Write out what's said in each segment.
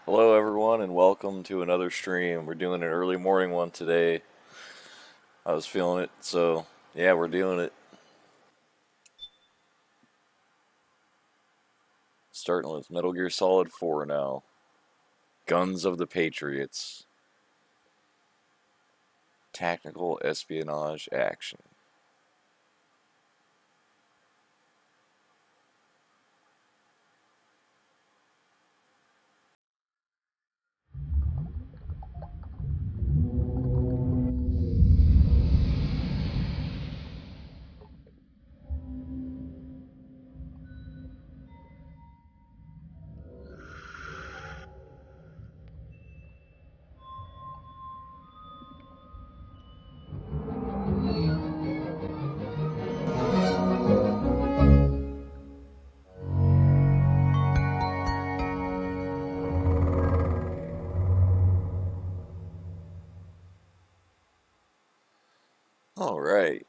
Hello, everyone, and welcome to another stream. We're doing an early morning one today. I was feeling it, so yeah, we're doing it. Starting with Metal Gear Solid 4 now. Guns of the Patriots. Tactical espionage action. All right.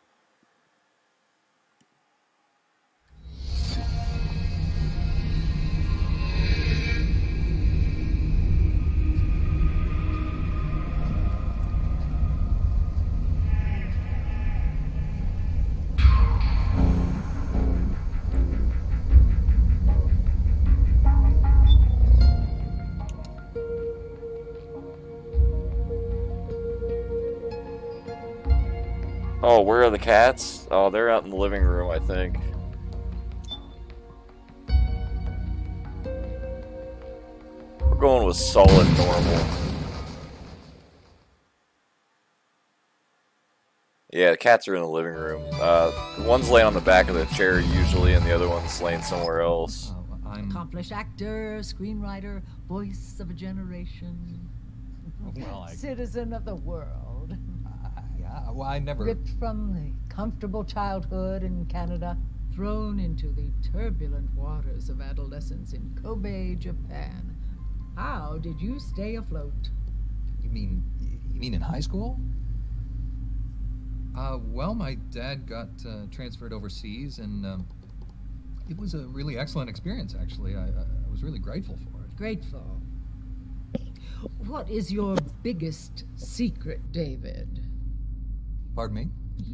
Oh, where are the cats? Oh, they're out in the living room, I think. We're going with solid normal. Yeah, the cats are in the living room. One's laying on the back of the chair usually, and the other one's laying somewhere else. Accomplished actor, screenwriter, voice of a generation. Well, Citizen of the world. Yeah, well, I never... Ripped from the comfortable childhood in Canada, thrown into the turbulent waters of adolescence in Kobe, Japan. How did you stay afloat? You mean in high school? Well, my dad got transferred overseas, and it was a really excellent experience, actually. I was really grateful for it. Grateful. What is your biggest secret, David? Pardon me?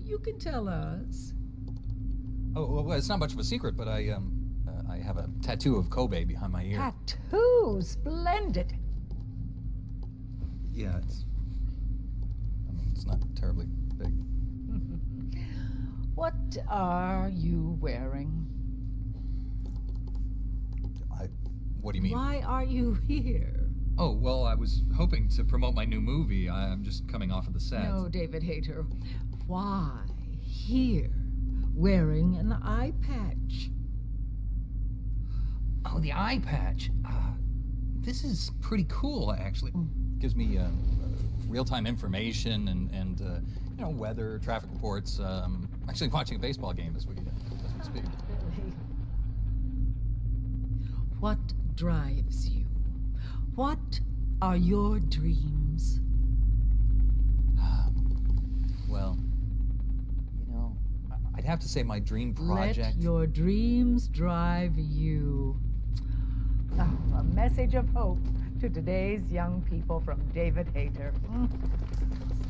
You can tell us. Oh, well, it's not much of a secret, but I have a tattoo of Kobe behind my ear. Tattoo, splendid. Yeah, it's not terribly big. What are you wearing? What do you mean? Why are you here? Oh, well, I was hoping to promote my new movie. I'm just coming off of the set. No, David Hayter. Why here, wearing an eye patch? Oh, the eye patch. This is pretty cool, actually. Gives me real-time information and you know, weather, traffic reports. I'm actually watching a baseball game as we speak. Really? What drives you? What are your dreams? Well, you know, I'd have to say my dream project... Let your dreams drive you. Oh, a message of hope to today's young people from David Hayter.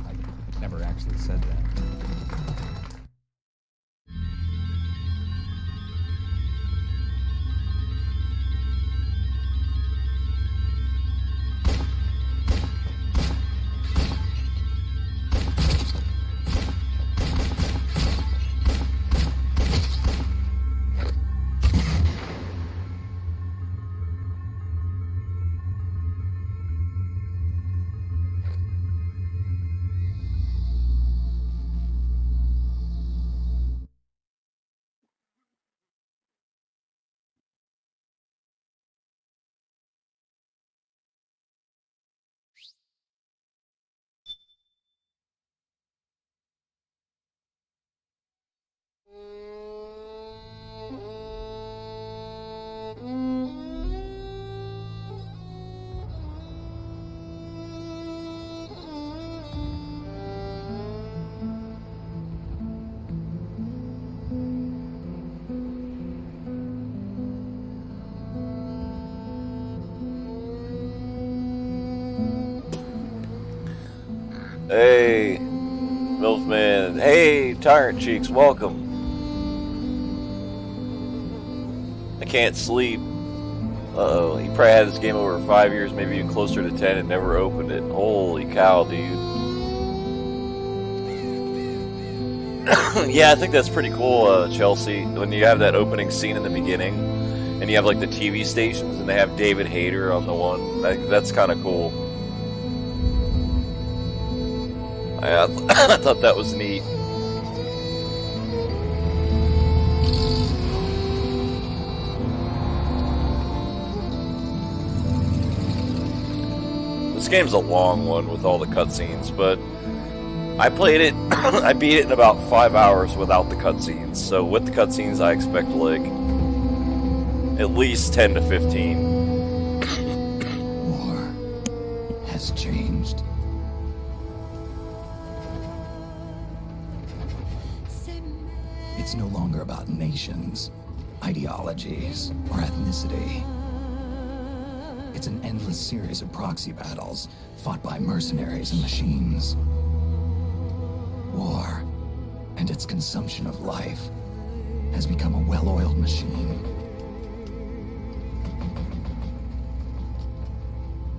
I never actually said that. Hey, Milfman. Hey, Tyrant Cheeks, welcome. I can't sleep. Uh-oh, he probably had this game over 5 years, maybe even closer to 10, and never opened it. Holy cow, dude. Yeah, I think that's pretty cool, Chelsea, when you have that opening scene in the beginning, and you have like the TV stations, and they have David Hayter on the one. That's kind of cool. I thought that was neat. This game's a long one with all the cutscenes, but I played it, I beat it in about 5 hours without the cutscenes. So with the cutscenes, I expect like at least 10 to 15. War has changed. It's no longer about nations, ideologies, or ethnicity. It's an endless series of proxy battles fought by mercenaries and machines. War and its consumption of life has become a well-oiled machine.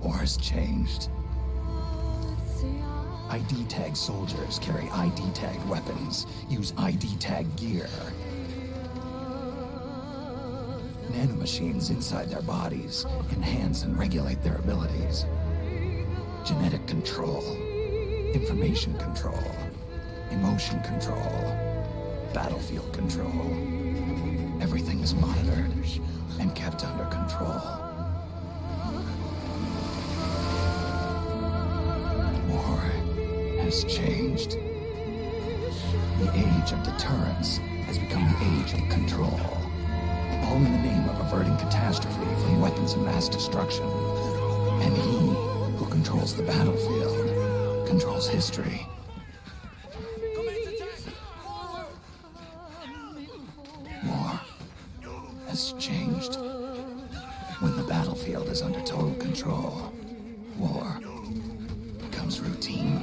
War has changed. ID tag soldiers carry ID tagged weapons, use ID tag gear. Nanomachines inside their bodies enhance and regulate their abilities. Genetic control, information control, emotion control, battlefield control. Everything is monitored and kept under control. War has changed. The age of deterrence has become the age of control. All in the name of averting catastrophe from weapons of mass destruction. And he who controls the battlefield controls history. War has changed. When the battlefield is under total control, war becomes routine.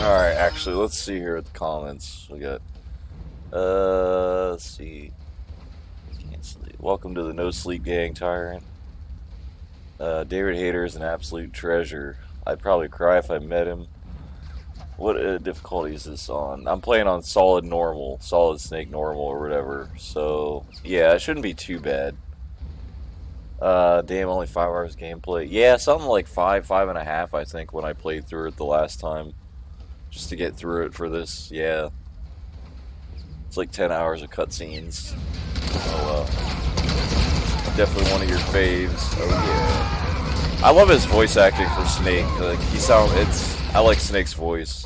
Alright, actually, let's see here at the comments. We got, let's see. Can't sleep. Welcome to the No Sleep Gang, Tyrant. David Hayter is an absolute treasure. I'd probably cry if I met him. What difficulty is this on? I'm playing on solid normal, solid snake normal or whatever. So, yeah, it shouldn't be too bad. Damn, only 5 hours gameplay. Yeah, something like 5.5, I think, when I played through it the last time. Just to get through it for this, yeah. It's like 10 hours of cutscenes. Oh, definitely one of your faves. Oh, yeah. I love his voice acting for Snake. Like, I like Snake's voice.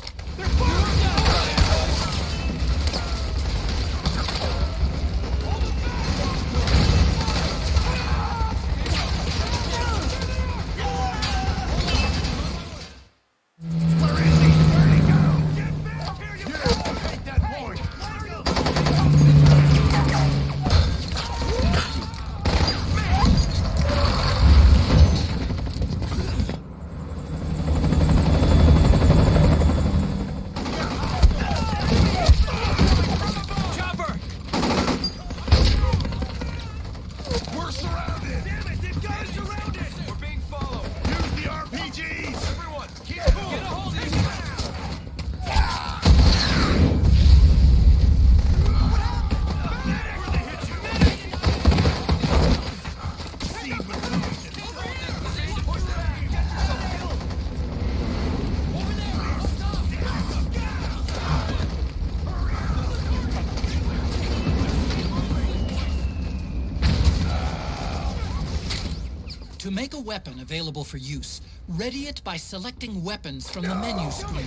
surrounded! Damn it, they've got us surrounded! We're being followed! Use the RPGs! Everyone, keep cool! Get a hold of yourself! To make a weapon available for use, ready it by selecting weapons from the menu screen.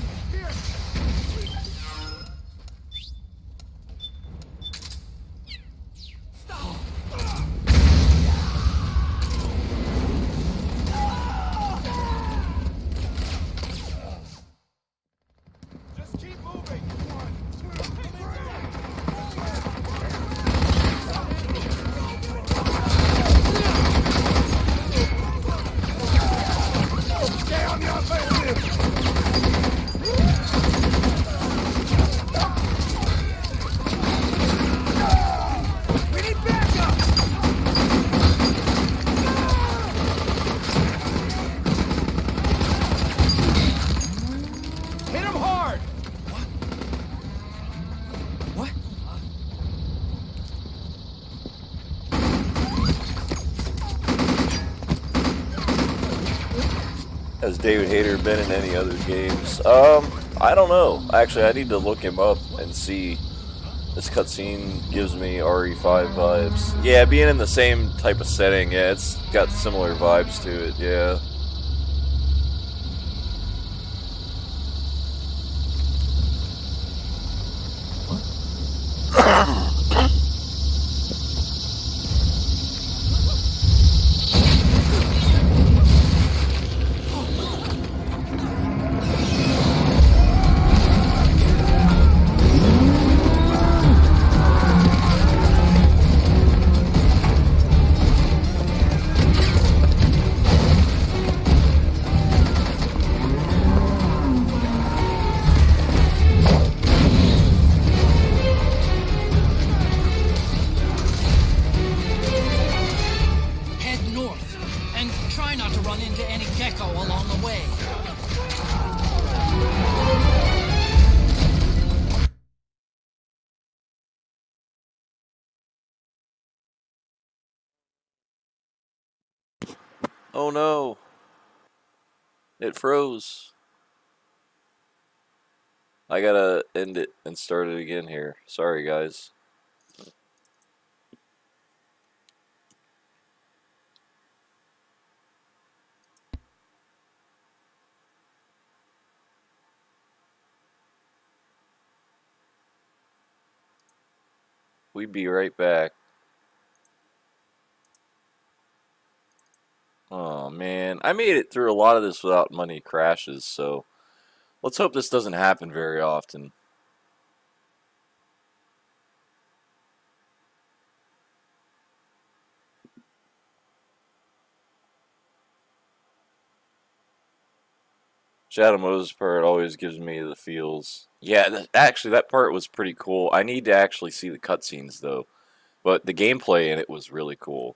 Just keep moving! 1, 2, 3! Stay on the offensive! We need backup! Hit him hard! What? Has David Hayter been in any other games? I don't know. Actually, I need to look him up and see. This cutscene gives me RE5 vibes. Yeah, being in the same type of setting, yeah, it's got similar vibes to it, yeah. Head north, and try not to run into any gecko along the way. Oh no. It froze. I gotta end it and start it again here. Sorry, guys. We'll be right back. Oh man, I made it through a lot of this without money crashes, so let's hope this doesn't happen very often. Shadow Moses part always gives me the feels. Yeah, actually that part was pretty cool. I need to actually see the cutscenes though, but the gameplay in it was really cool.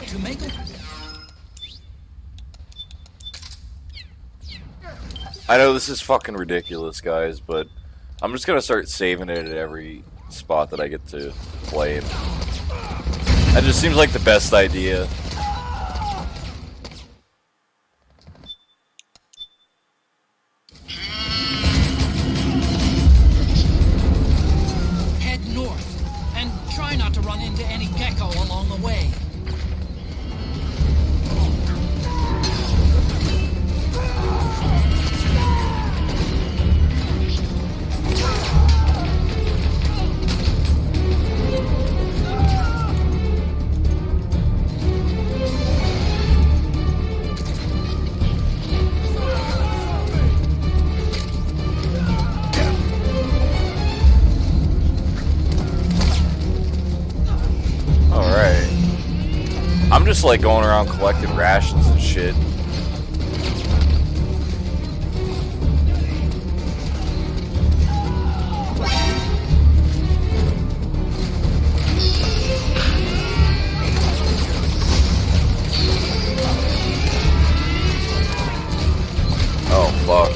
To make a... I know this is fucking ridiculous, guys, but I'm just gonna start saving it at every spot that I get to play in. That just seems like the best idea. just like going around collecting rations and shit. Oh, fuck.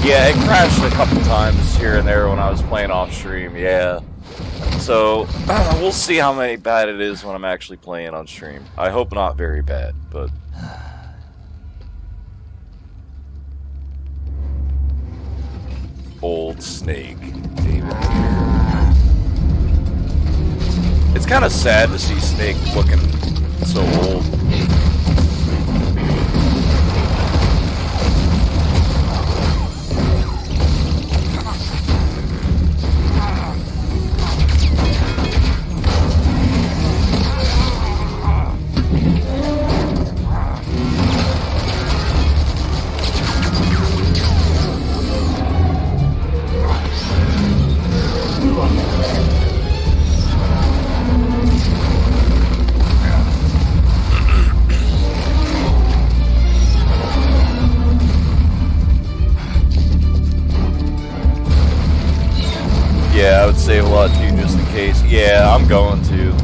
Yeah, it crashed a couple times here and there when I was playing off stream, yeah. So, we'll see how bad it is when I'm actually playing on stream. I hope not very bad, but... Old Snake, David. It's kind of sad to see Snake looking so old. Yeah, I would save a lot too, just in case. Yeah, I'm going to.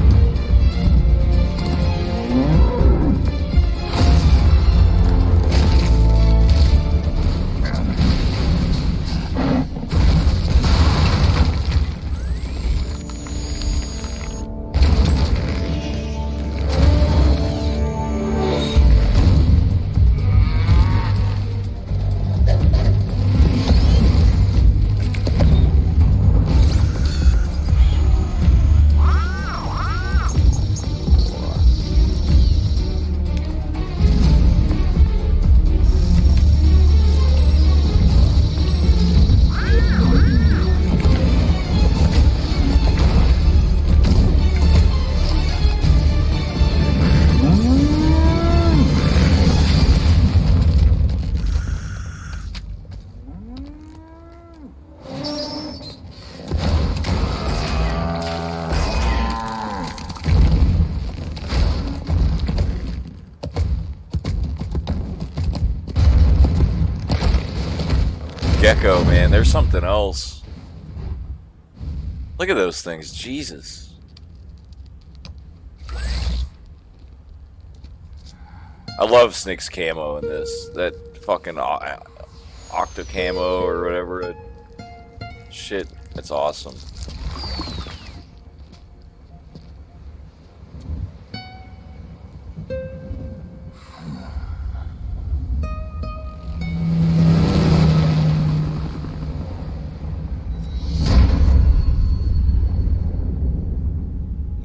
Gecko, man, there's something else. Look at those things, Jesus. I love Snake's camo in this. That fucking octa camo or whatever. Shit, it's awesome.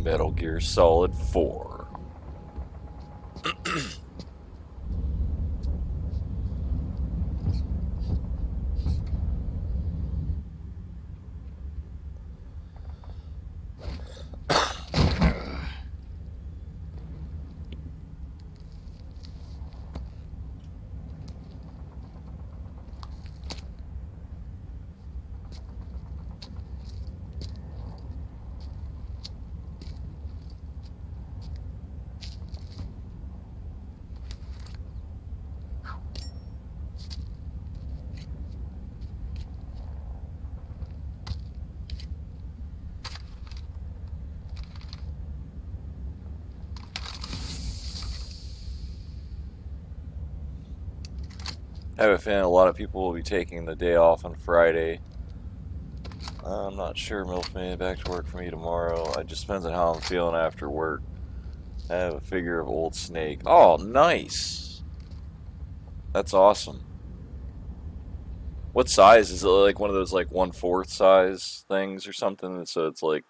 Metal Gear Solid 4. I have a feeling a lot of people will be taking the day off on Friday. I'm not sure, Milfman. Back to work for me tomorrow. It just depends on how I'm feeling after work. I have a figure of Old Snake. Oh, nice. That's awesome. What size? Is it like one of those like 1/4 size things or something? So it's like...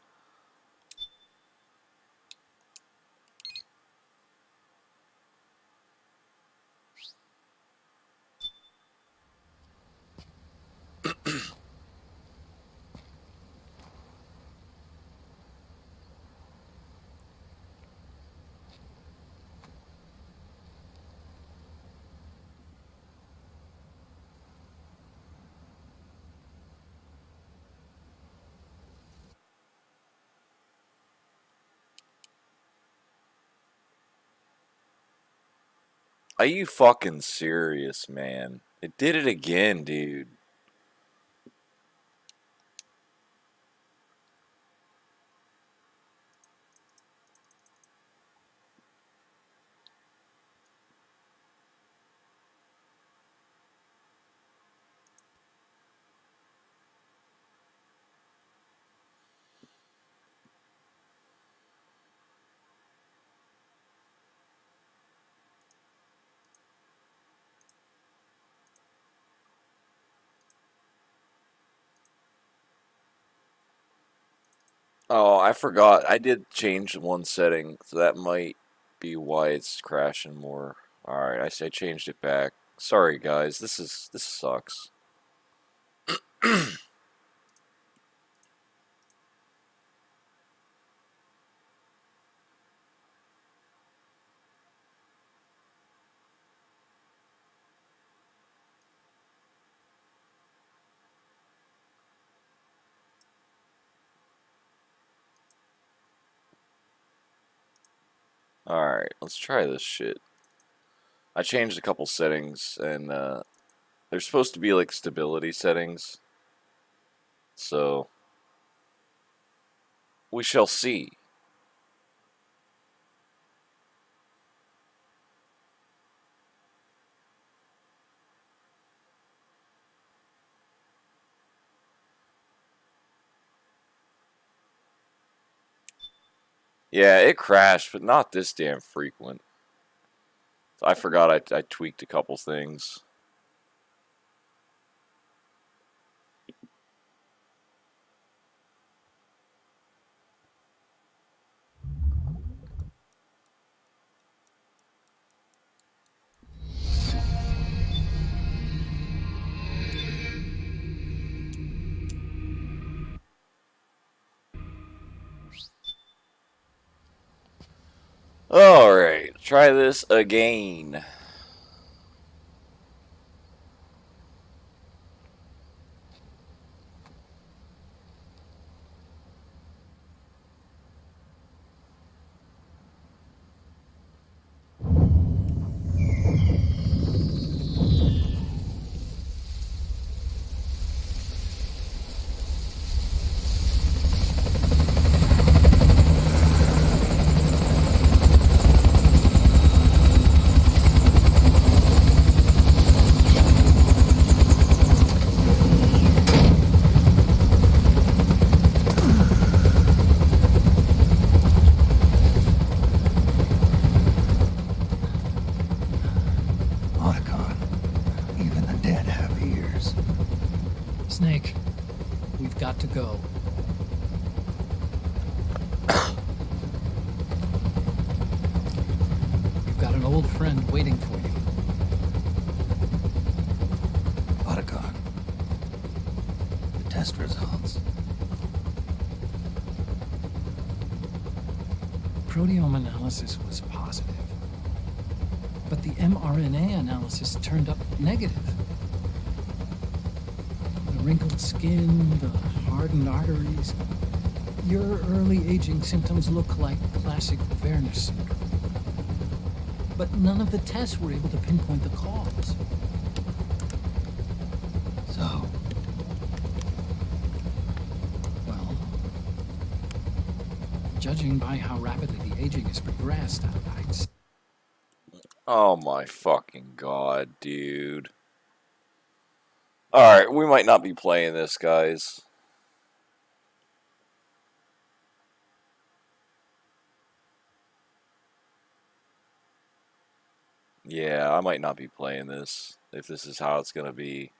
Are you fucking serious, man? It did it again, dude. Oh, I forgot. I did change one setting, so that might be why it's crashing more. Alright, I changed it back. Sorry guys, this sucks. Alright, let's try this shit. I changed a couple settings, and they're supposed to be like stability settings. So, we shall see. Yeah, it crashed, but not this damn frequent. I forgot I tweaked a couple things. Alright, try this again. Even the dead have ears. Snake, we've got to go. You've got an old friend waiting for you. Otacon. The test results. Proteome analysis was positive, but the mRNA analysis turned up negative. The wrinkled skin, the hardened arteries. Your early aging symptoms look like classic Werner syndrome. But none of the tests were able to pinpoint the cause. So, Well, judging by how rapidly the aging has progressed, I'd say Oh my fucking god, dude. Alright, we might not be playing this, guys. Yeah, I might not be playing this if this is how it's gonna be.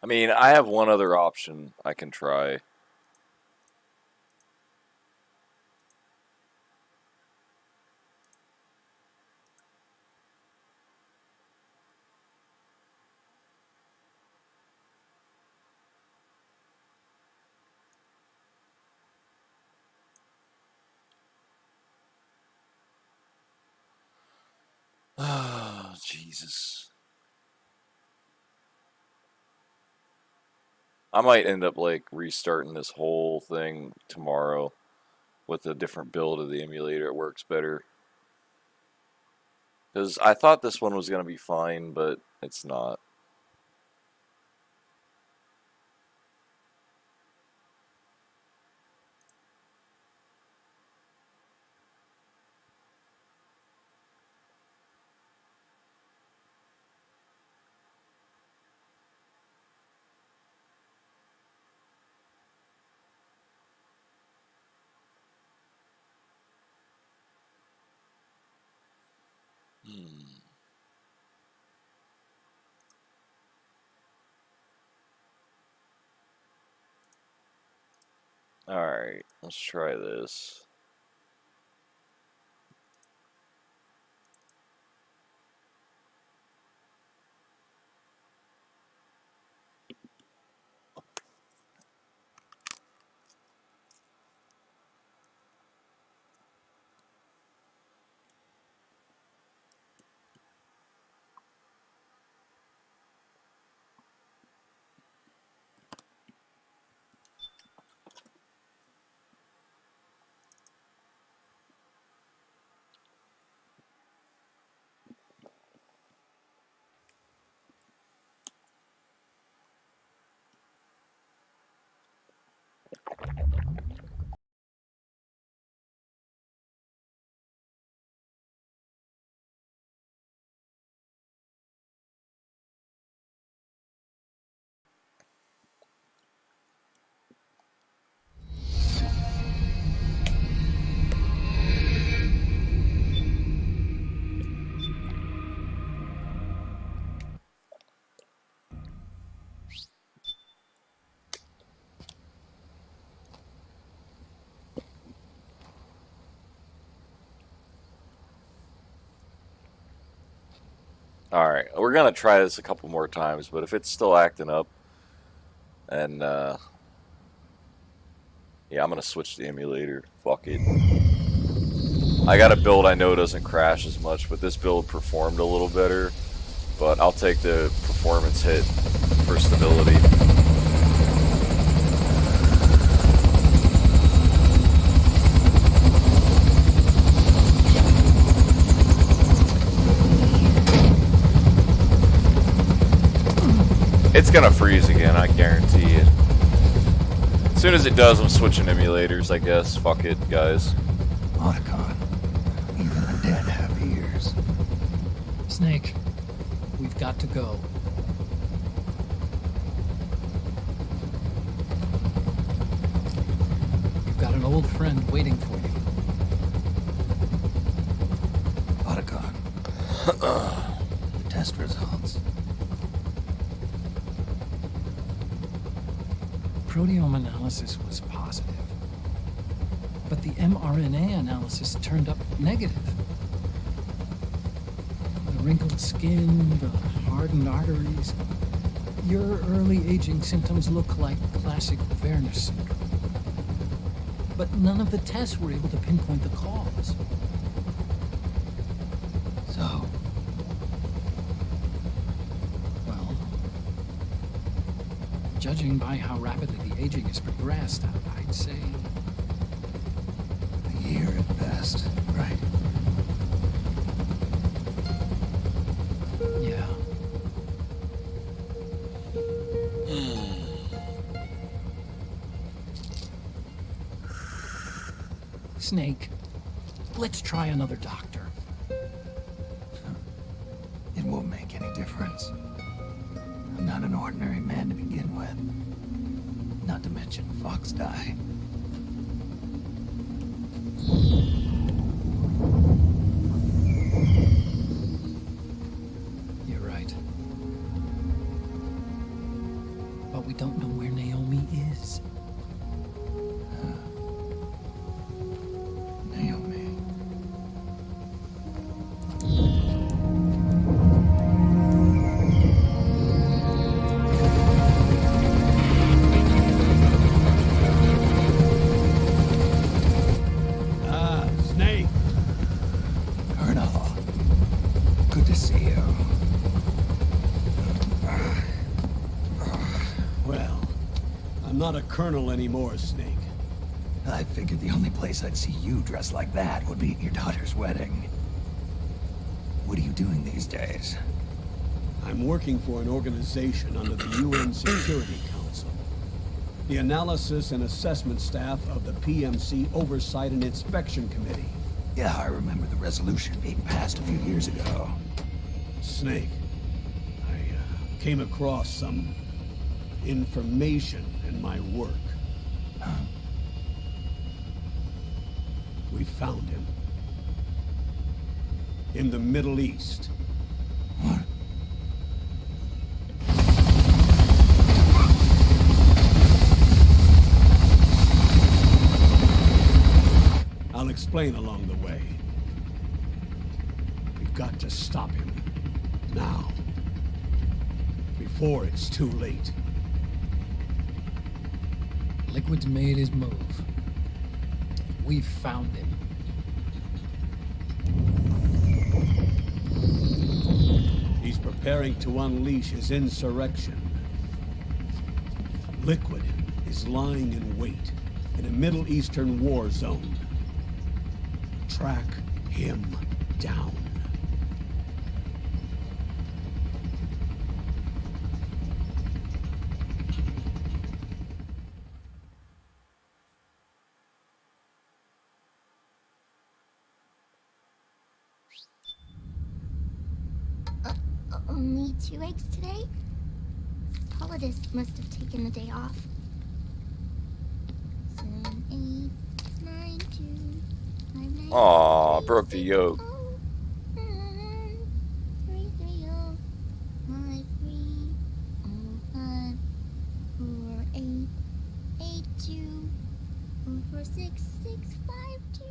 I mean, I have one other option I can try. Oh, Jesus. I might end up like restarting this whole thing tomorrow with a different build of the emulator. It works better. Because I thought this one was going to be fine, but it's not. Alright, let's try this. Alright, we're going to try this a couple more times, but if it's still acting up, and yeah, I'm going to switch the emulator. Fuck it. I got a build I know doesn't crash as much, but this build performed a little better. But I'll take the performance hit for stability. It's gonna freeze again, I guarantee it. As soon as it does, I'm switching emulators, I guess. Fuck it, guys. Otacon, even the dead have ears. Snake, we've got to go. You've got an old friend waiting for you. Otacon, the test results. Proteome analysis was positive, but the mRNA analysis turned up negative. The wrinkled skin, the hardened arteries. Your early aging symptoms look like classic Werner syndrome. But none of the tests were able to pinpoint the cause. So, Well, judging by how rapidly the aging has progressed, I'd say a year at best, right? Snake, let's try another doctor. It won't make any difference. I'm not an ordinary man to begin with. Not to mention Fox die. You're right. But we don't know where Naomi is. Naomi. Snake. Colonel. Good to see you. Well, I'm not a colonel anymore, Snake. I figured the only place I'd see you dressed like that would be at your daughter's wedding. What are you doing these days? I'm working for an organization under the UN Security Council. The Analysis and Assessment Staff of the PMC Oversight and Inspection Committee. Yeah, I remember the resolution being passed a few years ago. Snake, I came across some information in my work. We found him. In the Middle East. What? I'll explain along the way. We've got to stop him. Now. Before it's too late. Liquid's made his move. We've found him. He's preparing to unleash his insurrection. Liquid is lying in wait in a Middle Eastern war zone. Track him down. Only 2 eggs today? Holidays must have taken the day off. 7, 8, 9, 2, 5, 9. Aw, broke the yolk. 3, 3, 0, 5, 3, 5, 4, 8, 8, 2, 4, 6, 6, 5, 2.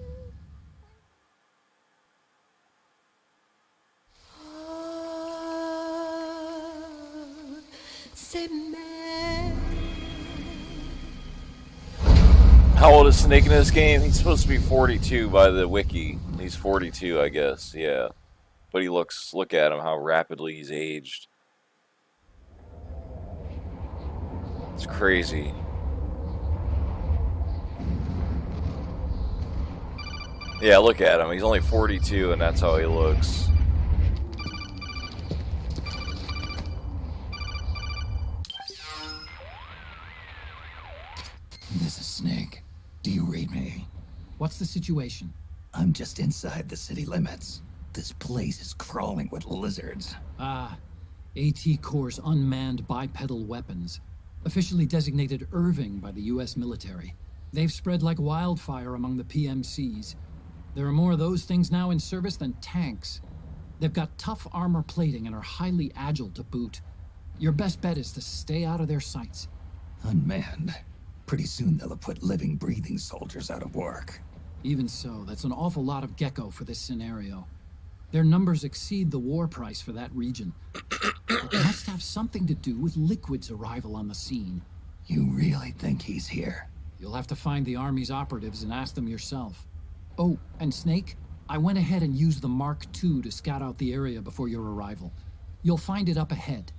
How old is Snake in this game? He's supposed to be 42 by the wiki. He's 42, I guess. Yeah. But he looks, look at him, how rapidly he's aged. It's crazy. Yeah, look at him. He's only 42 and that's how he looks. This is Snake. Do you read me? What's the situation? I'm just inside the city limits. This place is crawling with lizards. Ah, AT Corps' unmanned bipedal weapons. Officially designated Irving by the US military. They've spread like wildfire among the PMCs. There are more of those things now in service than tanks. They've got tough armor plating and are highly agile to boot. Your best bet is to stay out of their sights. Unmanned. Pretty soon they'll have put living, breathing soldiers out of work. Even so, that's an awful lot of gecko for this scenario. Their numbers exceed the war price for that region. It must have something to do with Liquid's arrival on the scene. You really think he's here? You'll have to find the Army's operatives and ask them yourself. Oh, and Snake, I went ahead and used the Mark II to scout out the area before your arrival. You'll find it up ahead.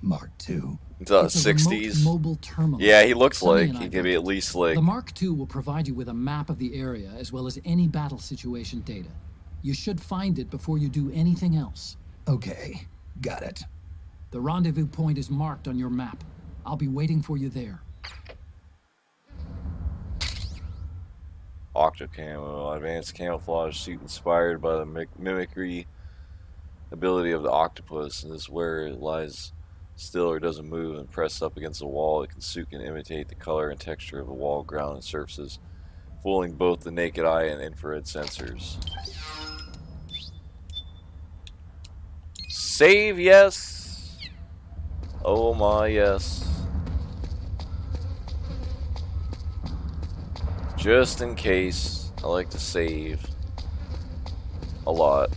Mark II? It's It's a 60s. remote mobile terminal. Yeah, he looks Sonny like and I he could built be it. at least like... The Mark II will provide you with a map of the area as well as any battle situation data. You should find it before you do anything else. Okay, got it. The rendezvous point is marked on your map. I'll be waiting for you there. Octo Camo. Advanced camouflage suit inspired by the mimicry ability of the octopus. And this is where it lies still or doesn't move and pressed up against the wall. It can suit and imitate the color and texture of the wall, ground, and surfaces, fooling both the naked eye and infrared sensors. Save, yes. Oh my, yes. Just in case, I like to save a lot.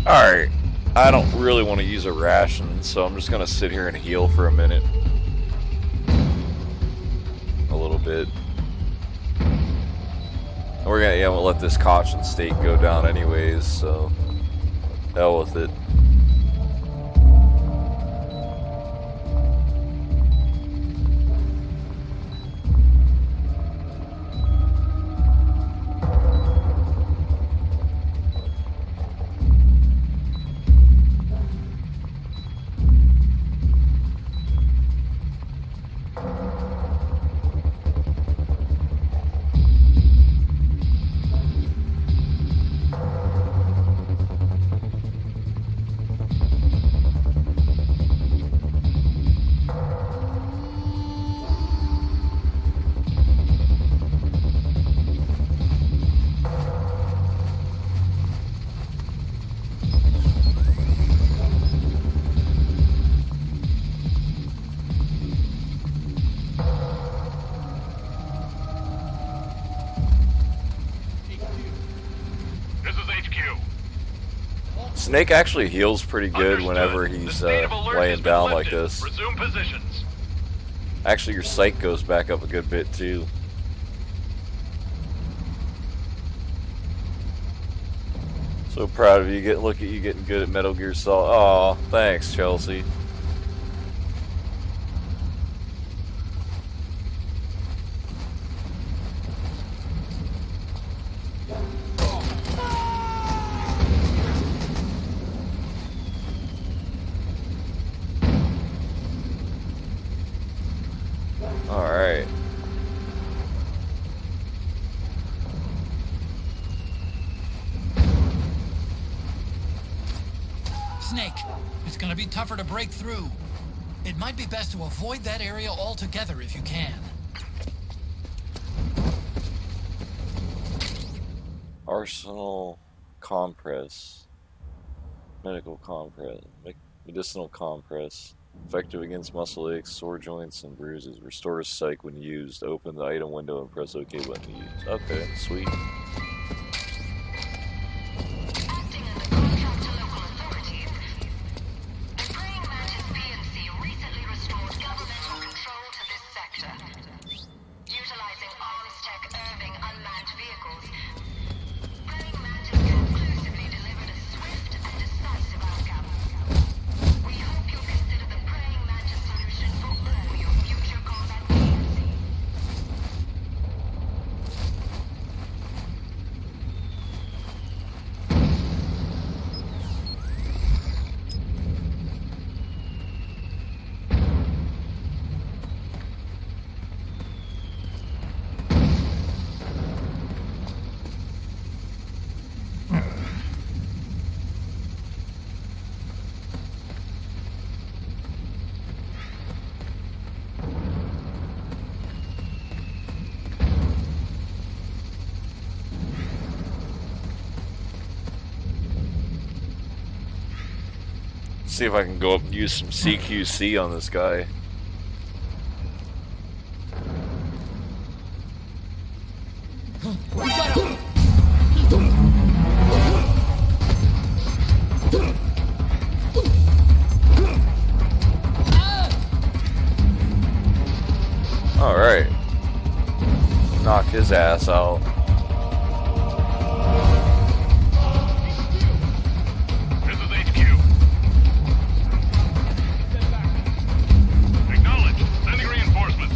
Alright, I don't really want to use a ration, so I'm just going to sit here and heal for a minute. A little bit. And we're going to let this caution state go down anyways, so hell with it. Snake actually heals pretty good whenever he's laying down like this. Resume positions. Actually, your sight goes back up a good bit too. So proud of you. Look at you getting good at Metal Gear Solid. Aw, thanks, Chelsea. It's gonna be tougher to break through. It might be best to avoid that area altogether if you can. Arsenal compress. Medical compress. Medicinal compress. Effective against muscle aches, sore joints, and bruises. Restores psych when used. Open the item window and press OK button to use. Okay, sweet. Acting under contract to local authorities, the Praying Mantis PNC recently restored governmental control to this sector. Utilizing Arms Tech Irving unmanned vehicles, Praying Mantis conclusively delivered a swift and decisive outcome. We hope you'll consider the Praying Mantis solution for all your future combat needs. See if I can go up and use some CQC on this guy. Alright. Knock his ass out. This is HQ. Acknowledged. Sending reinforcements.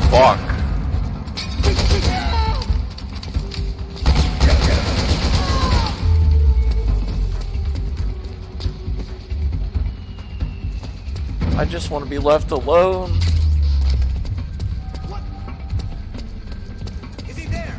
Fuck. I just want to be left alone. What? Is he there?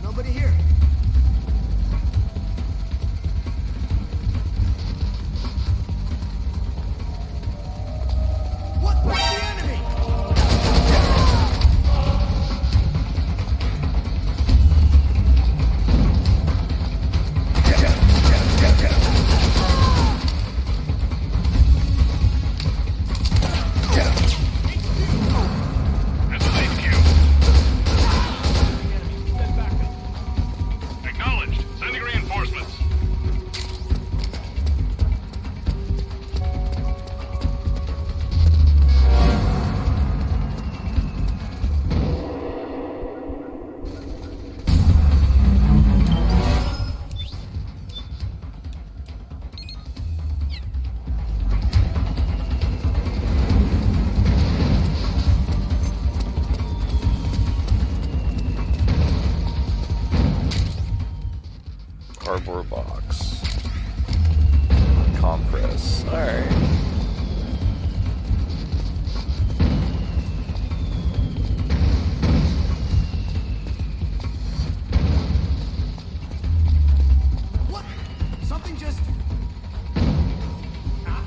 Nobody here. What? Where's the enemy? This is HQ. Acknowledged. Sending reinforcements. Cardboard box. Compress. Alright. What? Something just... Ah.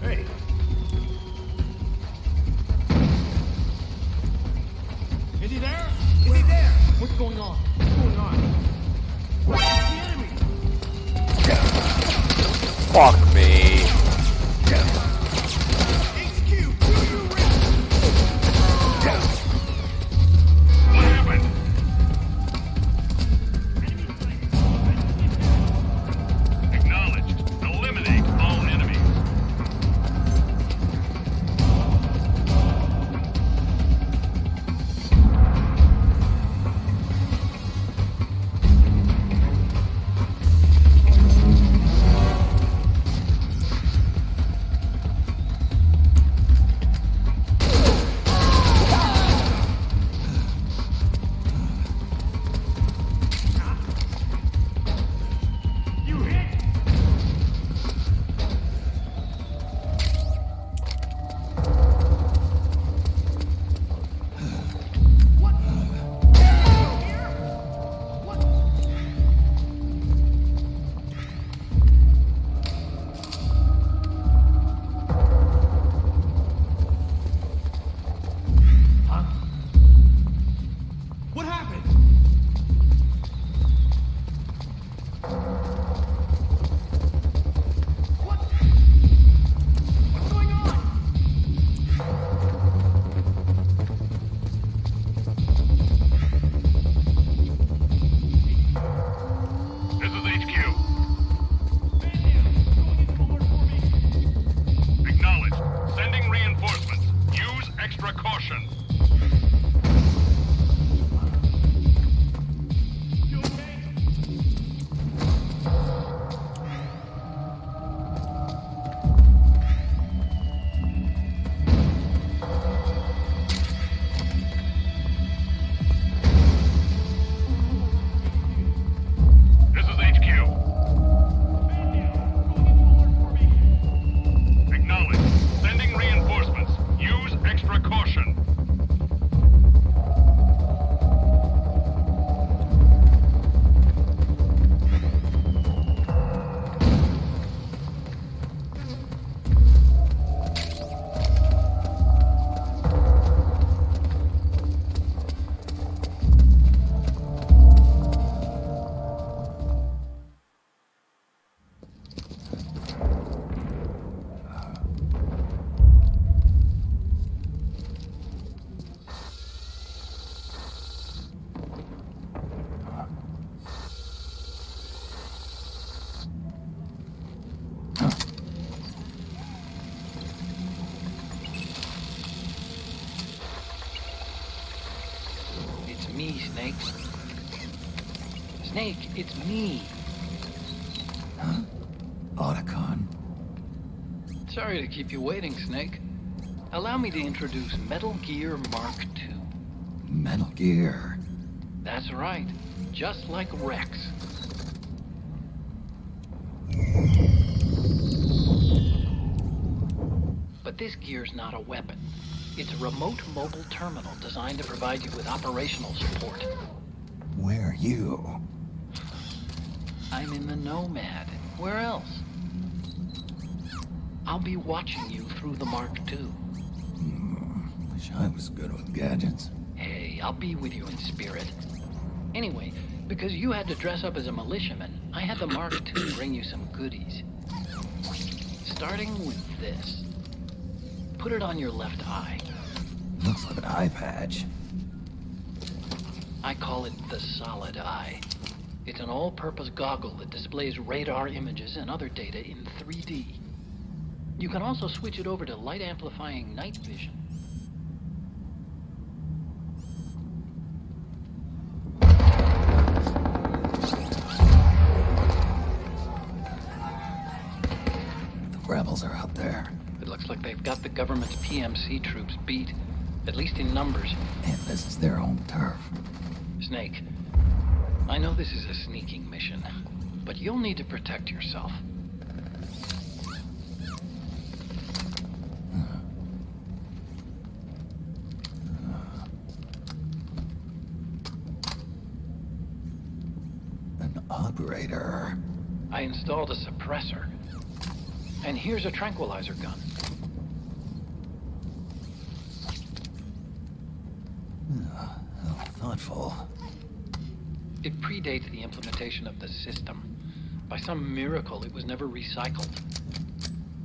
Hey. Is he there? Is he there? What's going on? What's going on? Where's the enemy? Fuck me. HQ, do you read? What happened? Acknowledged. Eliminate all enemies. It's me, Snake. Snake, it's me. Huh? Otacon. Sorry to keep you waiting, Snake. Allow me to introduce Metal Gear Mark II. Metal Gear. That's right. Just like Rex. But this gear's not a weapon. It's a remote mobile terminal designed to provide you with operational support. Where are you? I'm in the Nomad. Where else? I'll be watching you through the Mark II. Wish I was good with gadgets. Hey, I'll be with you in spirit. Anyway, because you had to dress up as a militiaman, I had the Mark II bring you some goodies. Starting with this. Put it on your left eye. Looks like an eye patch. I call it the Solid Eye. It's an all-purpose goggle that displays radar images and other data in 3D. You can also switch it over to light-amplifying night vision. The rebels are out there. It looks like they've got the government's PMC troops beat, at least in numbers. And this is their own turf. Snake, I know this is a sneaking mission, but you'll need to protect yourself. An operator. I installed a suppressor. And here's a tranquilizer gun. How thoughtful. It predates the implementation of the system. By some miracle, it was never recycled.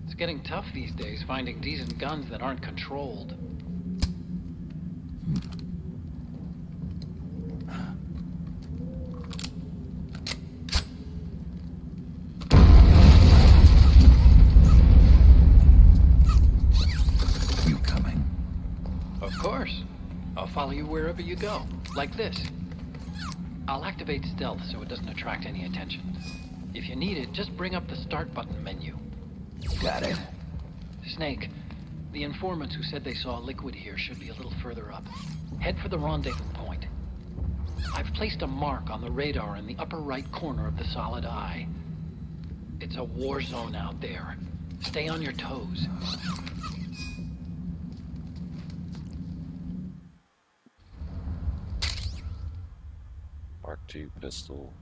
It's getting tough these days finding decent guns that aren't controlled. You coming? Of course. I'll follow you wherever you go, like this. I'll activate stealth so it doesn't attract any attention. If you need it, just bring up the start button menu. Got it. Snake, the informants who said they saw liquid here should be a little further up. Head for the rendezvous point. I've placed a mark on the radar in the upper right corner of the Solid Eye. It's a war zone out there. Stay on your toes. Mark II pistol.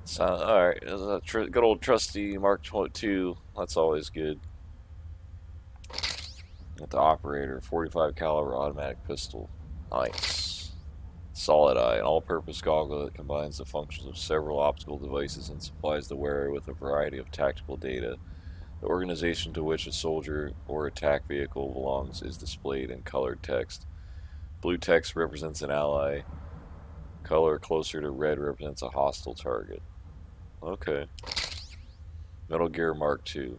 So, alright, good old trusty Mark II. That's always good. Got the operator, 45 caliber automatic pistol. Nice. Solid Eye, an all-purpose goggle that combines the functions of several optical devices and supplies the wearer with a variety of tactical data. The organization to which a soldier or attack vehicle belongs is displayed in colored text. Blue text represents an ally. Color closer to red represents a hostile target. Okay. Metal Gear Mark II.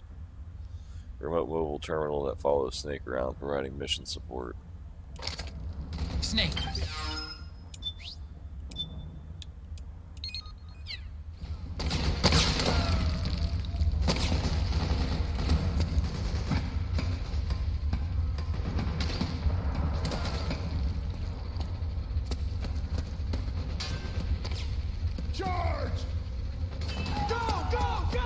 Remote mobile terminal that follows Snake around, providing mission support. Snake. Charge! Go, go, go!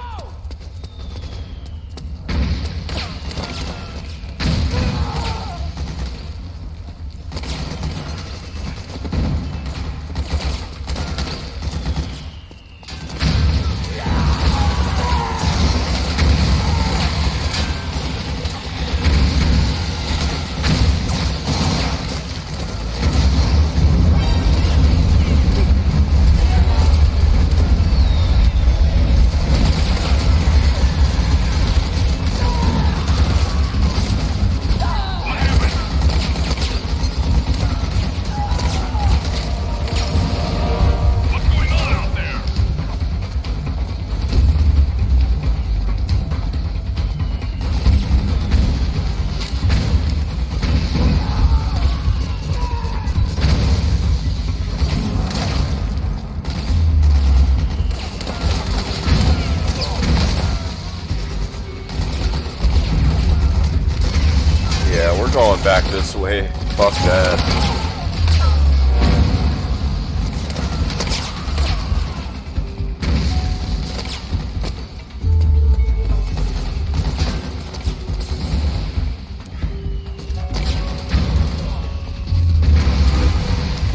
way. Fuck that.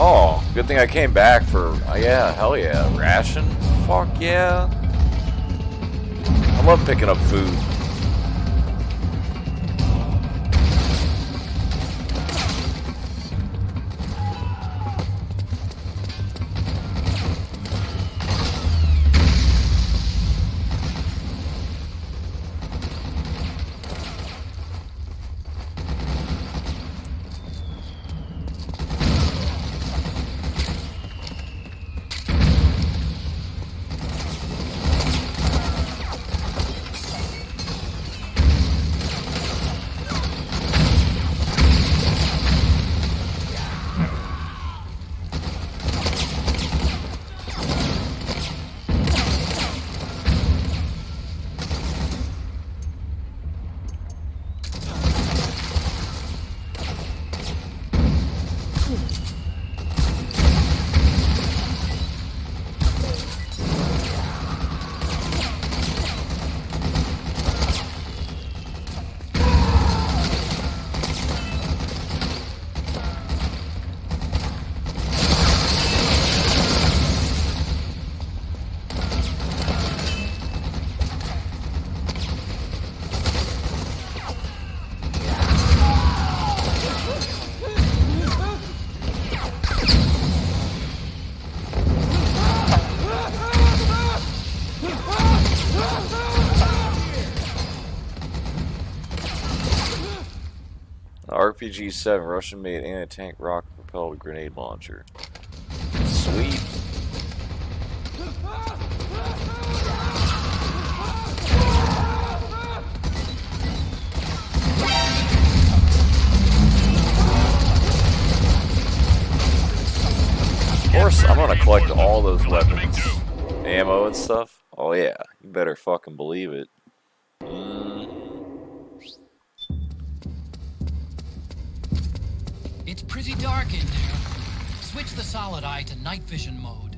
Oh, good thing I came back for, yeah, hell yeah, ration, fuck yeah. I love picking up food. RPG-7 Russian-made anti-tank rocket-propelled grenade launcher. Sweet. Of course, I'm gonna collect all those weapons, ammo and stuff. Oh yeah, you better fucking believe it. It's pretty dark in there. Switch the solid eye to night vision mode.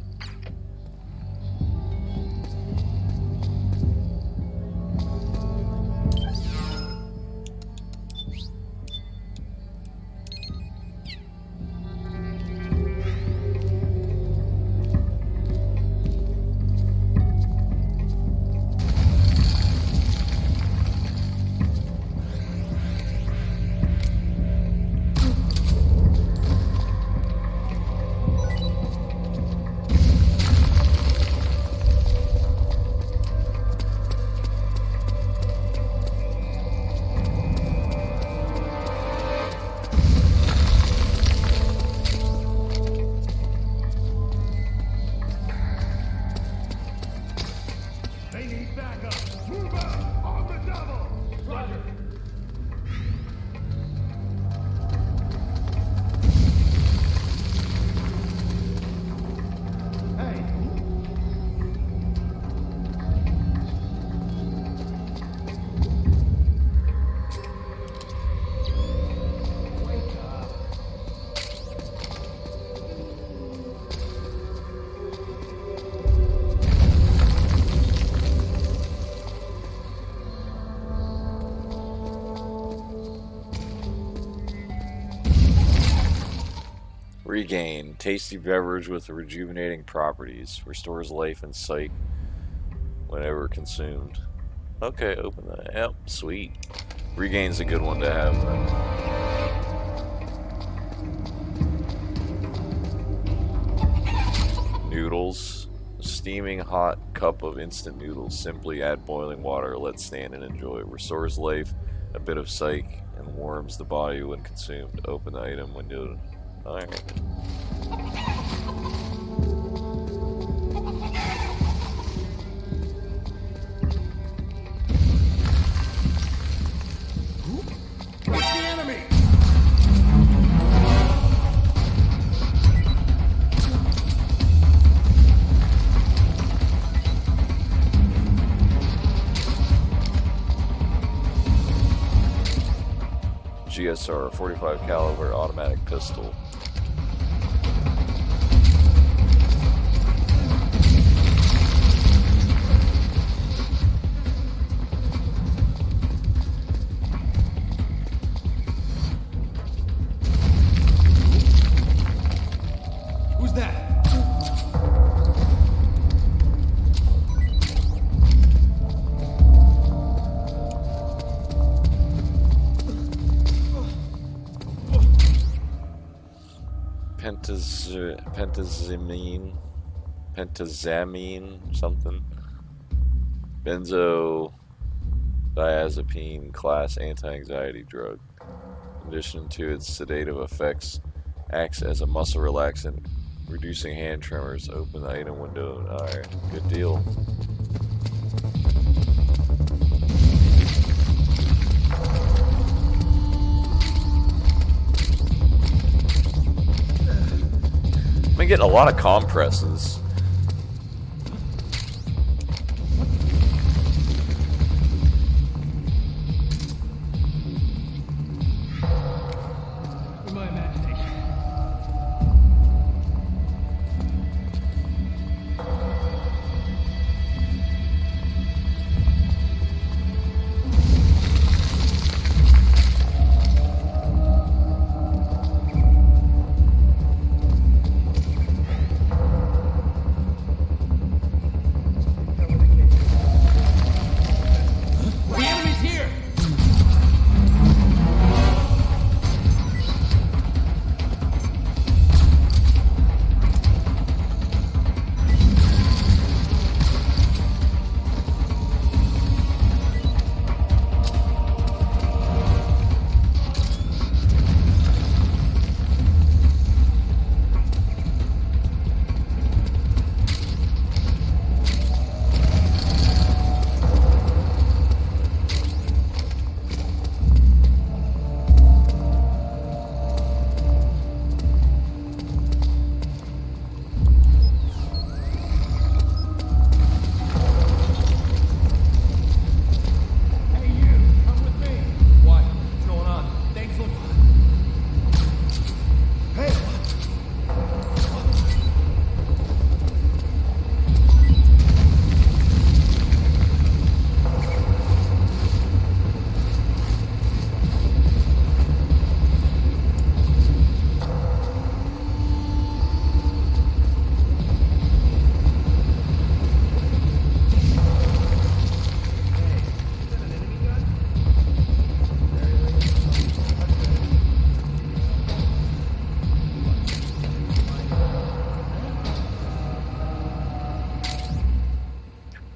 Regain. Tasty beverage with rejuvenating properties. Restores life and sight whenever consumed. Okay, open that. Yep, sweet. Regain's a good one to have then. Noodles. A steaming hot cup of instant noodles. Simply add boiling water, let stand and enjoy. Restores life, a bit of psych, and warms the body when consumed. Open the item window. Alright. It's the enemy! sights are a 45 caliber automatic pistol. Who's that? Pentazamine, something. Benzodiazepine class anti-anxiety drug. In addition to its sedative effects, acts as a muscle relaxant, reducing hand tremors. Open the item window. Alright, good deal. I've been getting a lot of compresses. My imagination. The enemy's here! Hey, you! Come with me! Why? What's going on? Things look... Hey! Is that an enemy gun?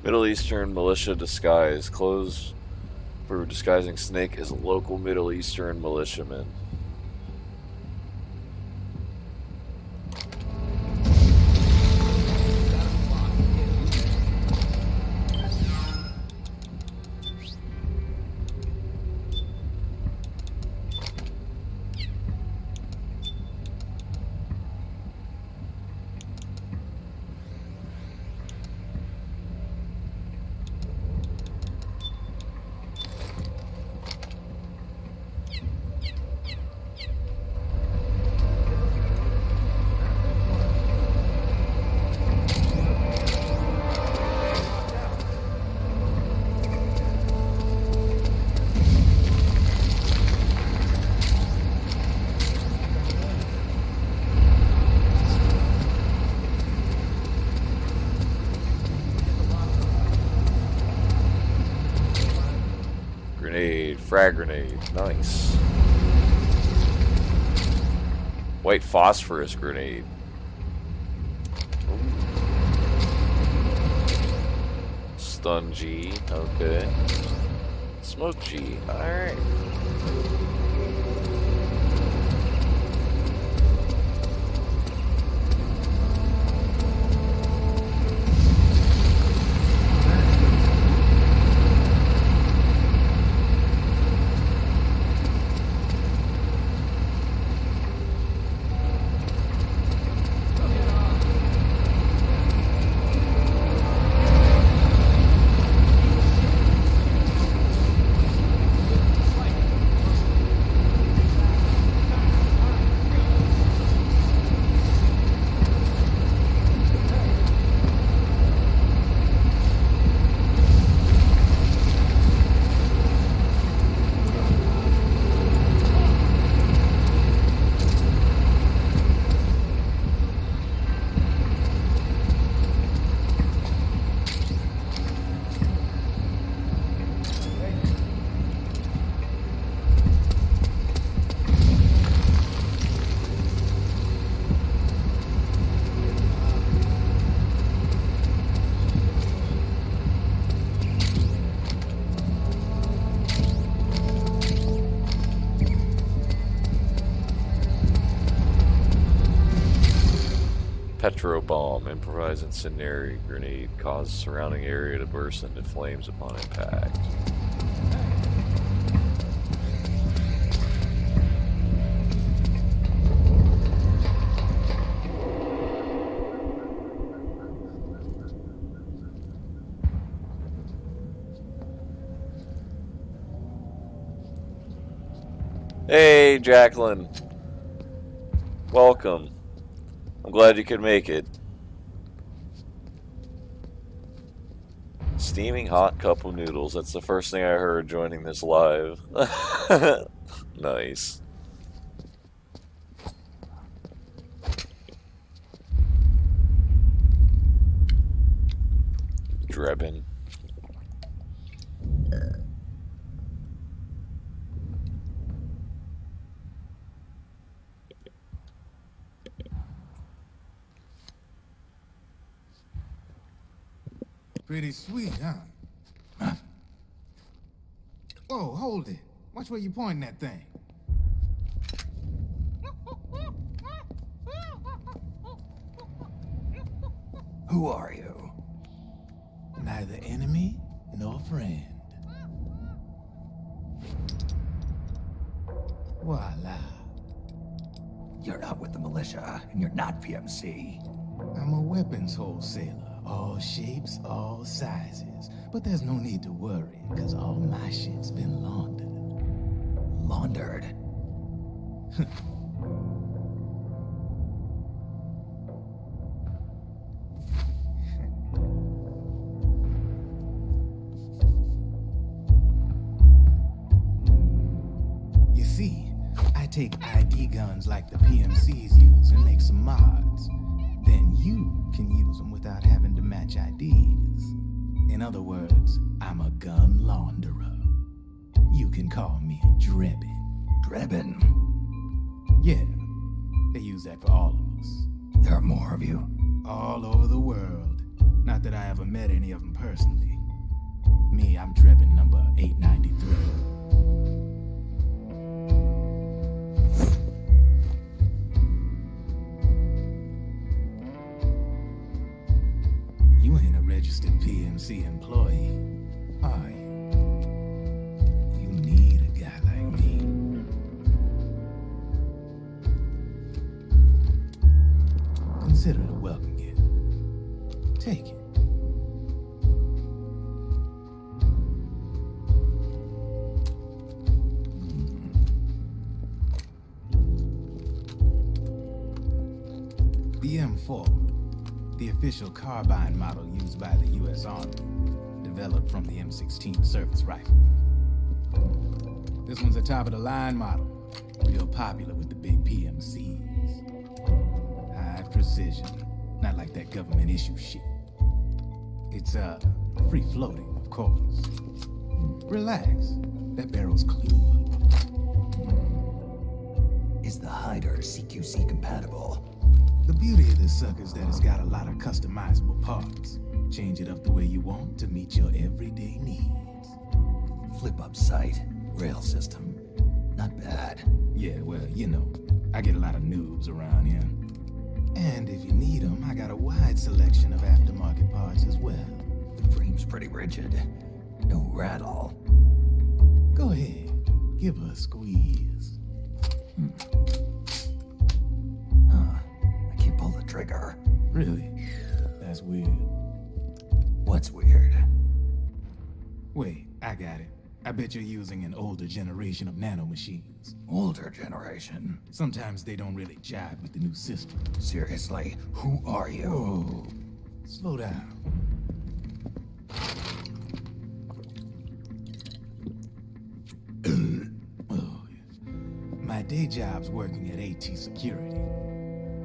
Middle Eastern militia disguise. Clothes for disguising Snake as a local Middle Eastern militiaman. Grenade, frag grenade, nice. White phosphorus grenade. Ooh. Stun G, okay. Smoke G, alright. Petro bomb, improvised incendiary grenade, causes surrounding area to burst into flames upon impact. Hey, Jacqueline. Welcome. I'm glad you could make it. Steaming hot cup of noodles. That's the first thing I heard joining this live. Nice. Drebin. Pretty sweet, huh? Whoa, hold it. Watch where you pointing that thing. Who are you? Neither enemy nor friend. Voila. You're not with the militia, and you're not PMC. I'm a weapons wholesaler. All shapes, all sizes. But there's no need to worry, because all my shit's been laundered. Laundered? You see, I take ID guns like the PMCs use and make some mods. Then you can use them without having to match IDs. In other words, I'm a gun launderer. You can call me Drebin. Drebin? Yeah, they use that for all of us. There are more of you? All over the world. Not that I ever met any of them personally. Me, I'm Drebin number 893. You ain't a registered PMC employee, are you? You need a guy like me. Consider it a welcome gift. Take it. The M4, the official carbine model used by the U.S. Army, developed from the M16 service rifle. This one's a top-of-the-line model, real popular with the big PMCs. High precision, not like that government issue shit. It's, free-floating, of course. Relax, that barrel's clean. Is the hider CQC compatible? The beauty of this sucker is that it's got a lot of customizable parts. Change it up the way you want to meet your everyday needs. Flip-up sight, rail system. Not bad. Yeah, well, you know, I get a lot of noobs around here. And if you need them, I got a wide selection of aftermarket parts as well. The frame's pretty rigid. No rattle. Go ahead, give her a squeeze. I can't pull the trigger. Really? That's weird. What's weird? Wait, I got it. I bet you're using an older generation of nanomachines. Older generation? Sometimes they don't really jive with the new system. Seriously, who are you? Whoa, slow down. Oh, yes. My day job's working at AT Security.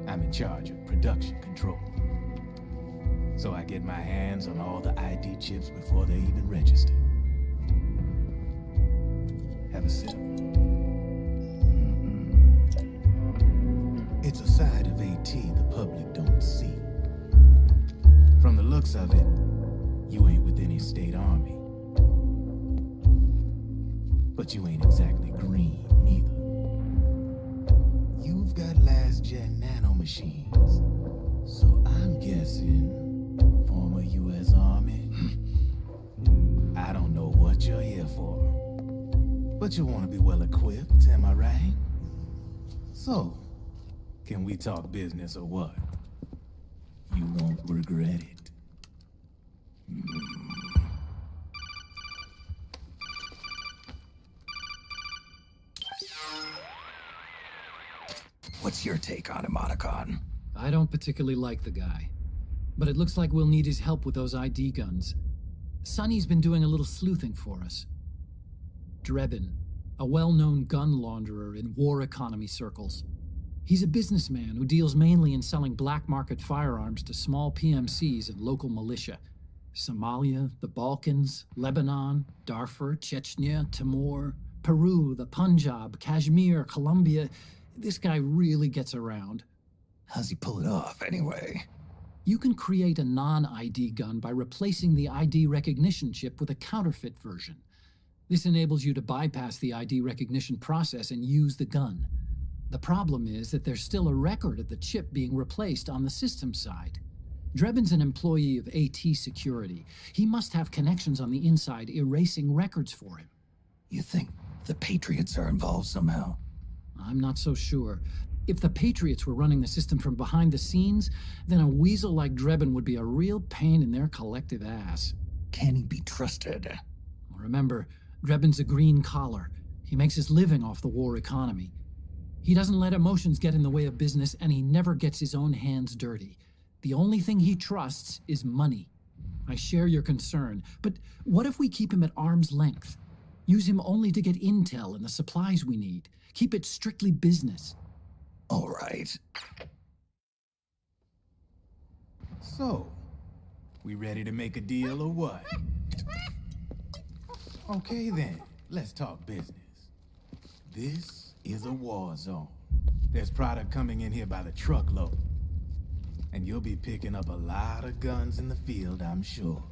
I'm in charge of production control. So I get my hands on all the ID chips before they even register. Have a sip. It's a side of AT the public don't see. From the looks of it, you ain't with any state army. But you ain't exactly green, neither. You've got last-gen nanomachines. So But you want to be well equipped, am I right? So, can we talk business or what? You won't regret it. What's your take on him, Otacon? I don't particularly like the guy, but it looks like we'll need his help with those ID guns. Sonny's been doing a little sleuthing for us. Drebin, a well-known gun launderer in war economy circles. He's a businessman who deals mainly in selling black market firearms to small PMCs and local militia. Somalia, the Balkans, Lebanon, Darfur, Chechnya, Timor, Peru, the Punjab, Kashmir, Colombia. This guy really gets around. How's he pull it off, anyway? You can create a non-ID gun by replacing the ID recognition chip with a counterfeit version. This enables you to bypass the ID recognition process and use the gun. The problem is that there's still a record of the chip being replaced on the system side. Drebin's an employee of AT Security. He must have connections on the inside erasing records for him. You think the Patriots are involved somehow? I'm not so sure. If the Patriots were running the system from behind the scenes, then a weasel like Drebin would be a real pain in their collective ass. Can he be trusted? Remember, Drebin's a green collar. He makes his living off the war economy. He doesn't let emotions get in the way of business, and he never gets his own hands dirty. The only thing he trusts is money. I share your concern, but what if we keep him at arm's length? Use him only to get intel and the supplies we need. Keep it strictly business. All right. So, we ready to make a deal or what? Okay then, let's talk business. This is a war zone. There's product coming in here by the truckload. And you'll be picking up a lot of guns in the field, I'm sure.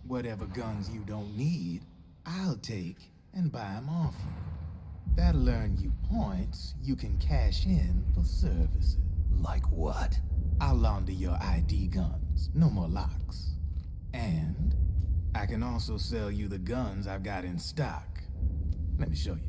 Whatever guns you don't need, I'll take and buy them off you. That'll earn you points you can cash in for services. Like what? I'll launder your ID guns, no more locks. And I can also sell you the guns I've got in stock. Let me show you.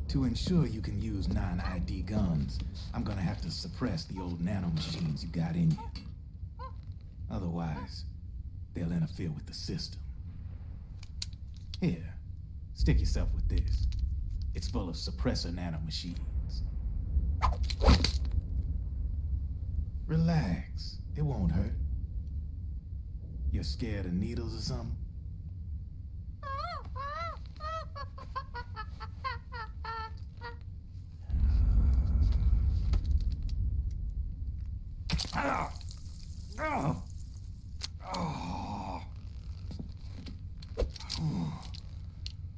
To ensure you can use non-ID guns, I'm gonna have to suppress the old nanomachines you got in you. Otherwise, they'll interfere with the system. Here, stick yourself with this. It's full of suppressor nanomachines. Relax, it won't hurt. You're scared of needles or something?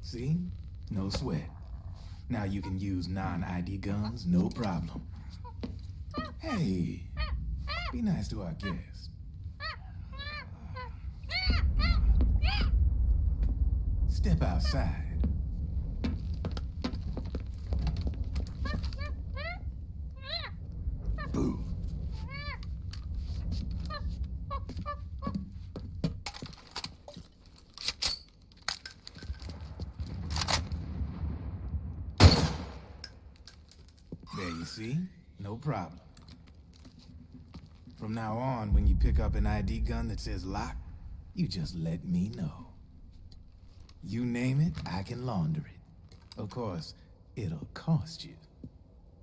See? No sweat. Now you can use non-ID guns, no problem. Hey, be nice to our guest. Step outside. Boo. There you see, no problem. From now on, when you pick up an ID gun that says lock, you just let me know. You name it, I can launder it. Of course, it'll cost you.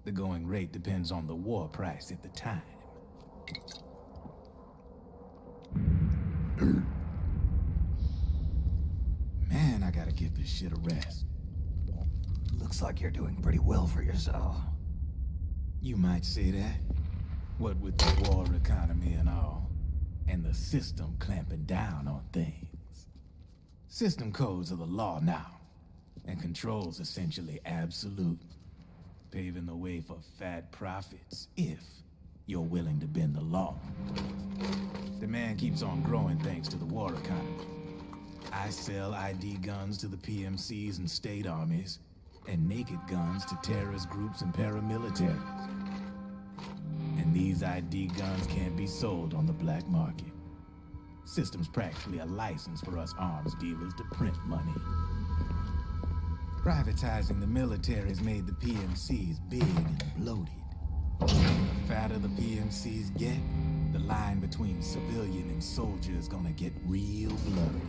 The going rate depends on the war price at the time. Man, I gotta give this shit a rest. Looks like you're doing pretty well for yourself. You might say that. What with the war economy and all, and the system clamping down on things. System codes are the law now. and control's essentially absolute, paving the way for fat profits if you're willing to bend the law. Demand keeps on growing thanks to the war economy. I sell ID guns to the PMCs and state armies, and naked guns to terrorist groups and paramilitaries. And these ID guns can't be sold on the black market. System's practically a license for us arms dealers to print money. Privatizing the military's made the PMCs big and bloated. The fatter the PMCs get, the line between civilian and soldier is gonna get real blurry.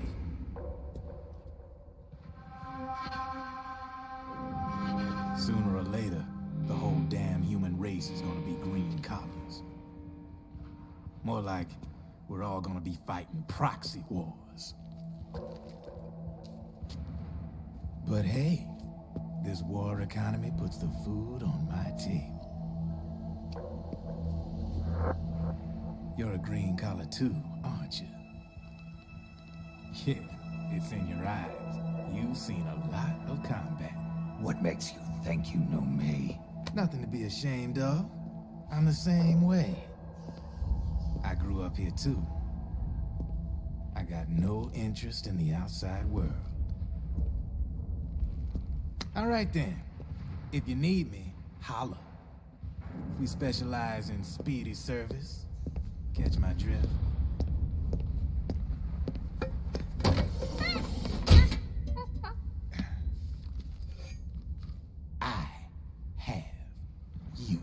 Sooner or later, the whole damn human race is gonna be green collars. More like we're all gonna be fighting proxy wars. But hey, this war economy puts the food on my table. You're a green collar too, aren't you? Yeah, it's in your eyes. You've seen a lot of combat. What makes you think you know me? Nothing to be ashamed of. I'm the same way. I grew up here too. I got no interest in the outside world. All right then. If you need me, holla. We specialize in speedy service. Catch my drift? I have you.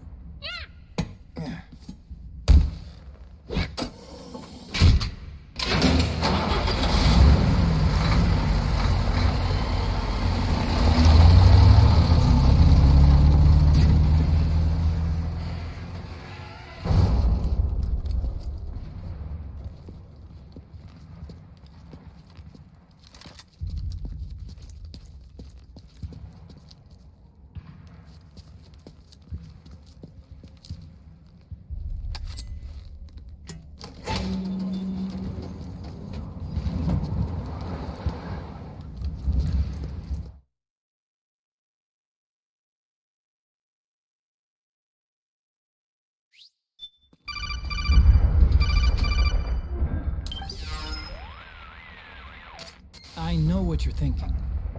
I know what you're thinking,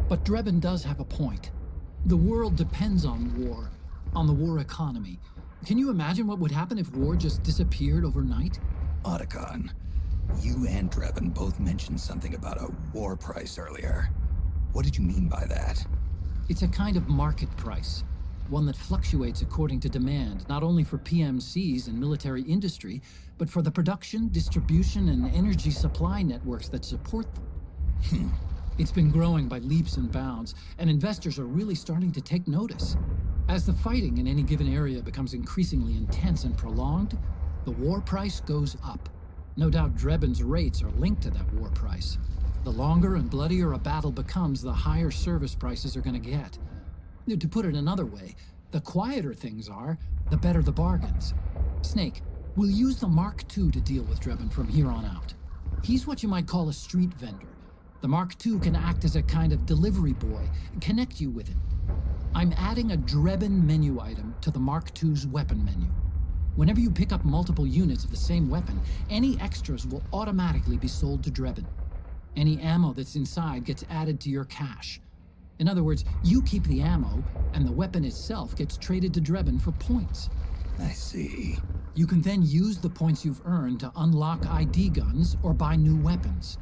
but Drebin does have a point. The world depends on war, on the war economy. Can you imagine what would happen if war just disappeared overnight? Otacon, you and Drebin both mentioned something about a war price earlier. What did you mean by that? It's a kind of market price, one that fluctuates according to demand, not only for PMCs and military industry, but for the production, distribution, and energy supply networks that support them. It's been growing by leaps and bounds, and investors are really starting to take notice. As the fighting in any given area becomes increasingly intense and prolonged, the war price goes up. No doubt Drebin's rates are linked to that war price. The longer and bloodier a battle becomes, the higher service prices are going to get. To put it another way, the quieter things are, the better the bargains. Snake, we'll use the Mark II to deal with Drebin from here on out. He's what you might call a street vendor. The Mark II can act as a kind of delivery boy and connect you with him. I'm adding a Drebin menu item to the Mark II's weapon menu. Whenever you pick up multiple units of the same weapon, any extras will automatically be sold to Drebin. Any ammo that's inside gets added to your cache. In other words, you keep the ammo, and the weapon itself gets traded to Drebin for points. I see. You can then use the points you've earned to unlock ID guns or buy new weapons.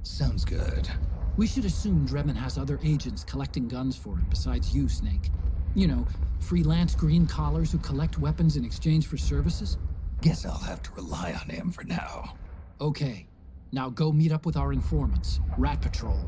Sounds good. We should assume Drebin has other agents collecting guns for him besides you, Snake. You know, freelance green collars who collect weapons in exchange for services? Guess I'll have to rely on him for now. Okay. Now go meet up with our informants, Rat Patrol.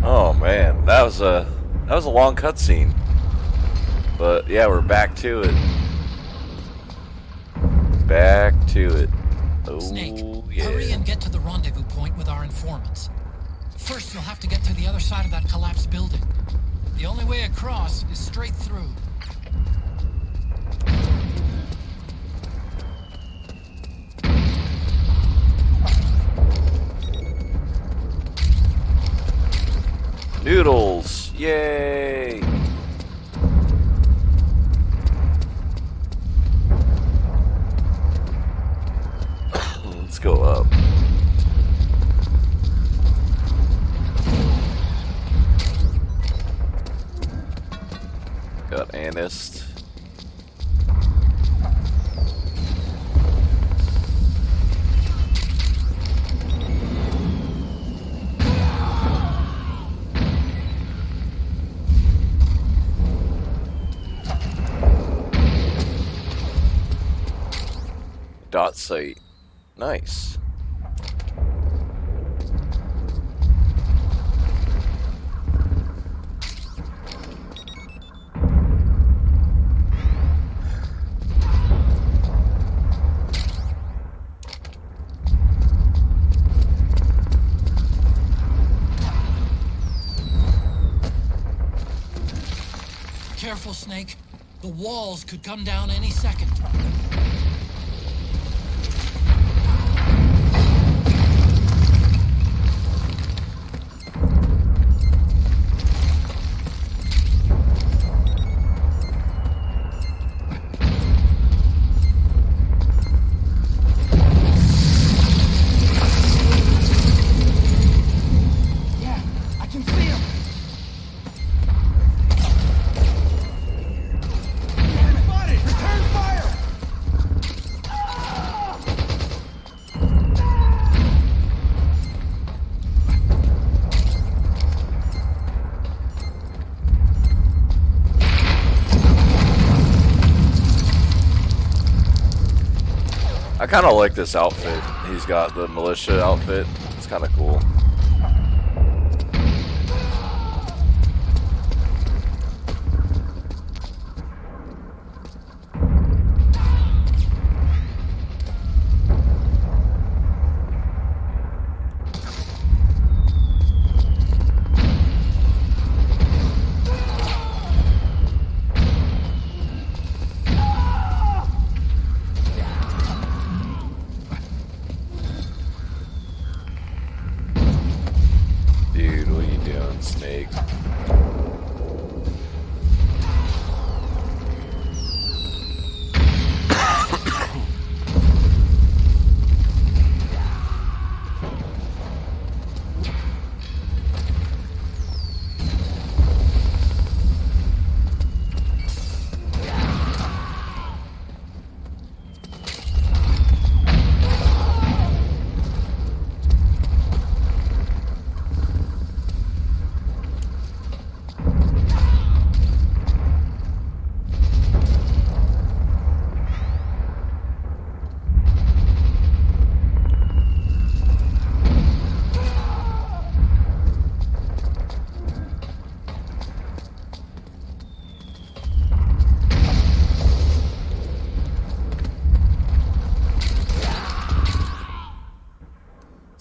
Oh man, that was a long cutscene. But yeah, we're back to it. back to it. Oh, Snake, yeah. hurry and get to the rendezvous point with our informants. First, you'll have to get to the other side of that collapsed building. The only way across is straight through. Noodles! Yay! Let's go up. Got Anist. Dot site. Nice. Careful, Snake. The walls could come down any second. I kind of like this outfit. He's got the militia outfit. It's kind of cool. Snake.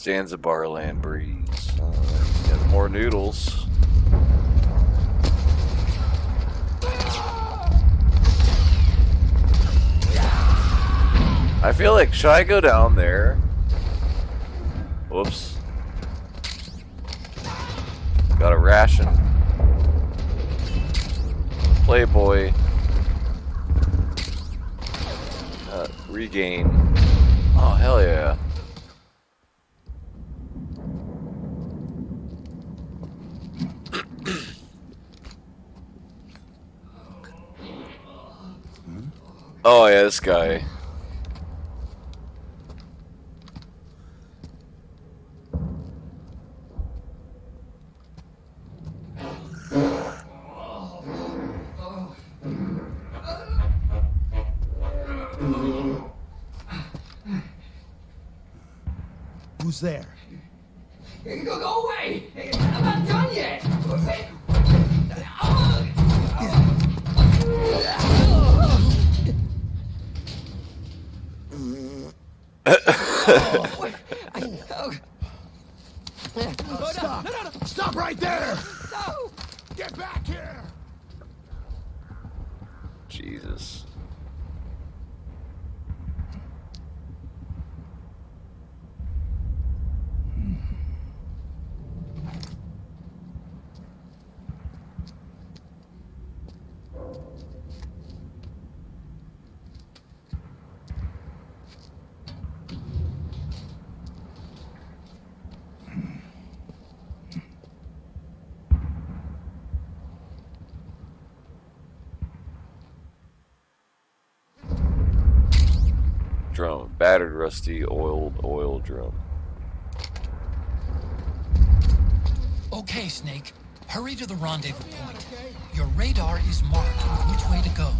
Zanzibar land breeze. Got more noodles. I feel like, should I go down there? Whoops. Got a ration. Playboy. Regain. Oh, hell yeah. Oh yeah, this guy. Who's there? Go away! I'm not done yet! Stop! Stop right there! No! Get back here! Jesus. Drum. Battered, rusty, oil drum. Okay, Snake. Hurry to the rendezvous point. Your radar is marked with which way to go.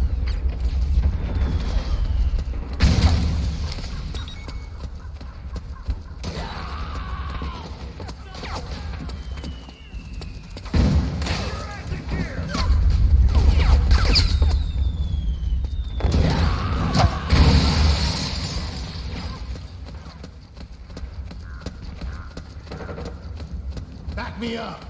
Back me up!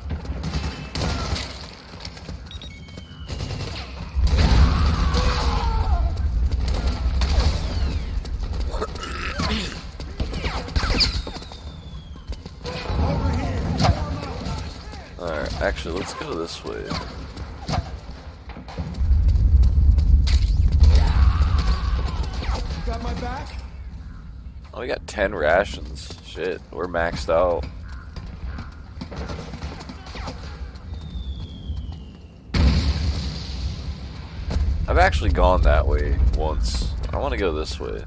Alright, actually, let's go this way. You got my back? Oh, we got 10 rations. Shit, we're maxed out. I've actually gone that way once. I want to go this way.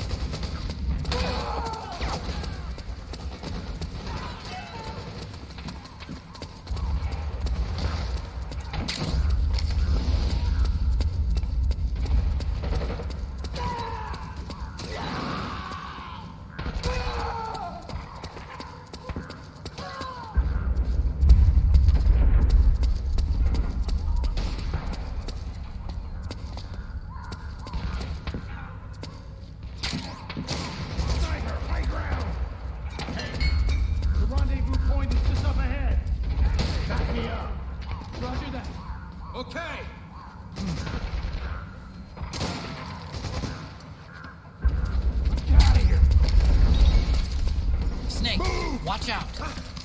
Watch out.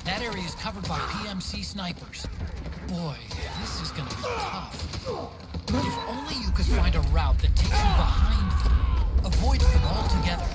That area is covered by PMC snipers. Boy, this is gonna be tough. If only you could find a route that takes you behind them. Avoid them altogether.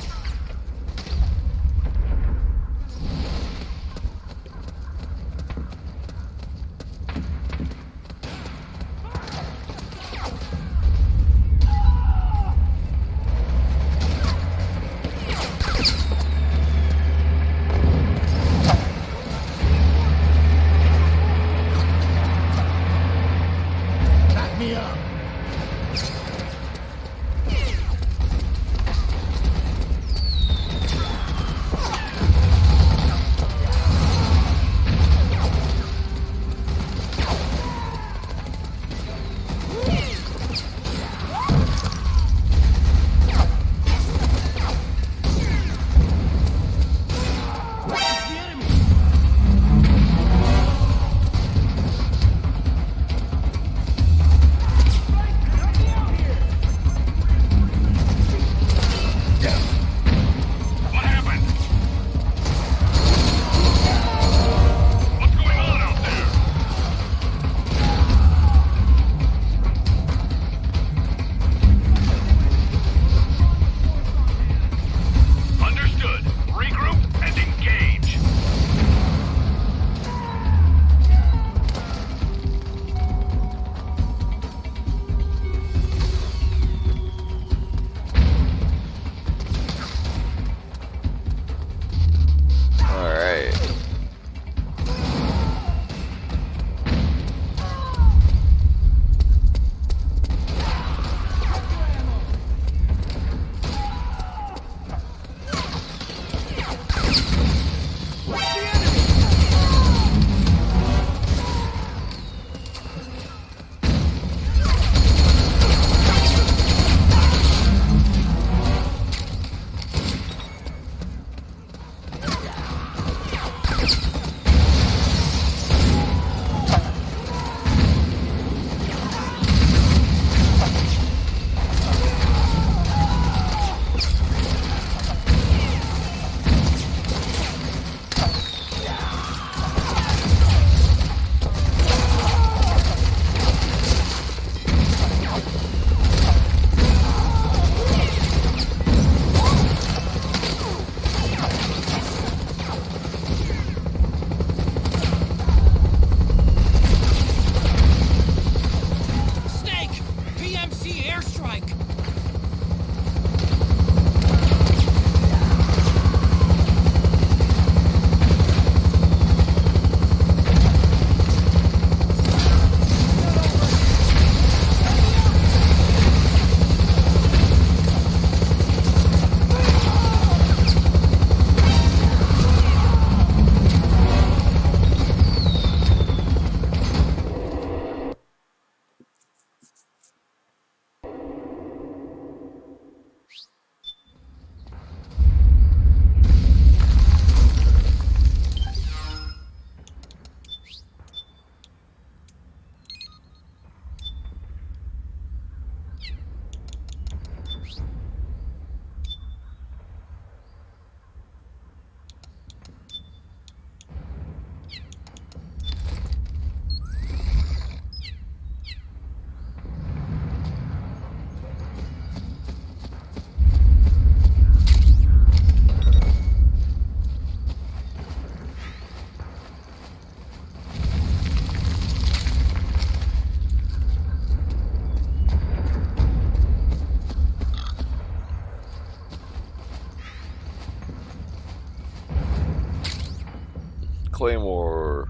Claymore.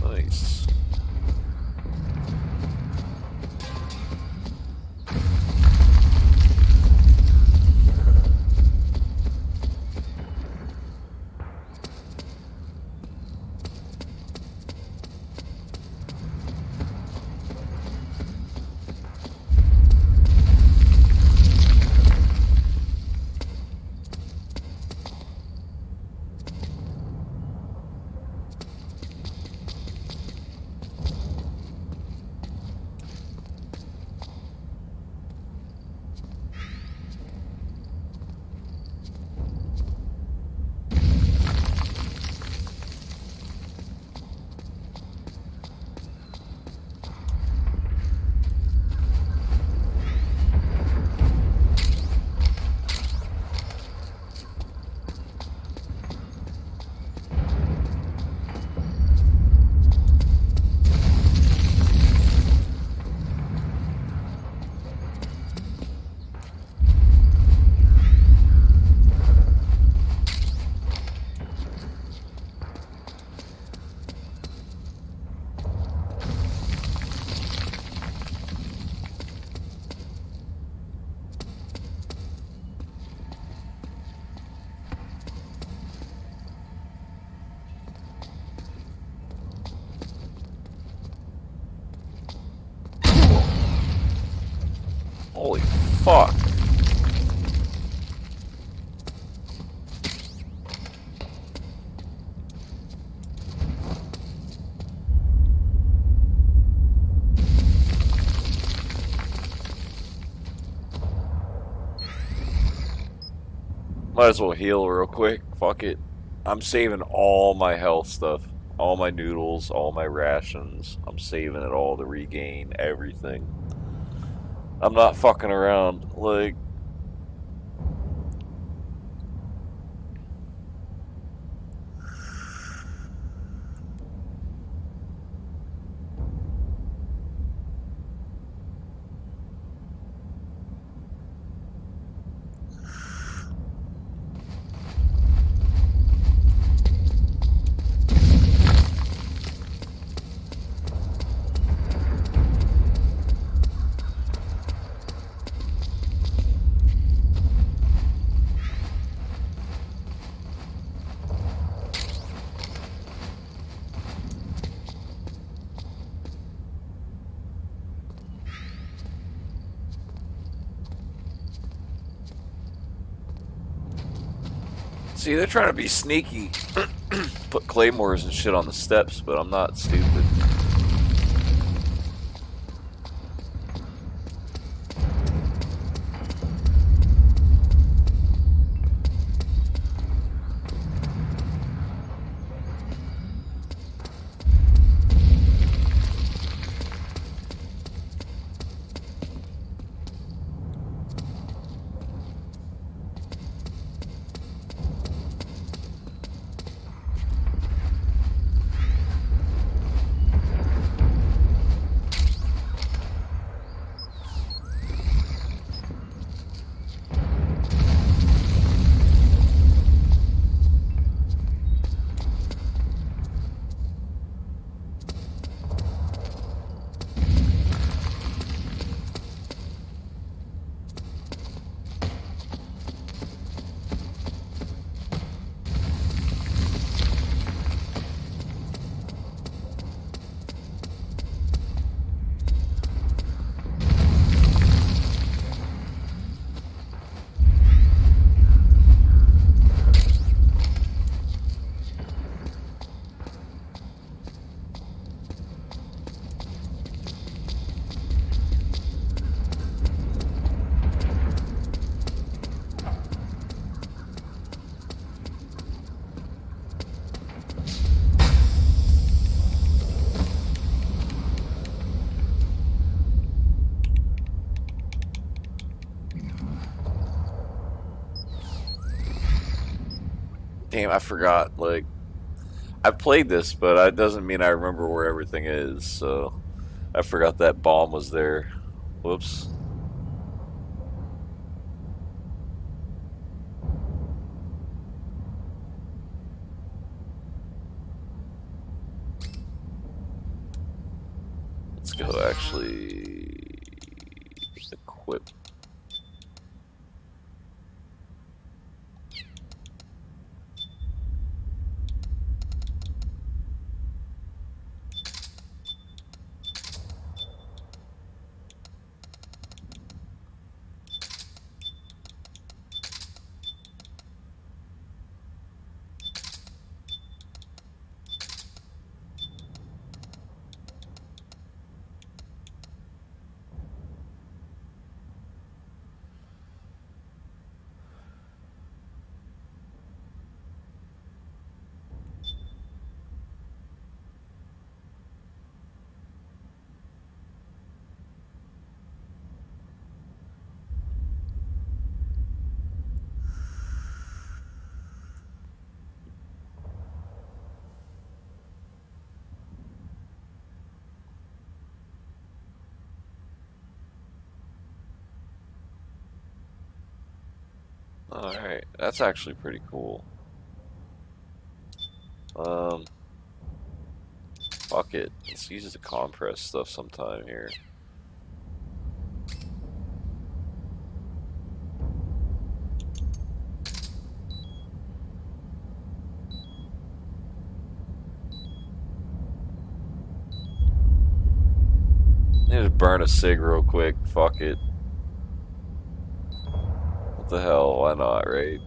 Nice. Holy fuck. Might as well heal real quick. Fuck it. I'm saving all my health stuff. All my noodles, all my rations. I'm saving it all to regain everything. I'm not fucking around. Like, see, they're trying to be sneaky. Put claymores and shit on the steps, but I'm not stupid. Damn, I forgot. Like, I've played this, but it doesn't mean I remember where everything is, so I forgot that bomb was there. Whoops. go actually equip. Alright, that's actually pretty cool. Fuck it. Let's use the compress stuff sometime here. Need to burn a cig real quick. Fuck it. What the hell? Why not, right?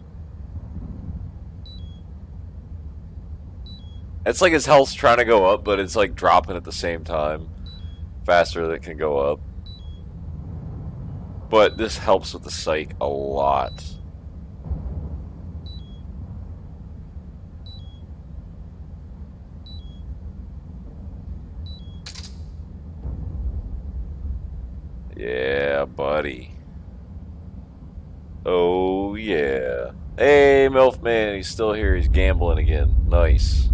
It's like his health's trying to go up, but it's like dropping at the same time. Faster than it can go up. But this helps with the psych a lot. Yeah, buddy. Oh, yeah. Hey, Milfman, he's still here. He's gambling again. Nice.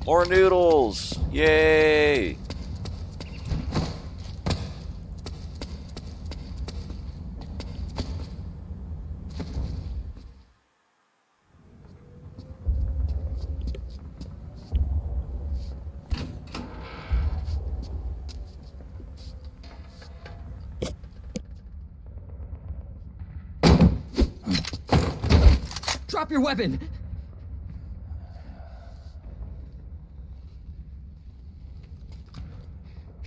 More noodles! Yay! Drop your weapon!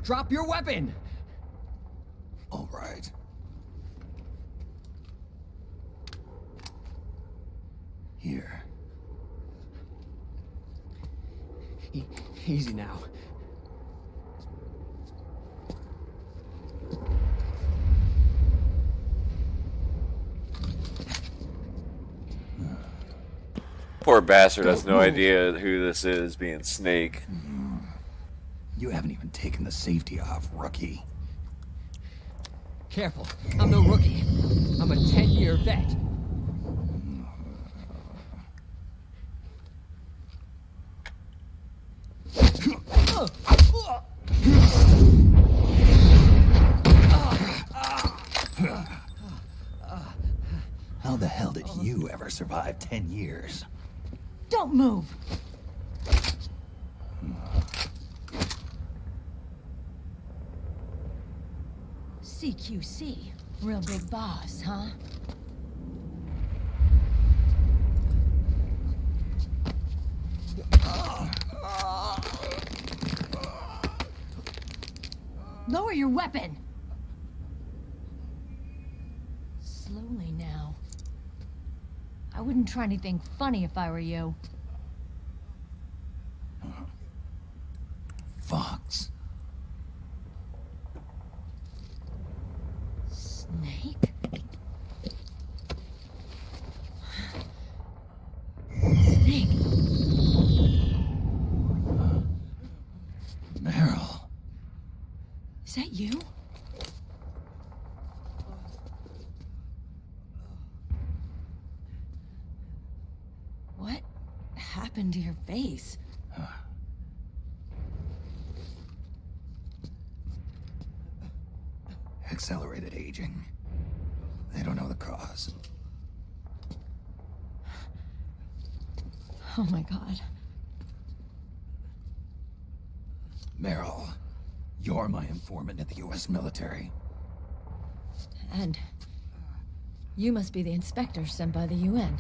Drop your weapon! All right. Here. Easy now. Poor bastard has no idea who this is, being Snake. You haven't even taken the safety off, rookie. Careful, I'm no rookie. I'm a 10-year vet. How the hell did you ever survive 10 years? Don't move! CQC. Real big boss, huh? Lower your weapon! Slowly now. I wouldn't try anything funny if I were you. Fox. Snake? Snake? Meryl. Is that you? What happened to your face? Accelerated aging. They don't know the cause. Oh my god. Meryl, you're my informant at the U.S. military. And you must be the inspector sent by the UN.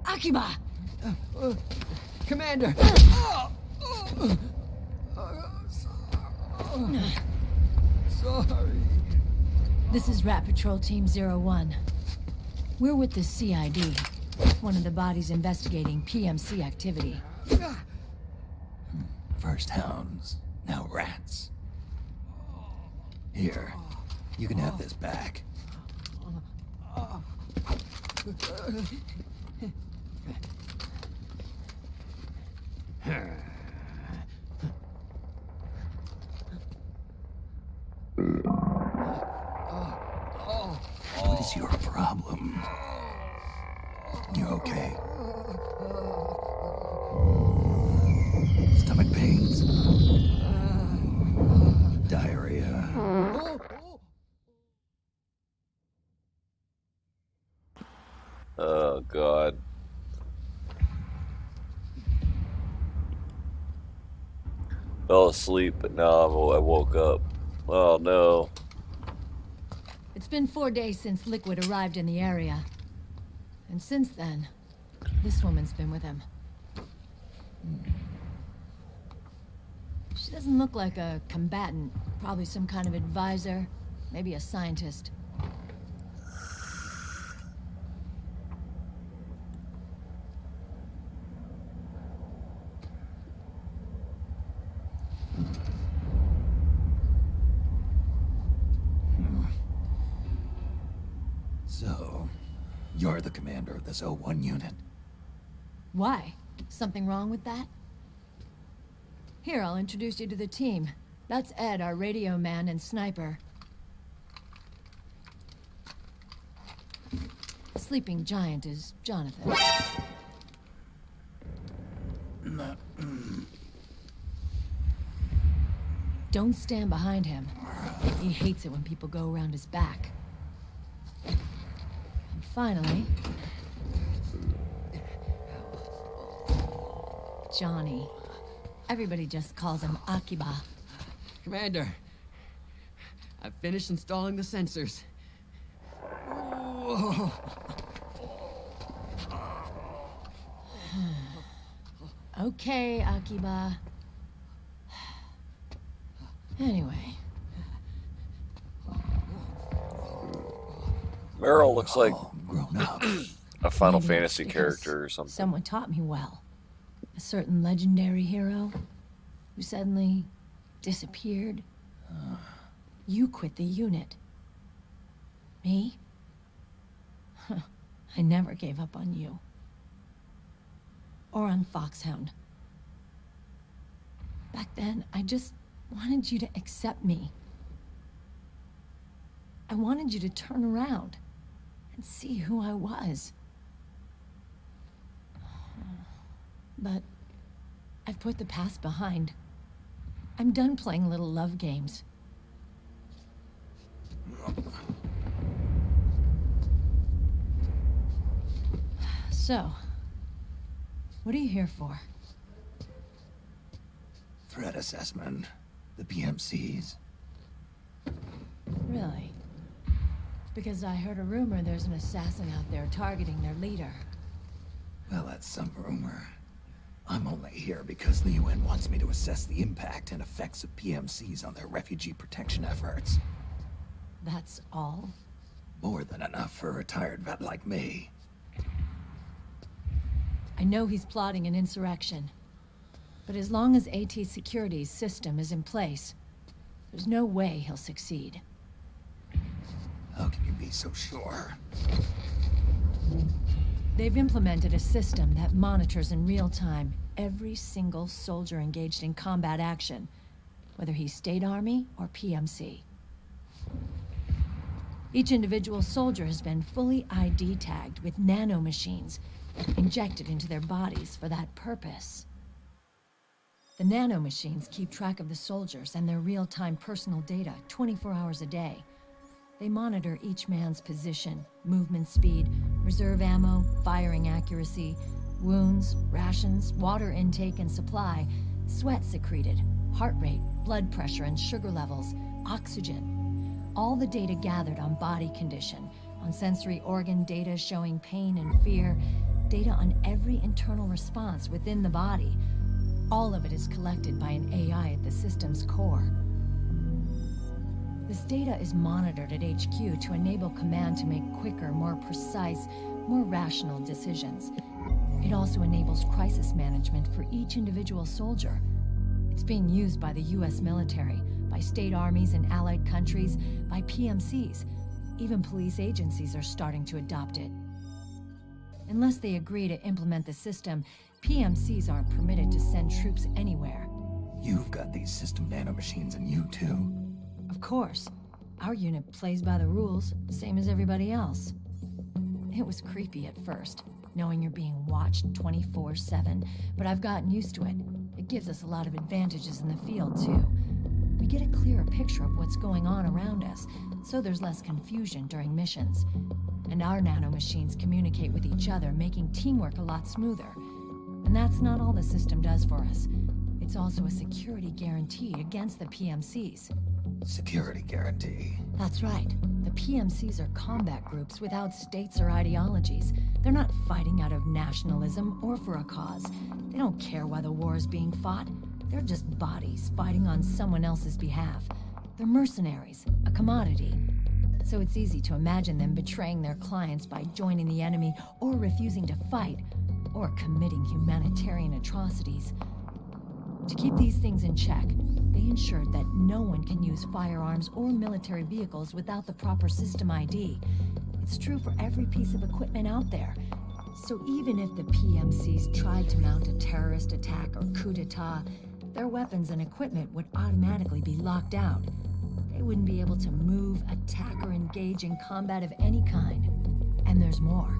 Akiba! Commander! Sorry. This is Rat Patrol Team 01. We're with the CID, one of the bodies investigating PMC activity. First hounds, now rats. Here, you can have this back. What is your problem? You okay? Stomach pains? Diarrhea? Oh, God. Fell asleep, but now I woke up. Oh, no. It's been 4 days since Liquid arrived in the area. And since then, this woman's been with him. She doesn't look like a combatant. Probably some kind of advisor, maybe a scientist. So, you're the commander of this O1 unit? Why? Something wrong with that? Here, I'll introduce you to the team. That's Ed, our radio man and sniper. Sleeping giant is Jonathan. Don't stand behind him. He hates it when people go around his back. And finally, Johnny. Everybody just calls him Akiba. Commander, I've finished installing the sensors. Okay, Akiba. Anyway. Meryl looks like grown up. a Final Maybe Fantasy because character or something. Someone taught me well. A certain legendary hero who suddenly disappeared. You quit the unit. Me? I never gave up on you. Or on Foxhound. Back then, I just wanted you to accept me. I wanted you to turn around and see who I was. But I've put the past behind. I'm done playing little love games. So, what are you here for? Threat assessment. The PMCs. Really? Because I heard a rumor there's an assassin out there targeting their leader. Well, that's some rumor. I'm only here because the UN wants me to assess the impact and effects of PMCs on their refugee protection efforts. That's all? More than enough for a retired vet like me. I know he's plotting an insurrection. But as long as AT Security's system is in place, there's no way he'll succeed. How can you be so sure? They've implemented a system that monitors in real time every single soldier engaged in combat action, whether he's State Army or PMC. Each individual soldier has been fully ID tagged with nanomachines injected into their bodies for that purpose. The nanomachines keep track of the soldiers and their real-time personal data 24 hours a day. They monitor each man's position, movement speed, reserve ammo, firing accuracy, wounds, rations, water intake and supply, sweat secreted, heart rate, blood pressure and sugar levels, oxygen. All the data gathered on body condition, on sensory organ data showing pain and fear, data on every internal response within the body. All of it is collected by an AI at the system's core. This data is monitored at HQ to enable command to make quicker, more precise, more rational decisions. It also enables crisis management for each individual soldier. It's being used by the US military, by state armies in allied countries, by PMCs. Even police agencies are starting to adopt it. Unless they agree to implement the system, PMCs aren't permitted to send troops anywhere. You've got these system nanomachines in you too. Of course. Our unit plays by the rules, same as everybody else. It was creepy at first, knowing you're being watched 24/7, but I've gotten used to it. It gives us a lot of advantages in the field, too. We get a clearer picture of what's going on around us, so there's less confusion during missions. And our nanomachines communicate with each other, making teamwork a lot smoother. And that's not all the system does for us. It's also a security guarantee against the PMCs. Security guarantee. That's right. The PMCs are combat groups without states or ideologies. They're not fighting out of nationalism or for a cause. They don't care why the war is being fought. They're just bodies fighting on someone else's behalf. They're mercenaries, a commodity. So it's easy to imagine them betraying their clients by joining the enemy or refusing to fight, or committing humanitarian atrocities. To keep these things in check, they ensured that no one can use firearms or military vehicles without the proper system ID. It's true for every piece of equipment out there. So even if the PMCs tried to mount a terrorist attack or coup d'etat, their weapons and equipment would automatically be locked out. They wouldn't be able to move, attack, or engage in combat of any kind. And there's more.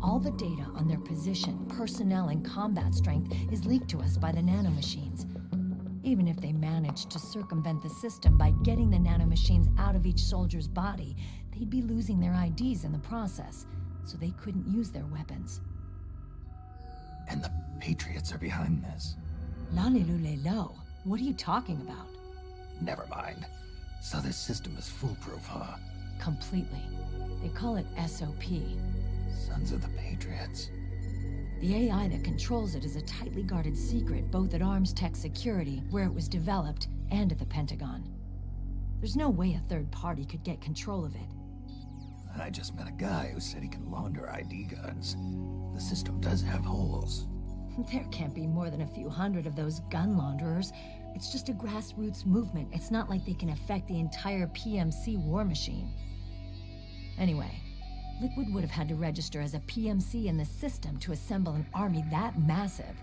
All the data on their position, personnel, and combat strength is leaked to us by the nanomachines. Even if they managed to circumvent the system by getting the nanomachines out of each soldier's body, they'd be losing their IDs in the process, so they couldn't use their weapons. And the Patriots are behind this. Lalilulelo, what are you talking about? Never mind. So this system is foolproof, huh? Completely. They call it SOP. Sons of the Patriots. The AI that controls it is a tightly guarded secret, both at Arms Tech Security, where it was developed, and at the Pentagon. There's no way a third party could get control of it. I just met a guy who said he can launder ID guns. The system does have holes. There can't be more than a few hundred of those gun launderers. It's just a grassroots movement. It's not like they can affect the entire PMC war machine. Anyway, Liquid would have had to register as a PMC in the system to assemble an army that massive.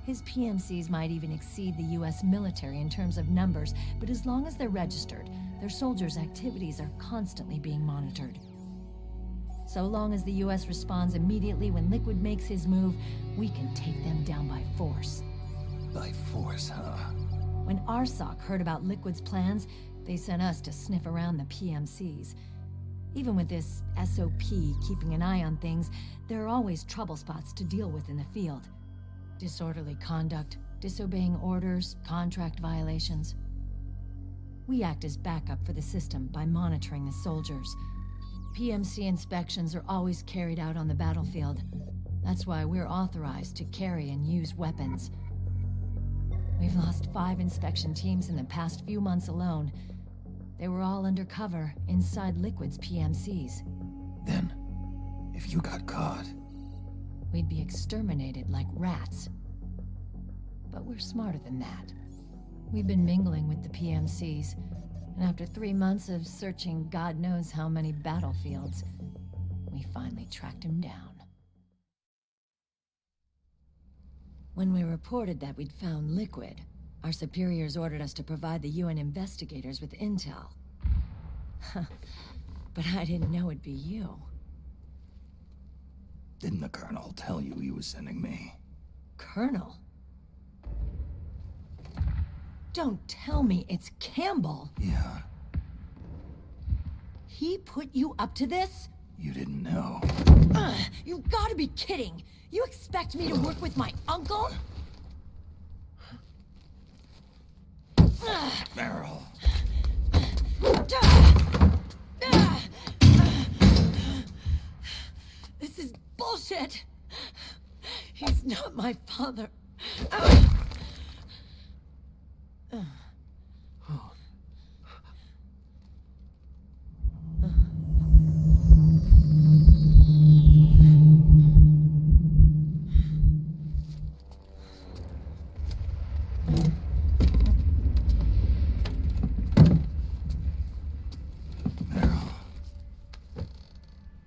His PMCs might even exceed the US military in terms of numbers, but as long as they're registered, their soldiers' activities are constantly being monitored. So long as the US responds immediately when Liquid makes his move, we can take them down by force. By force, huh? When RSOC heard about Liquid's plans, they sent us to sniff around the PMCs. Even with this SOP keeping an eye on things, there are always trouble spots to deal with in the field. Disorderly conduct, disobeying orders, contract violations. We act as backup for the system by monitoring the soldiers. PMC inspections are always carried out on the battlefield. That's why we're authorized to carry and use weapons. We've lost 5 inspection teams in the past few months alone. They were all undercover inside Liquid's PMCs. Then, if you got caught, we'd be exterminated like rats. But we're smarter than that. We've been mingling with the PMCs, and after 3 months of searching God knows how many battlefields, we finally tracked him down. When we reported that we'd found Liquid, our superiors ordered us to provide the UN investigators with intel. But I didn't know it'd be you. Didn't the Colonel tell you he was sending me? Colonel? Don't tell me it's Campbell. Yeah, He put you up to this? you didn't know. You gotta be kidding! You expect me to work with my uncle? Meryl. This is bullshit! He's not my father. Meryl.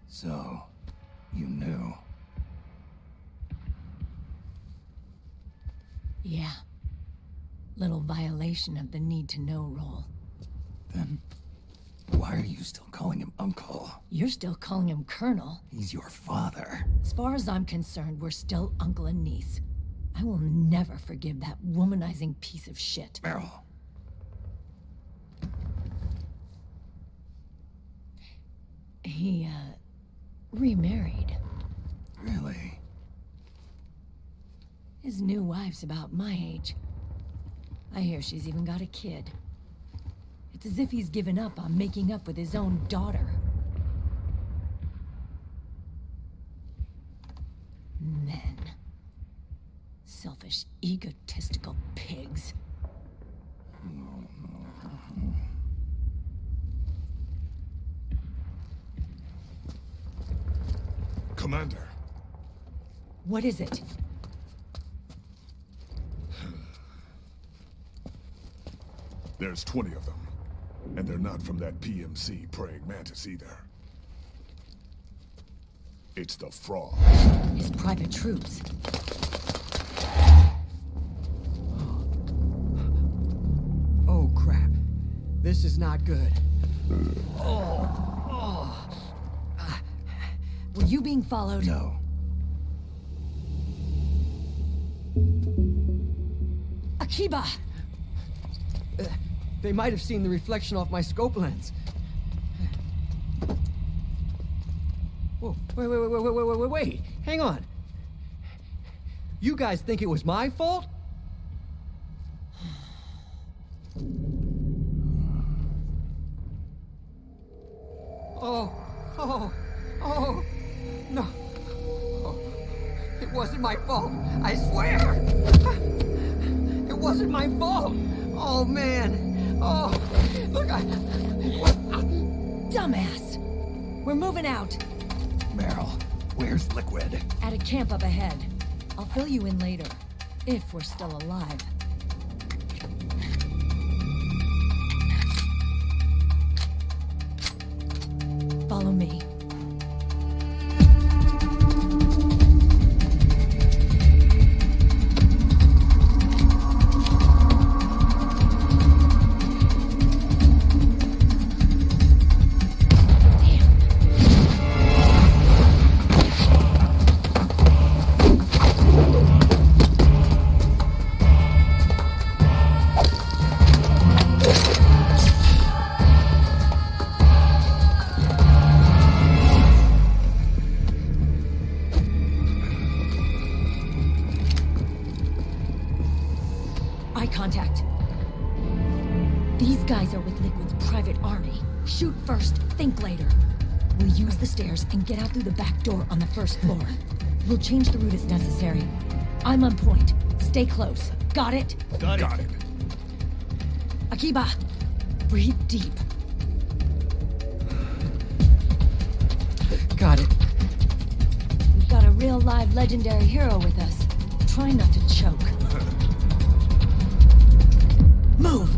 So, you knew. Yeah. Little violation of the need-to-know rule. Then, why are you still calling him Uncle? You're still calling him Colonel. He's your father. As far as I'm concerned, we're still uncle and niece. I will never forgive that womanizing piece of shit. Meryl. He, remarried. Really? His new wife's about my age. I hear she's even got a kid. It's as if he's given up on making up with his own daughter. Men. Selfish, egotistical pigs. Commander. What is it? There's 20 of them. And they're not from that PMC praying mantis either. It's the Frog. His private troops. Oh, crap. This is not good. Were you being followed? No. Akiba! They might have seen the reflection off my scope lens. Whoa, wait. Hang on. You guys think it was my fault? Oh, no. Oh, it wasn't my fault. I swear. It wasn't my fault. Oh, man. Oh, look, Dumbass! We're moving out. Meryl, where's Liquid? At a camp up ahead. I'll fill you in later. If we're still alive. Follow me. Contact. These guys are with Liquid's private army. Shoot first, think later. We'll use the stairs and get out through the back door on the first floor. We'll change the route as necessary. I'm on point. Stay close. Got it? Got it. Akiba, breathe deep. got it. We've got a real live legendary hero with us. Try not to choke. Move!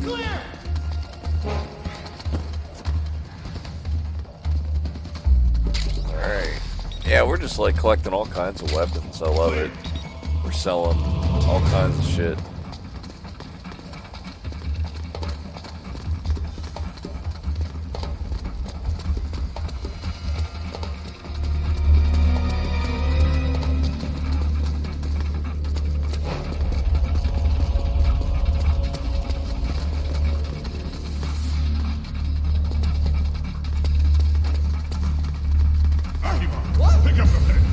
Clear! Alright. Yeah, we're just like collecting all kinds of weapons. I love it. We're selling all kinds of shit. Pick up the thing.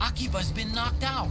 Akiba's been knocked out.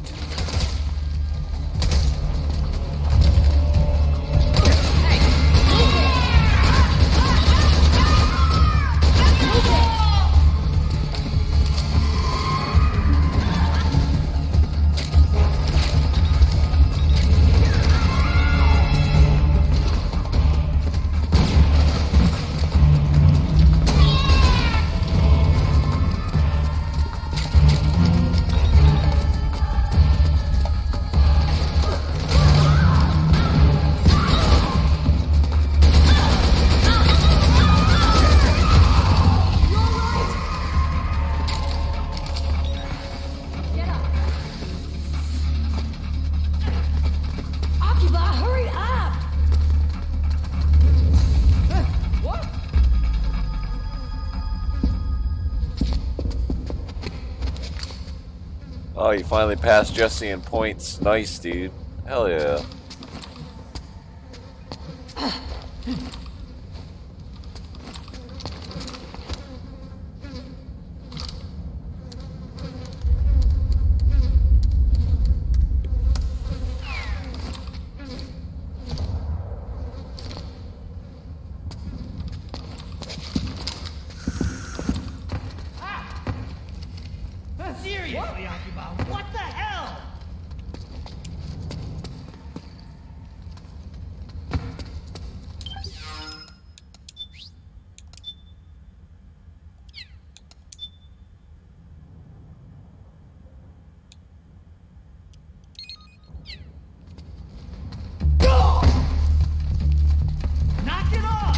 Oh, you finally passed Jesse in points. Nice, dude. Hell yeah. Seriously, Akiba, what the hell? Knock it off!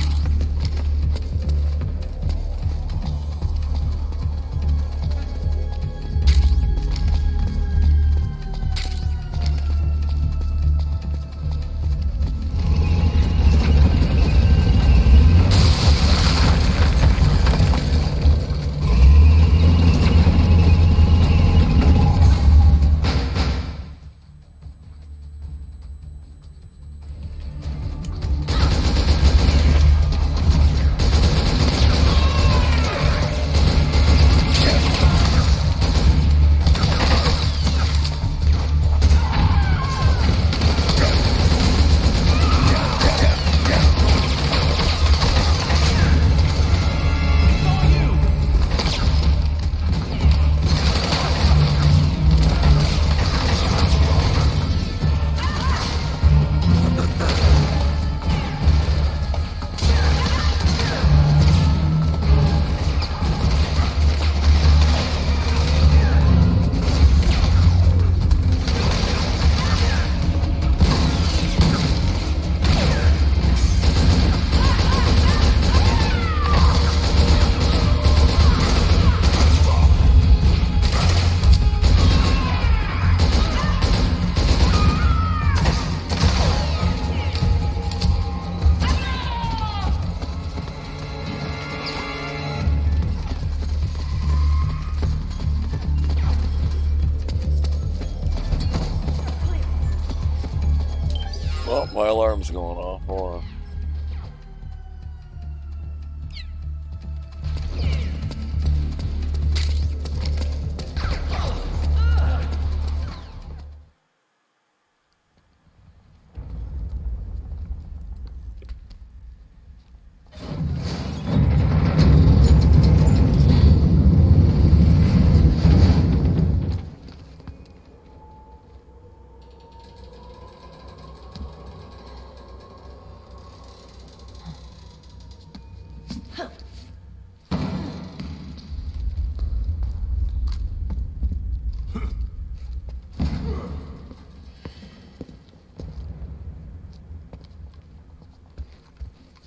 my alarm's going off. Hold on.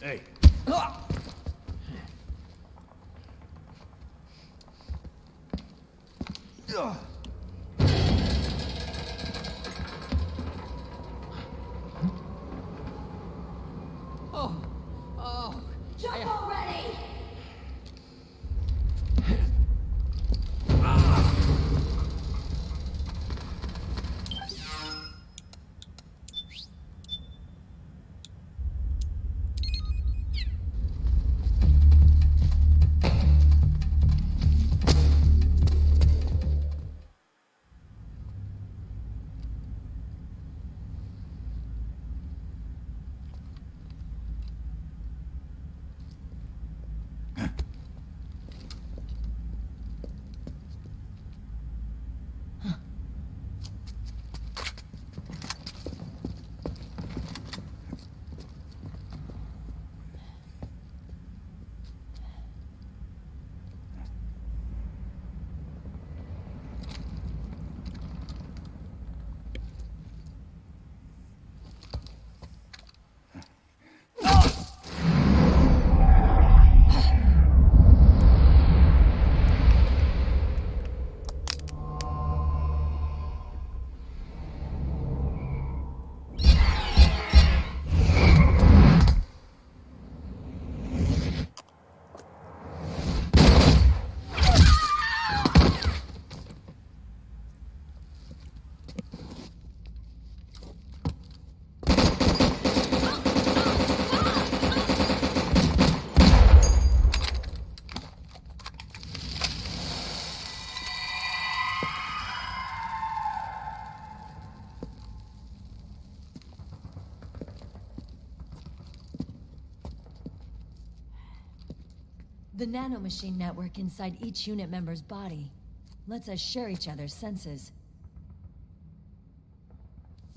Hey. Jump already! The nanomachine network inside each unit member's body lets us share each other's senses.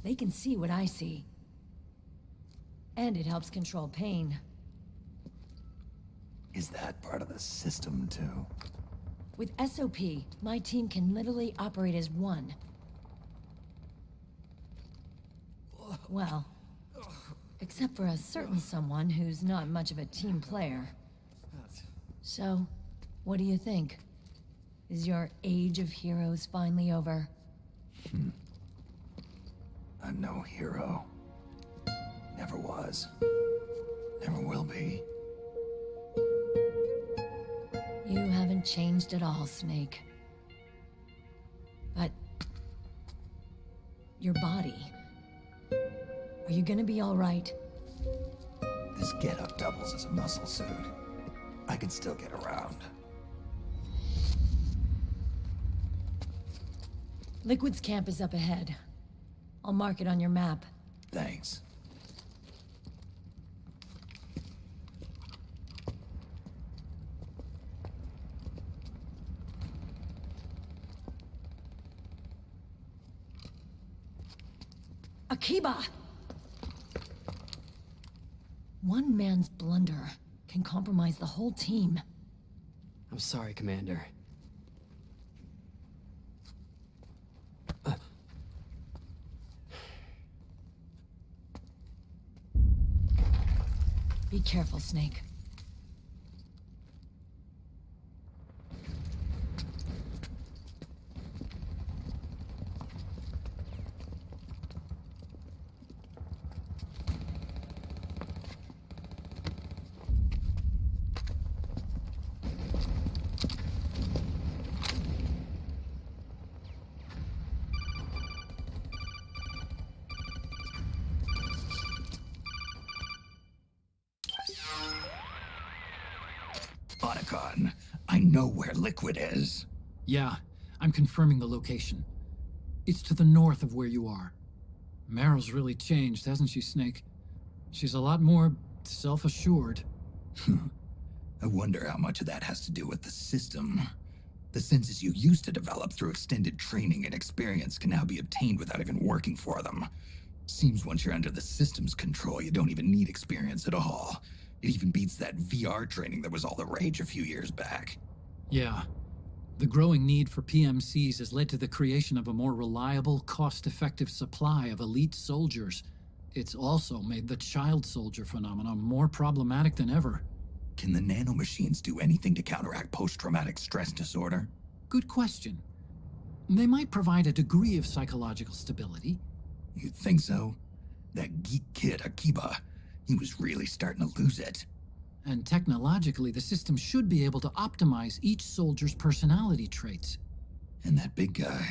They can see what I see. And it helps control pain. Is that part of the system, too? With SOP, my team can literally operate as one. Well, except for a certain someone who's not much of a team player. So, what do you think? Is your age of heroes finally over? I'm no hero. Never was. Never will be. You haven't changed at all, Snake. But... your body... are you gonna be all right? This getup doubles as a muscle suit. I can still get around. Liquid's camp is up ahead. I'll mark it on your map. Thanks. Akiba! One man's blunder can compromise the whole team. I'm sorry, Commander. Be careful, Snake. Archon. I know where Liquid is. Yeah, I'm confirming the location. It's to the north of where you are. Meryl's really changed, hasn't she, Snake? She's a lot more self-assured. I wonder how much of that has to do with the system. The senses you used to develop through extended training and experience can now be obtained without even working for them. Seems once you're under the system's control, you don't even need experience at all. It even beats that VR training that was all the rage a few years back. Yeah. The growing need for PMCs has led to the creation of a more reliable, cost-effective supply of elite soldiers. It's also made the child soldier phenomenon more problematic than ever. Can the nanomachines do anything to counteract post-traumatic stress disorder? Good question. They might provide a degree of psychological stability. You think so? That geek kid, Akiba, he was really starting to lose it. And technologically, the system should be able to optimize each soldier's personality traits. And that big guy,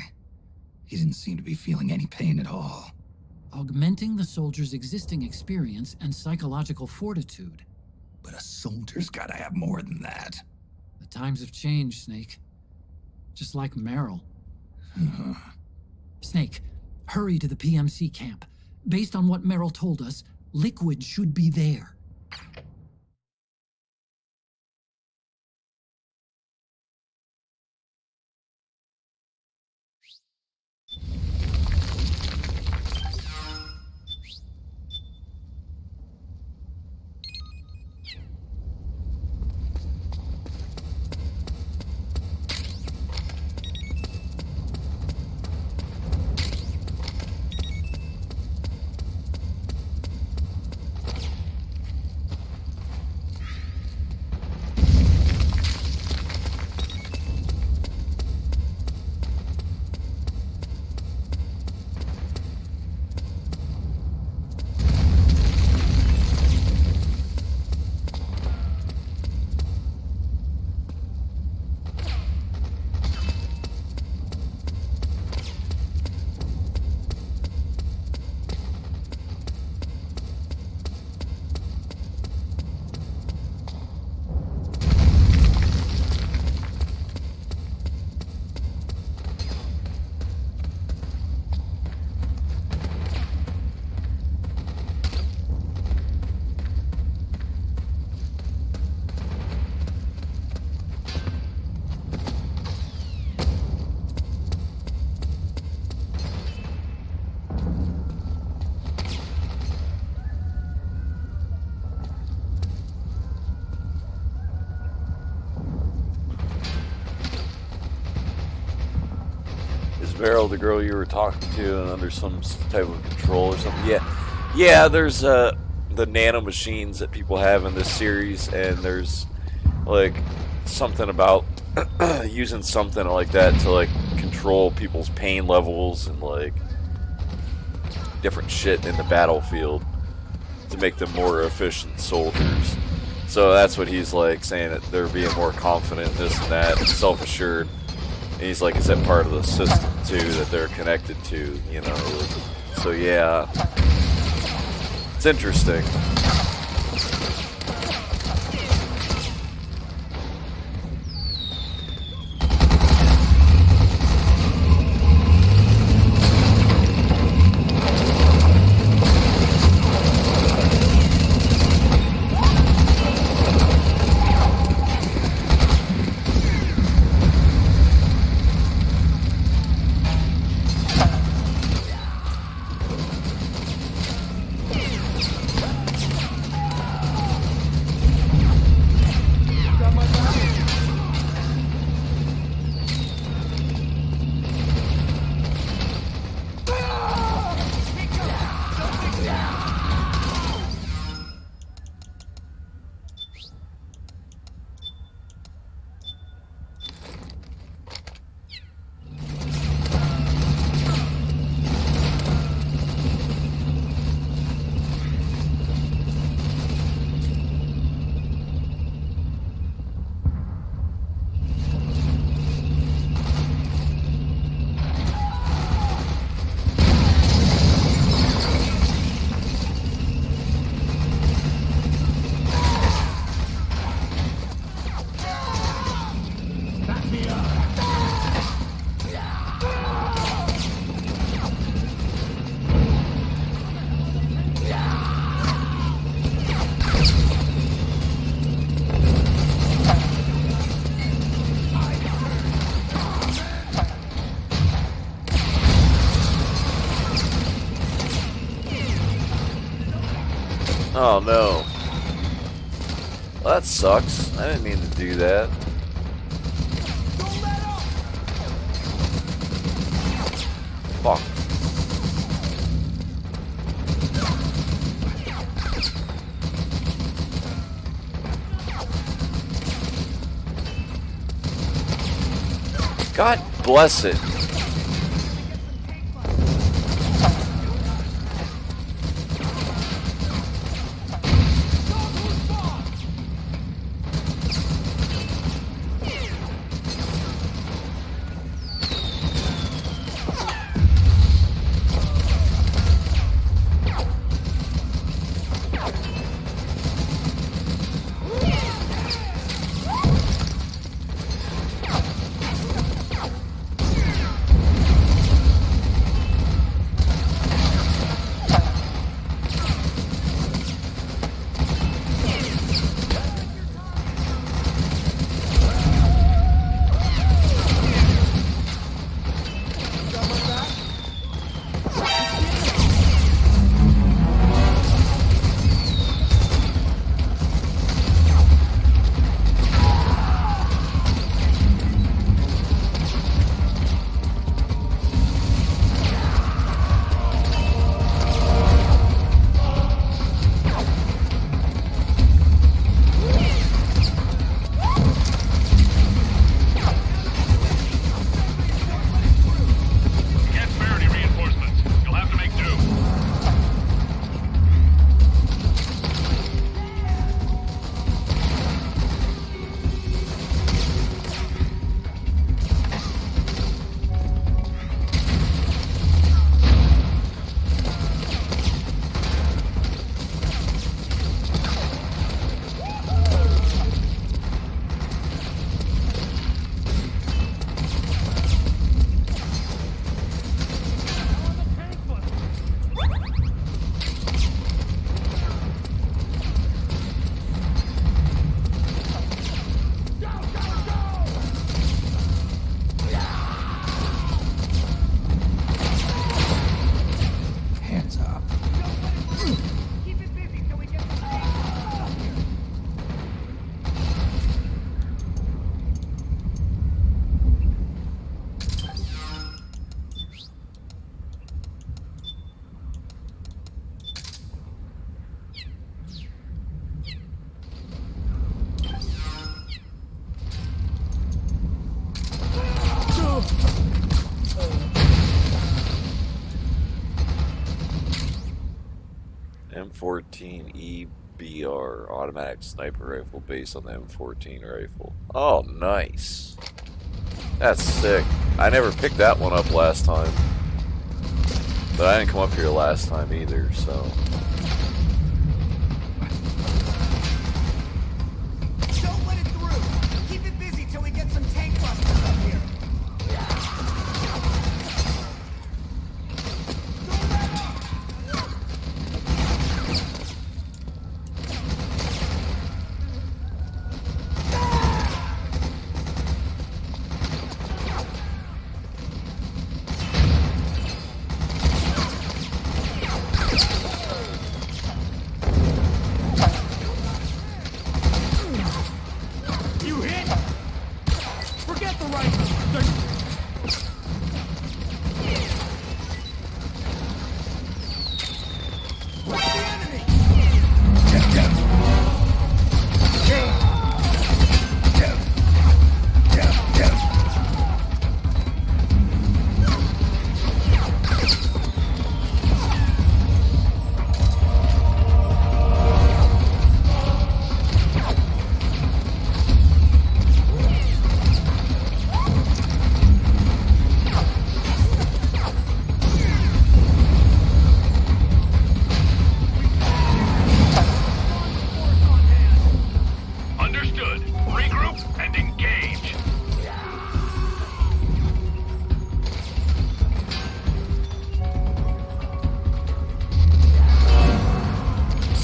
he didn't seem to be feeling any pain at all. Augmenting the soldier's existing experience and psychological fortitude. But a soldier's gotta have more than that. The times have changed, Snake. Just like Meryl. Snake, hurry to the PMC camp. Based on what Meryl told us, Liquid should be there. Meryl, the girl you were talking to, and under some type of control or something? Yeah. There's the nano machines that people have in this series, and there's like something about using something like that to like control people's pain levels and like different shit in the battlefield to make them more efficient soldiers. So that's what he's like saying, that they're being more confident, this and that, and self-assured. And he's like, is that part of the system too that they're connected to, you know? So yeah, it's interesting. Oh no. Well, that sucks. I didn't mean to do that. Fuck. God bless it. M14 EBR automatic sniper rifle based on the M14 rifle. Oh, nice. That's sick. I never picked that one up last time. But I didn't come up here last time either, so. Don't let it through. Keep it busy till we get some tank busters up here.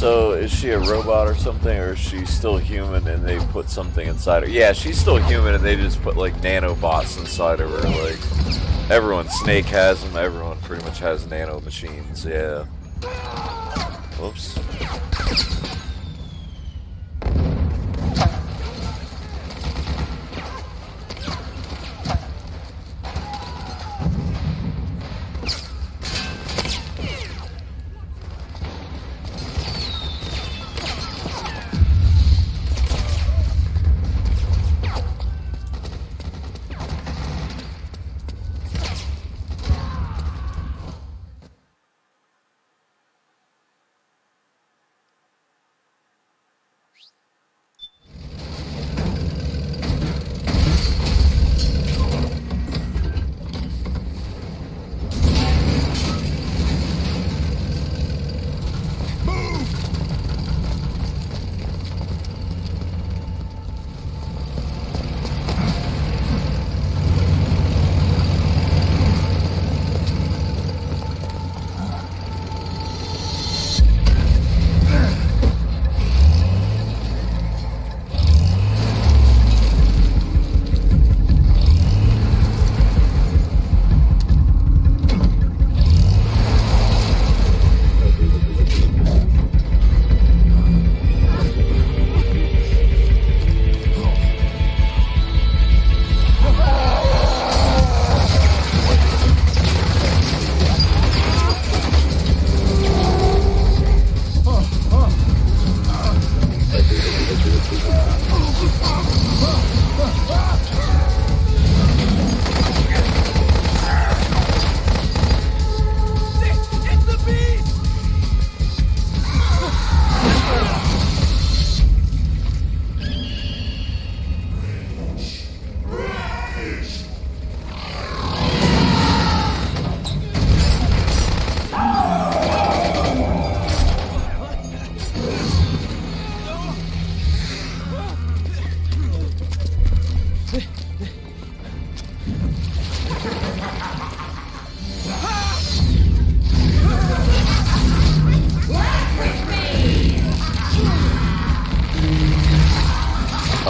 So is she a robot or something, or is she still human and they put something inside her? Yeah, she's still human and they just put like nanobots inside of her. Like everyone, Snake has them. Everyone pretty much has nano machines. Yeah. Whoops.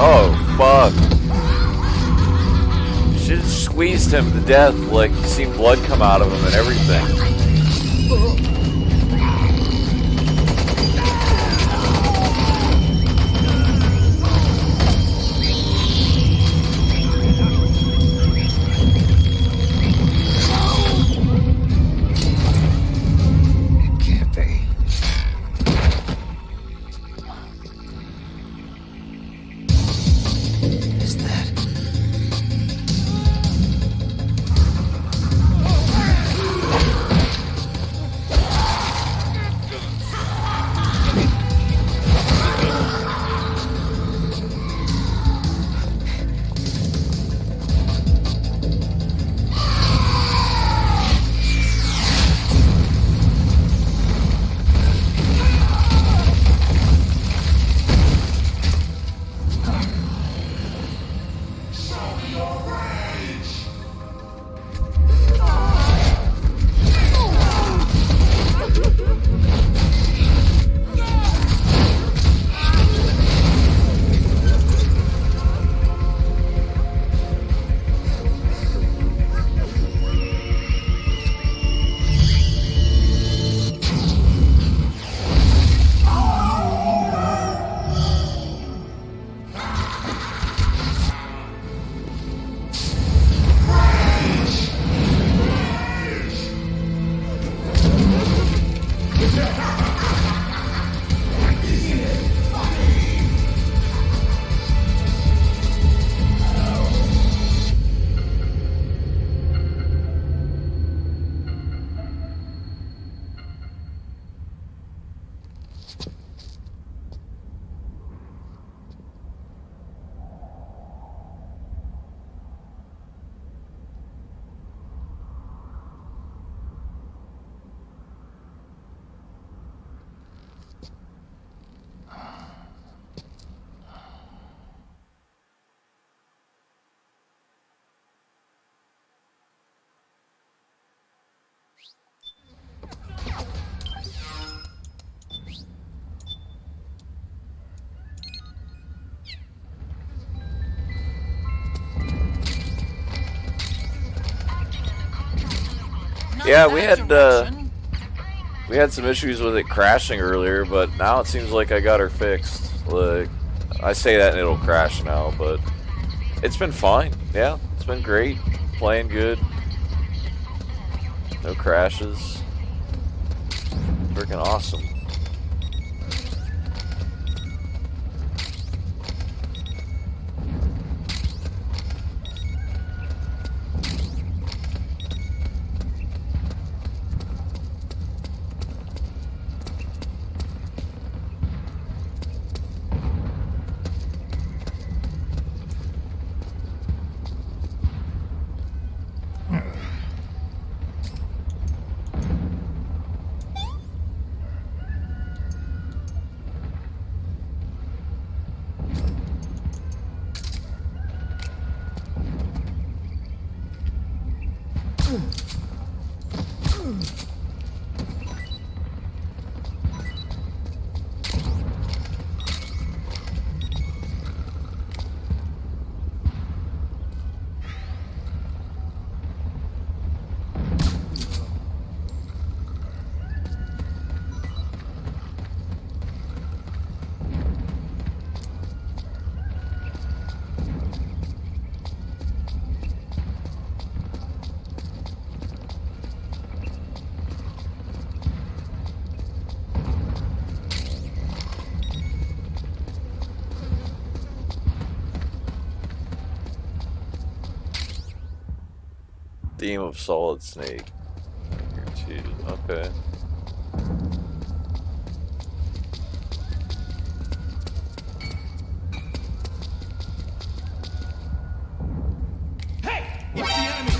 Oh, fuck. Should have squeezed him to death, like, seen blood come out of him and everything. Yeah, we had We had some issues with it crashing earlier, but now it seems like I got her fixed. Like, I say that and it'll crash now, but it's been fine. Yeah, it's been great. Playing good. No crashes. Freaking awesome. Theme of Solid Snake. Here too. Okay. Hey! It's the enemy!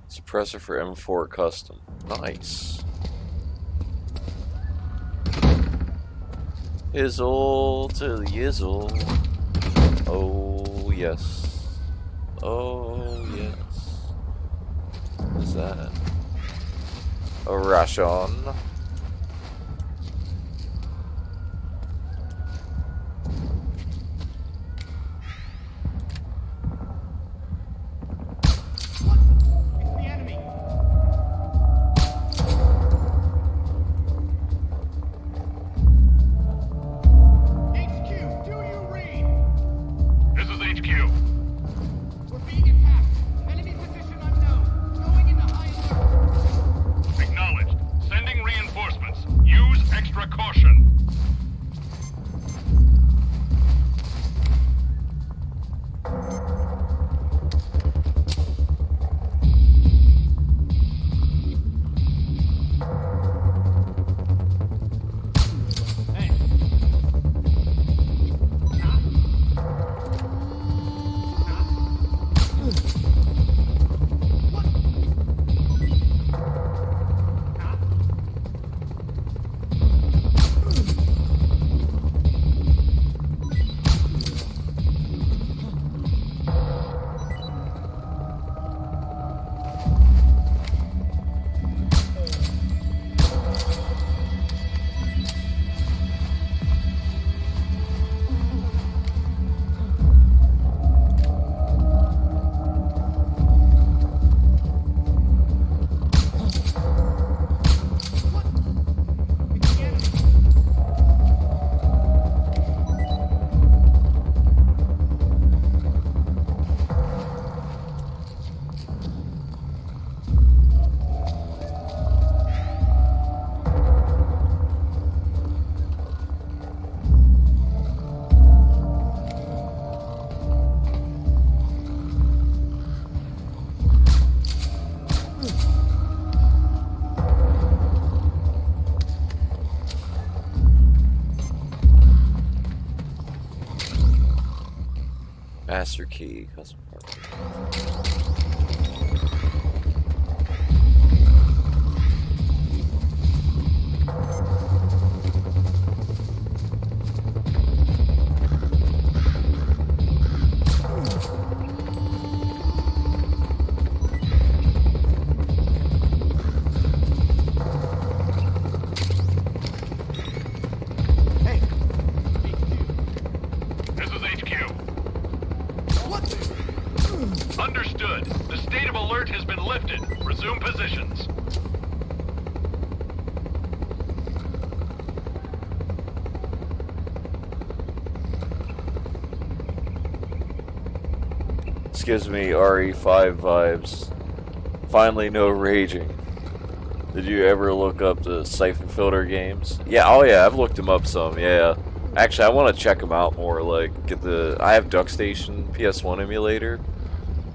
Suppressor for M4 custom. Nice. Izzle to the Izzle. Oh yes. Oh yes. What is that? A ration. Acknowledged. Sending reinforcements. Master key, custom part. This is HQ. Understood. The state of alert has been lifted. Resume positions. This gives me RE5 vibes. Finally, no raging. Did you ever look up the Siphon Filter games? Yeah, oh yeah, I've looked them up some, yeah. Actually, I want to check them out more, like, I have DuckStation PS1 emulator.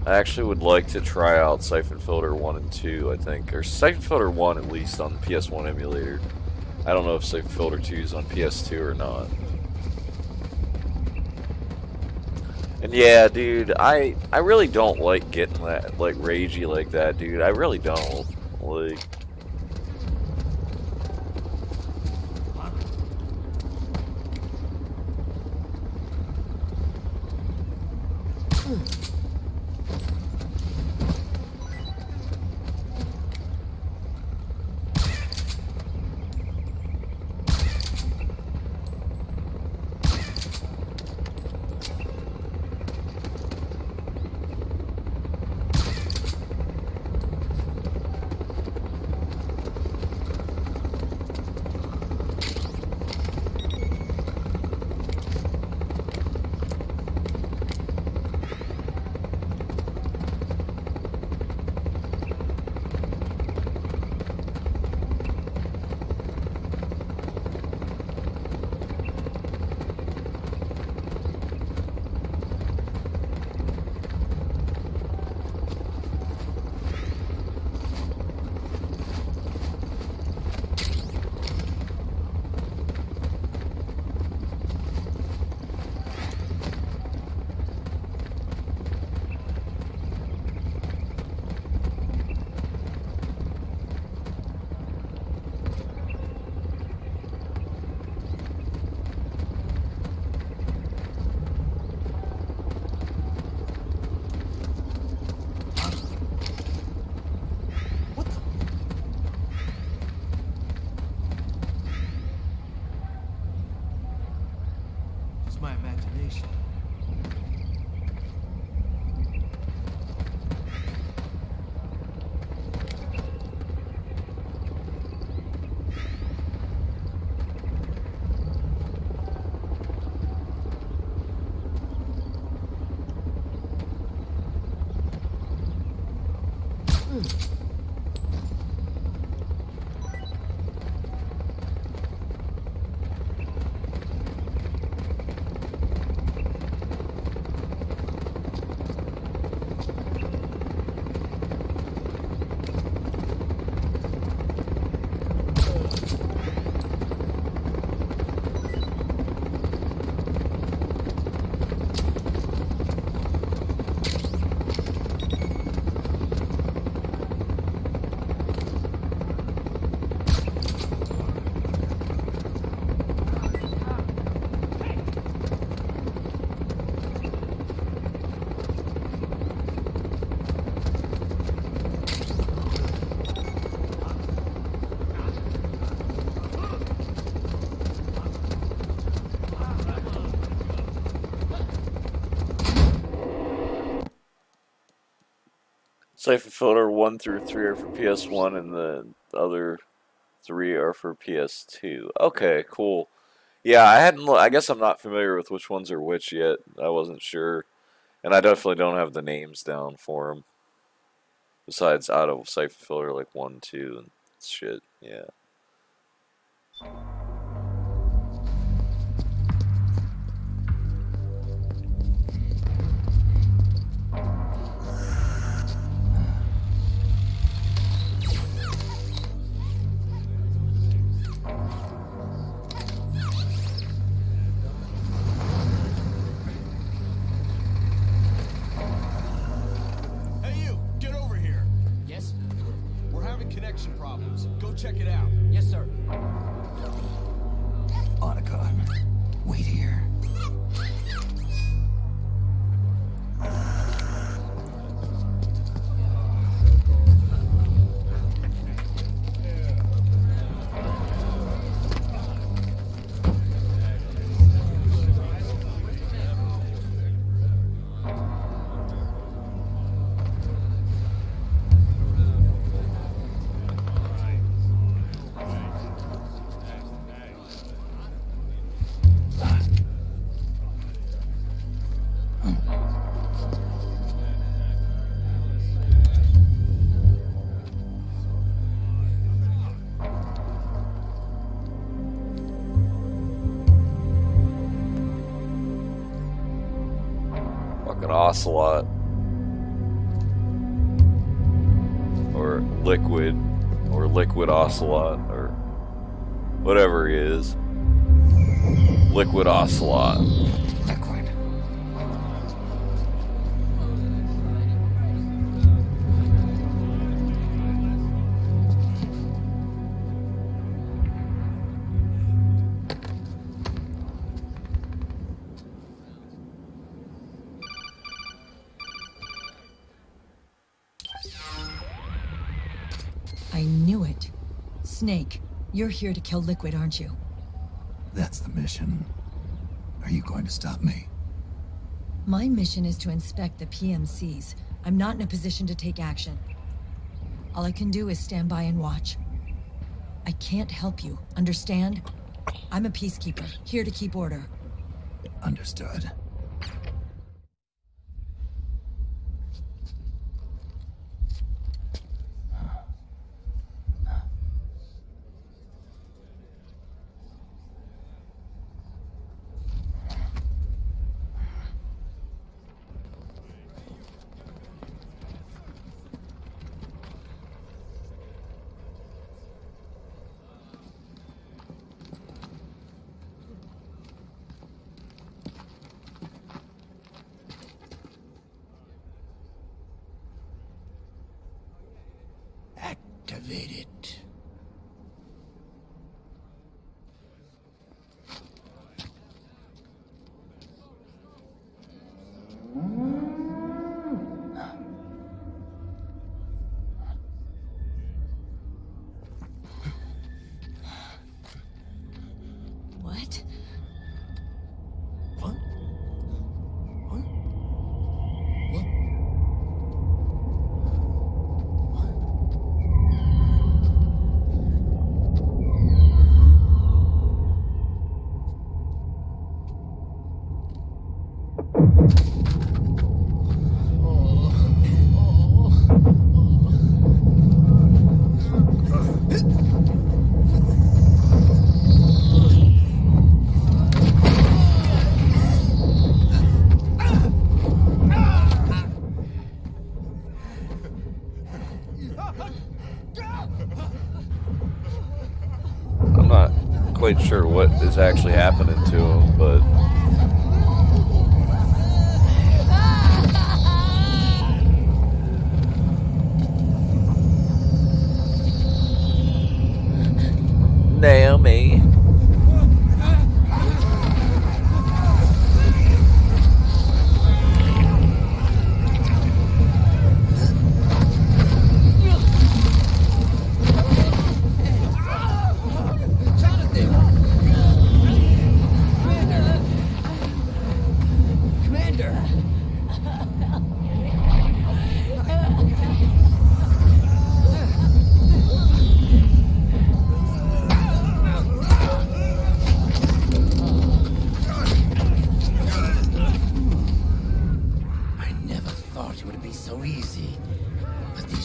I actually would like to try out Siphon Filter 1 and 2, I think. Or Siphon Filter 1 at least on the PS1 emulator. I don't know if Siphon Filter 2 is on PS2 or not. And yeah, dude, I really don't like getting that, like, ragey like that, dude. I really don't. Like... It's my imagination. Siphon Filter 1 through 3 are for PS1 and the other 3 are for PS2. Okay, cool. Yeah, I guess I'm not familiar with which ones are which yet. I wasn't sure. And I definitely don't have the names down for them. Besides out of Siphon Filter like 1, 2 and shit. Yeah. check it out. Yes, sir. Otacon, wait here. Fucking Ocelot. Or Liquid Ocelot, or whatever he is. Liquid Ocelot. Liquid. I knew it. Snake, you're here to kill Liquid, aren't you? That's the mission. Are you going to stop me? My mission is to inspect the PMCs. I'm not in a position to take action. All I can do is stand by and watch. I can't help you, understand? I'm a peacekeeper, here to keep order. Understood. Activate it. What? What? I'm not quite sure what is actually happening to him, but Naomi.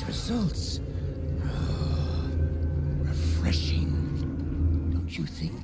Results. Refreshing, don't you think?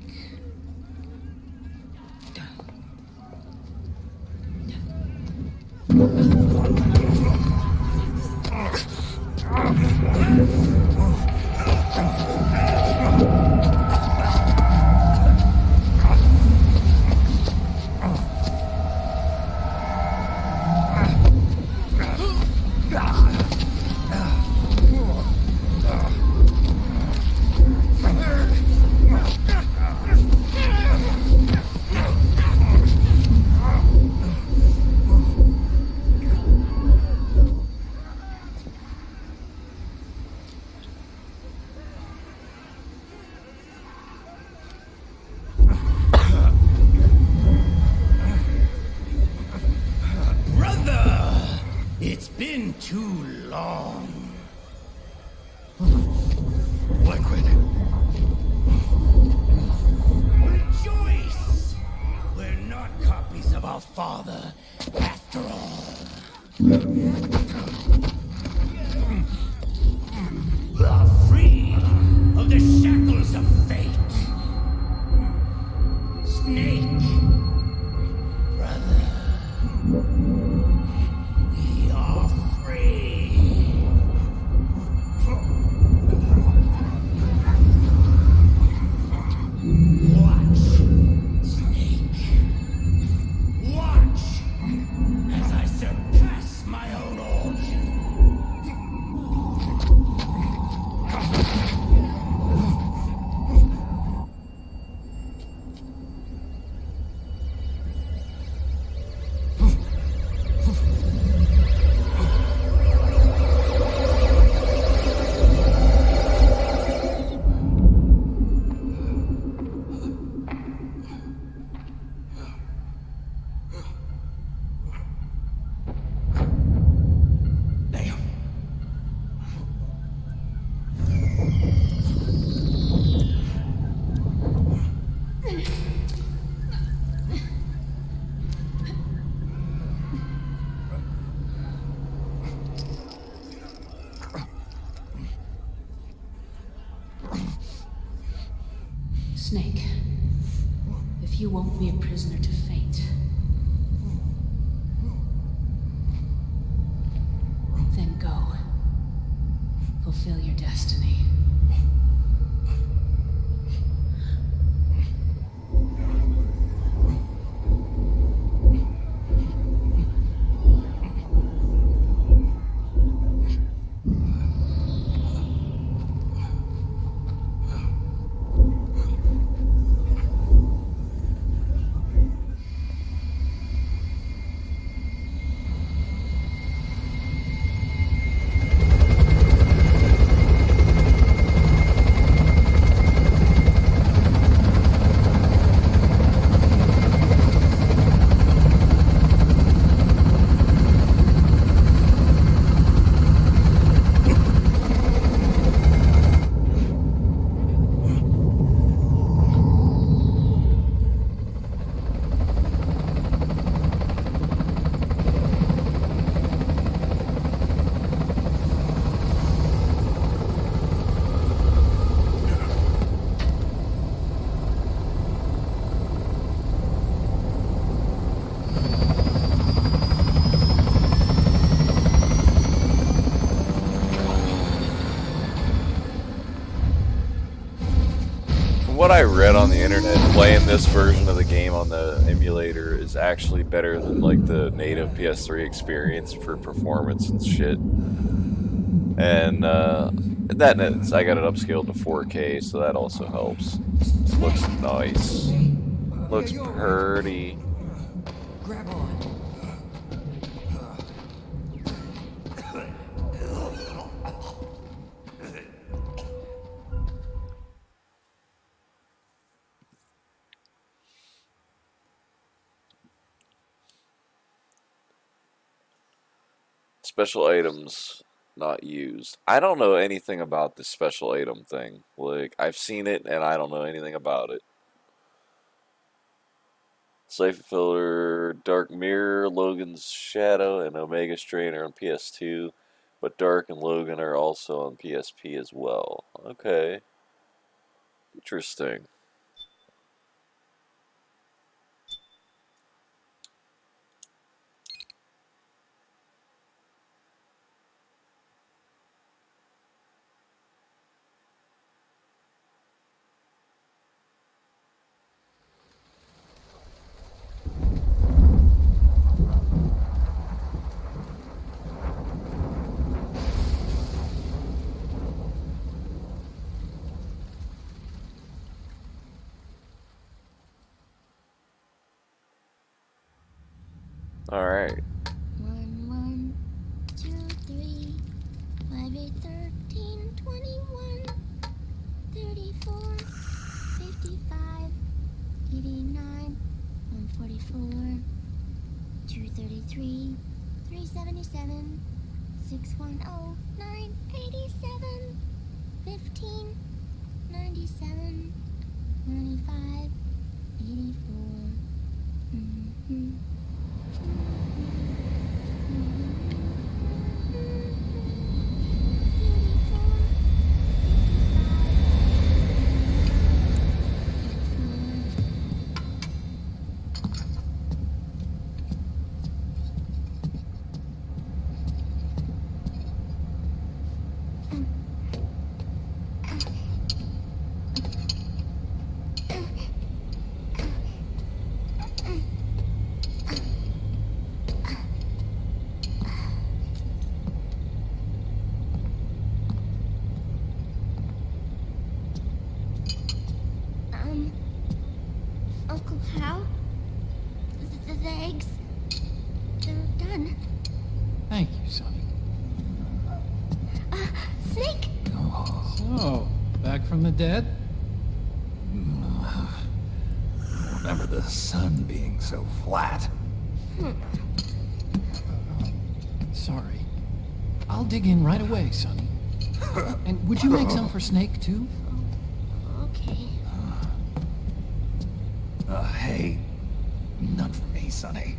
too long. Liquid. Rejoice! We're not copies of our father, after all. Are free of the shackles of fate. Snake, brother, we are free. Watch, Snake. Watch as I surpass my own origin. Snake, if you won't be a prisoner to fate, then go. Fulfill your destiny. What I read on the internet, playing this version of the game on the emulator is actually better than like the native PS3 experience for performance and shit. And that I got it upscaled to 4K, so that also helps. Looks nice. Looks pretty. Grab on. Special items not used. I don't know anything about this special item thing. Like, I've seen it and I don't know anything about it. Safe Filler, Dark Mirror, Logan's Shadow, and Omega Strain are on PS2, but Dark and Logan are also on PSP as well. Okay. Interesting. Alright. 1, 1, 2, 3, 5, 8, 13, 21, 34, 55, 89, 144, 233, 377, 610-987 15 97 95 84. Uncle Hal? The eggs, they're done. Thank you, Sonny. Snake! So, back from the dead? Remember the sun being so flat. Sorry. I'll dig in right away, Sonny. And would you make some for Snake, too? Okay. Hey, none for me, Sonny.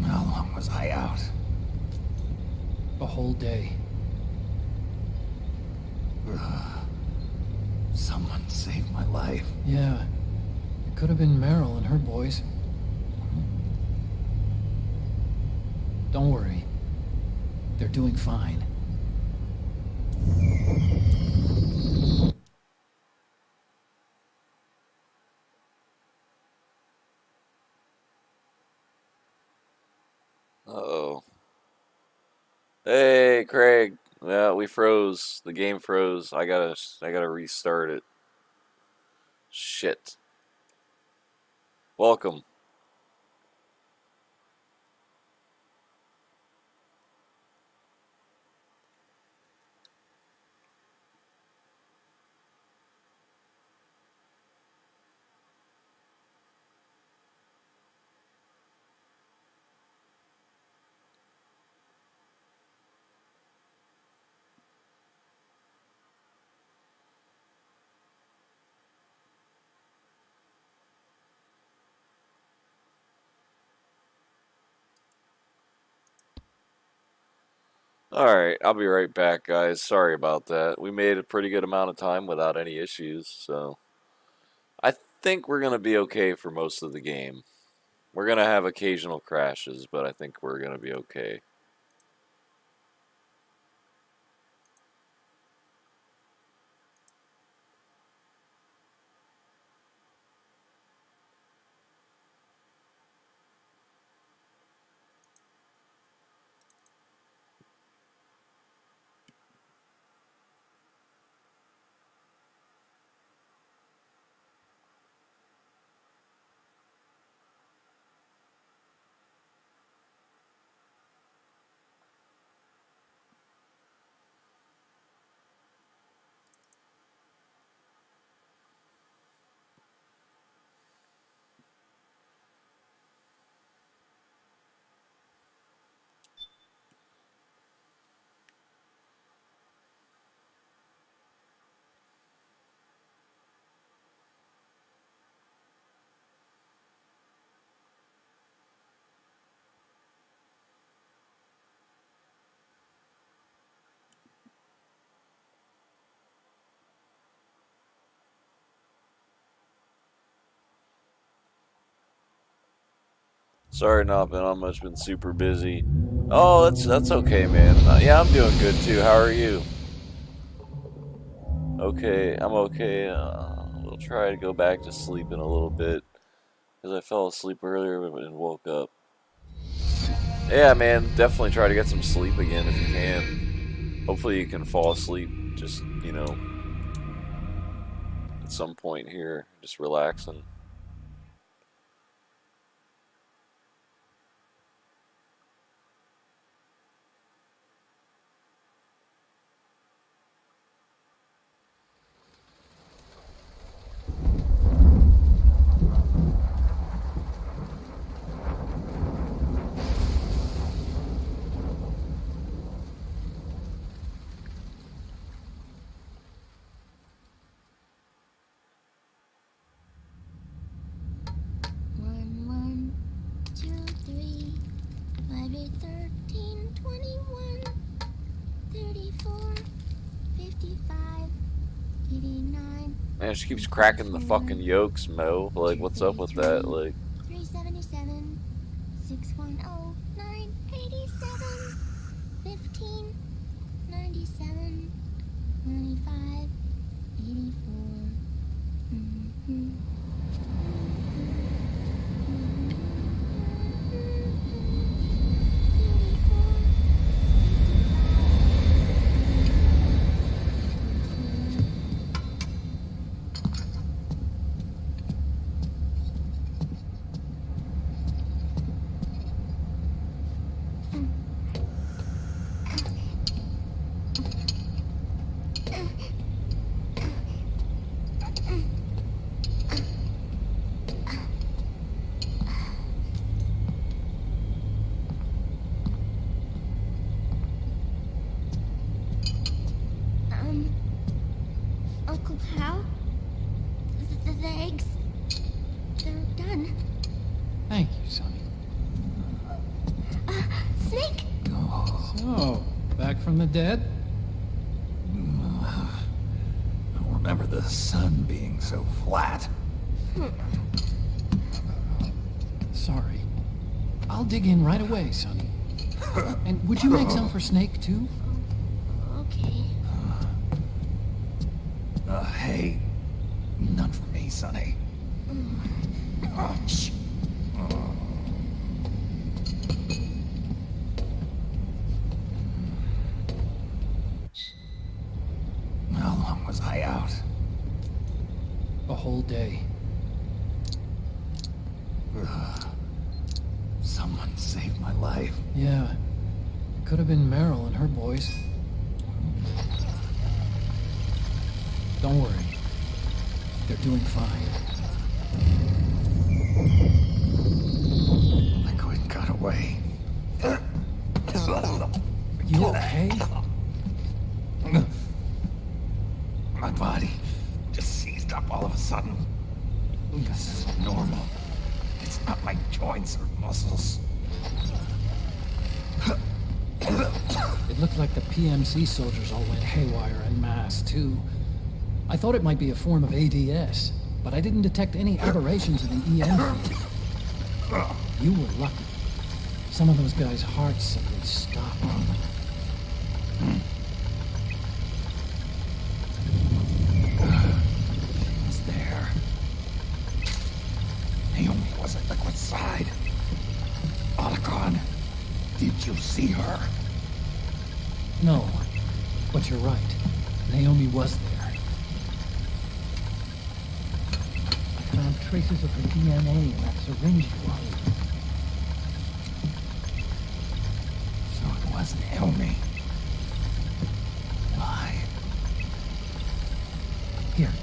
How long was I out? A whole day. Someone saved my life. Yeah. It could have been Meryl and her boys. Don't worry. They're doing fine. Uh-oh. Hey, Craig. Yeah, we froze. The game froze. I gotta restart it. Shit. Welcome. Alright, I'll be right back, guys. Sorry about that. We made a pretty good amount of time without any issues, so I think we're going to be okay for most of the game. We're going to have occasional crashes, but I think we're going to be okay. Sorry not been on much, been super busy. Oh, that's okay, man. Yeah, I'm doing good too. How are you? Okay, I'm okay. We'll try to go back to sleep in a little bit because I fell asleep earlier and woke up. Yeah, man, definitely try to get some sleep again if you can. Hopefully you can fall asleep just, you know, at some point here, just relaxing. 13, 21, 34, 55, 89. Man, she keeps cracking the fucking yolks, Mo. Like, what's up with that? Like, 377, 610, 987, 15, 97, 95, 84. Uncle Hal? The eggs? They're done. Thank you, Sonny. Snake? So, back from the dead? I don't remember the sun being so flat. Sorry. I'll dig in right away, Sonny. And would you make some for Snake, too? Okay. Hey, none for me, Sonny. Shh. How long was I out? A whole day. Someone saved my life. Yeah. It could have been Meryl and her boys. Don't worry. They're doing fine. Liquid got away. You okay? My body just seized up all of a sudden. This is normal. It's not my joints or muscles. It looked like the PMC soldiers all went haywire en masse, too. I thought it might be a form of ADS, but I didn't detect any aberrations in the EM field. You were lucky. Some of those guys' hearts simply stopped. She was there. Naomi was at Liquid's side. Otacon, did you see her? No, but you're right. Naomi was there. I found traces of her DNA in that syringe you hold. So it was Naomi. Why? Here,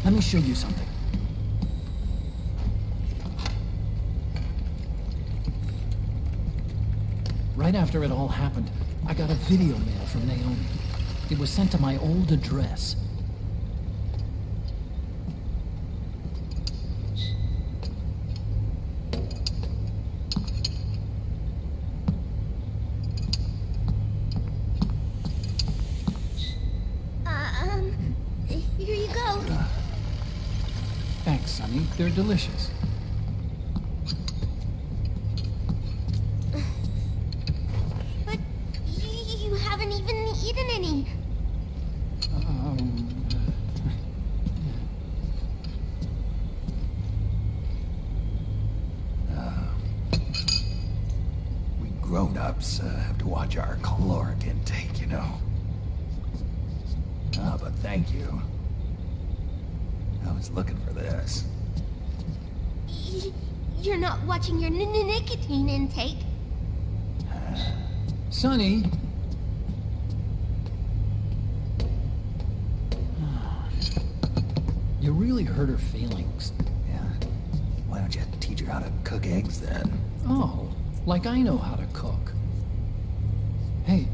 let me show you something. Right after it all happened, I got a video mail from Naomi. It was sent to my old address. Here you go. Thanks, Sonny. They're delicious. But you haven't even eaten any. We grown-ups have to watch our caloric intake, you know. But thank you. I was looking for this. You're not watching your nicotine intake. Sonny! You really hurt her feelings. Yeah. Why don't you teach her how to cook eggs then? Oh, like I know how to cook. Hey,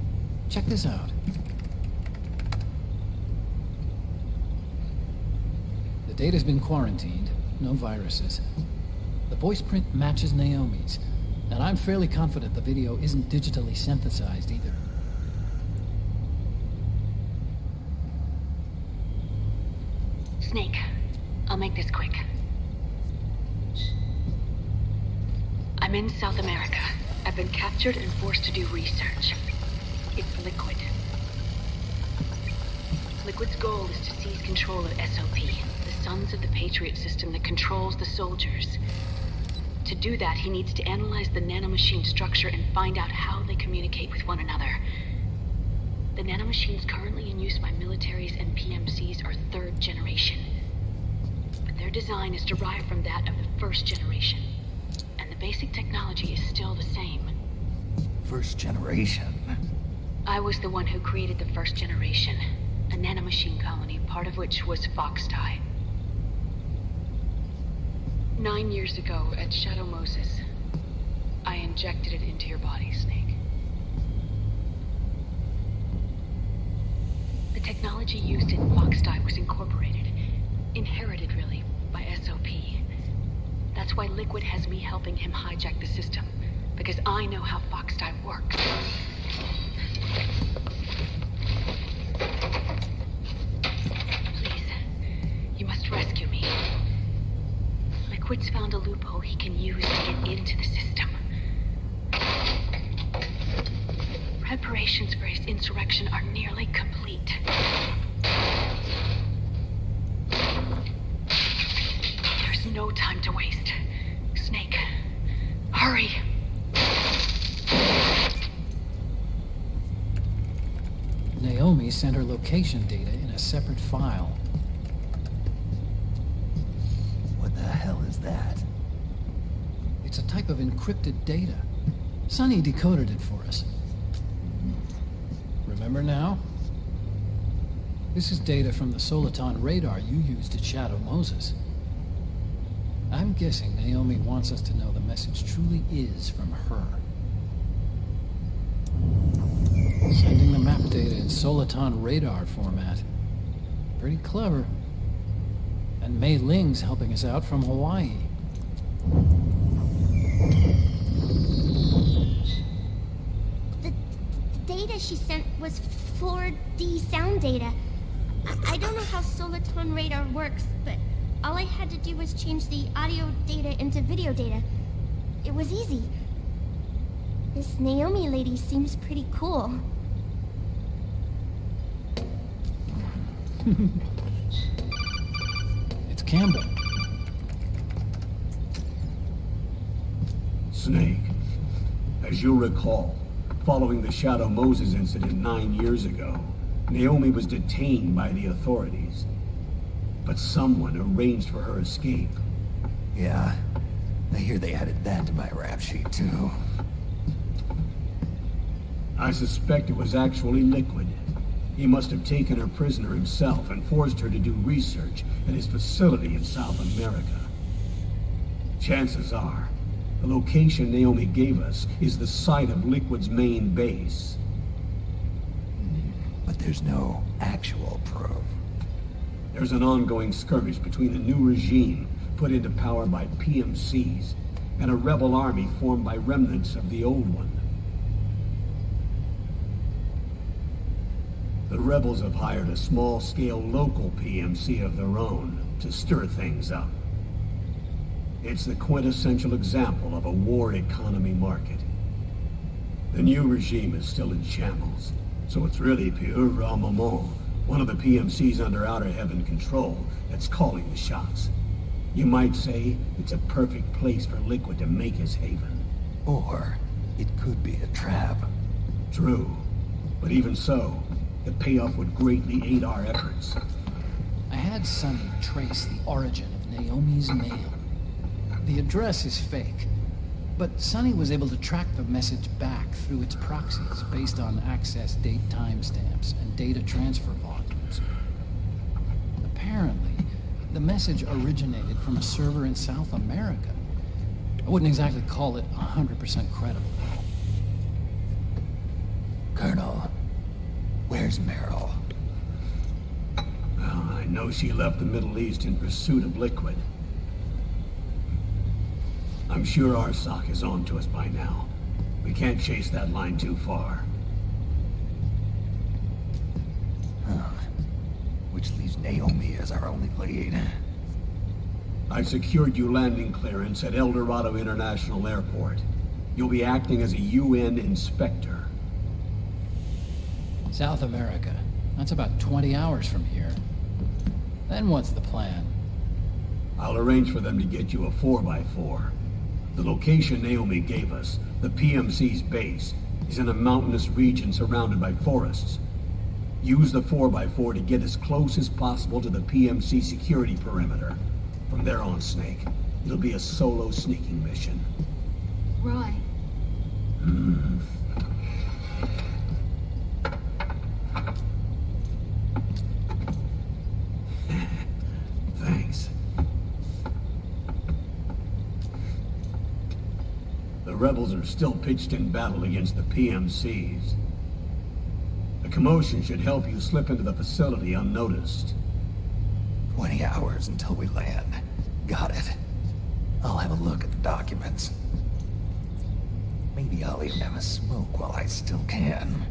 check this out. The data's been quarantined, no viruses. The voice print matches Naomi's, And I'm fairly confident the video isn't digitally synthesized either. Snake, I'll make this quick. I'm in South America. I've been captured and forced to do research. It's Liquid. Liquid's goal is to seize control of SOP, the sons of the Patriot system that controls the soldiers. To do that, he needs to analyze the nanomachine structure and find out how they communicate with one another. The nanomachines currently in use by militaries and PMCs are third generation. But their design is derived from that of the first generation. And the basic technology is still the same. First generation? I was the one who created the first generation. A nanomachine colony, part of which was Foxdie. 9 years ago, at Shadow Moses, I injected it into your body, Snake. The technology used in Foxdie was incorporated, inherited really, by SOP. That's why Liquid has me helping him hijack the system, because I know how Foxdie works. Please, you must rescue me. Liquid's found a loophole he can use to get into the system. Preparations for his insurrection are nearly complete. There's no time to waste. Snake, hurry! Naomi sent her location data in a separate file. What the hell is that? It's a type of encrypted data. Sonny decoded it for us. Remember now? This is data from the Soliton radar you used at Shadow Moses. I'm guessing Naomi wants us to know the message truly is from her. Sending the map data in Soliton radar format. Pretty clever. And Mei Ling's helping us out from Hawaii. The data she sent was 4D sound data. I don't know how Soliton radar works, but all I had to do was change the audio data into video data. It was easy. This Naomi lady seems pretty cool. It's Campbell. Snake, as you'll recall, following the Shadow Moses incident 9 years ago, Naomi was detained by the authorities. But someone arranged for her escape. Yeah, I hear they added that to my rap sheet, too. I suspect it was actually Liquid. He must have taken her prisoner himself and forced her to do research at his facility in South America. Chances are, the location Naomi gave us is the site of Liquid's main base. But there's no actual proof. There's an ongoing skirmish between a new regime put into power by PMCs and a rebel army formed by remnants of the old one. The rebels have hired a small-scale local PMC of their own to stir things up. It's the quintessential example of a war economy market. The new regime is still in shambles, so it's really pure Ramamon, one of the PMCs under Outer Heaven control, that's calling the shots. You might say it's a perfect place for Liquid to make his haven. Or it could be a trap. True, but even so, the payoff would greatly aid our efforts. I had Sonny trace the origin of Naomi's mail. The address is fake, but Sonny was able to track the message back through its proxies based on access date timestamps and data transfer volumes. Apparently, the message originated from a server in South America. I wouldn't exactly call it 100% credible. Colonel, where's Meryl? Well, I know she left the Middle East in pursuit of Liquid. I'm sure Arsak is on to us by now. We can't chase that line too far. Which leaves Naomi as our only lead. I've secured you landing clearance at El Dorado International Airport. You'll be acting as a UN inspector. South America. That's about 20 hours from here. Then what's the plan? I'll arrange for them to get you a 4x4. The location Naomi gave us, the PMC's base, is in a mountainous region surrounded by forests. Use the 4x4 to get as close as possible to the PMC security perimeter. From there on, Snake, it'll be a solo sneaking mission. Roy. Thanks. The rebels are still pitched in battle against the PMCs. A commotion should help you slip into the facility unnoticed. 20 hours until we land. Got it. I'll have a look at the documents. Maybe I'll even have a smoke while I still can.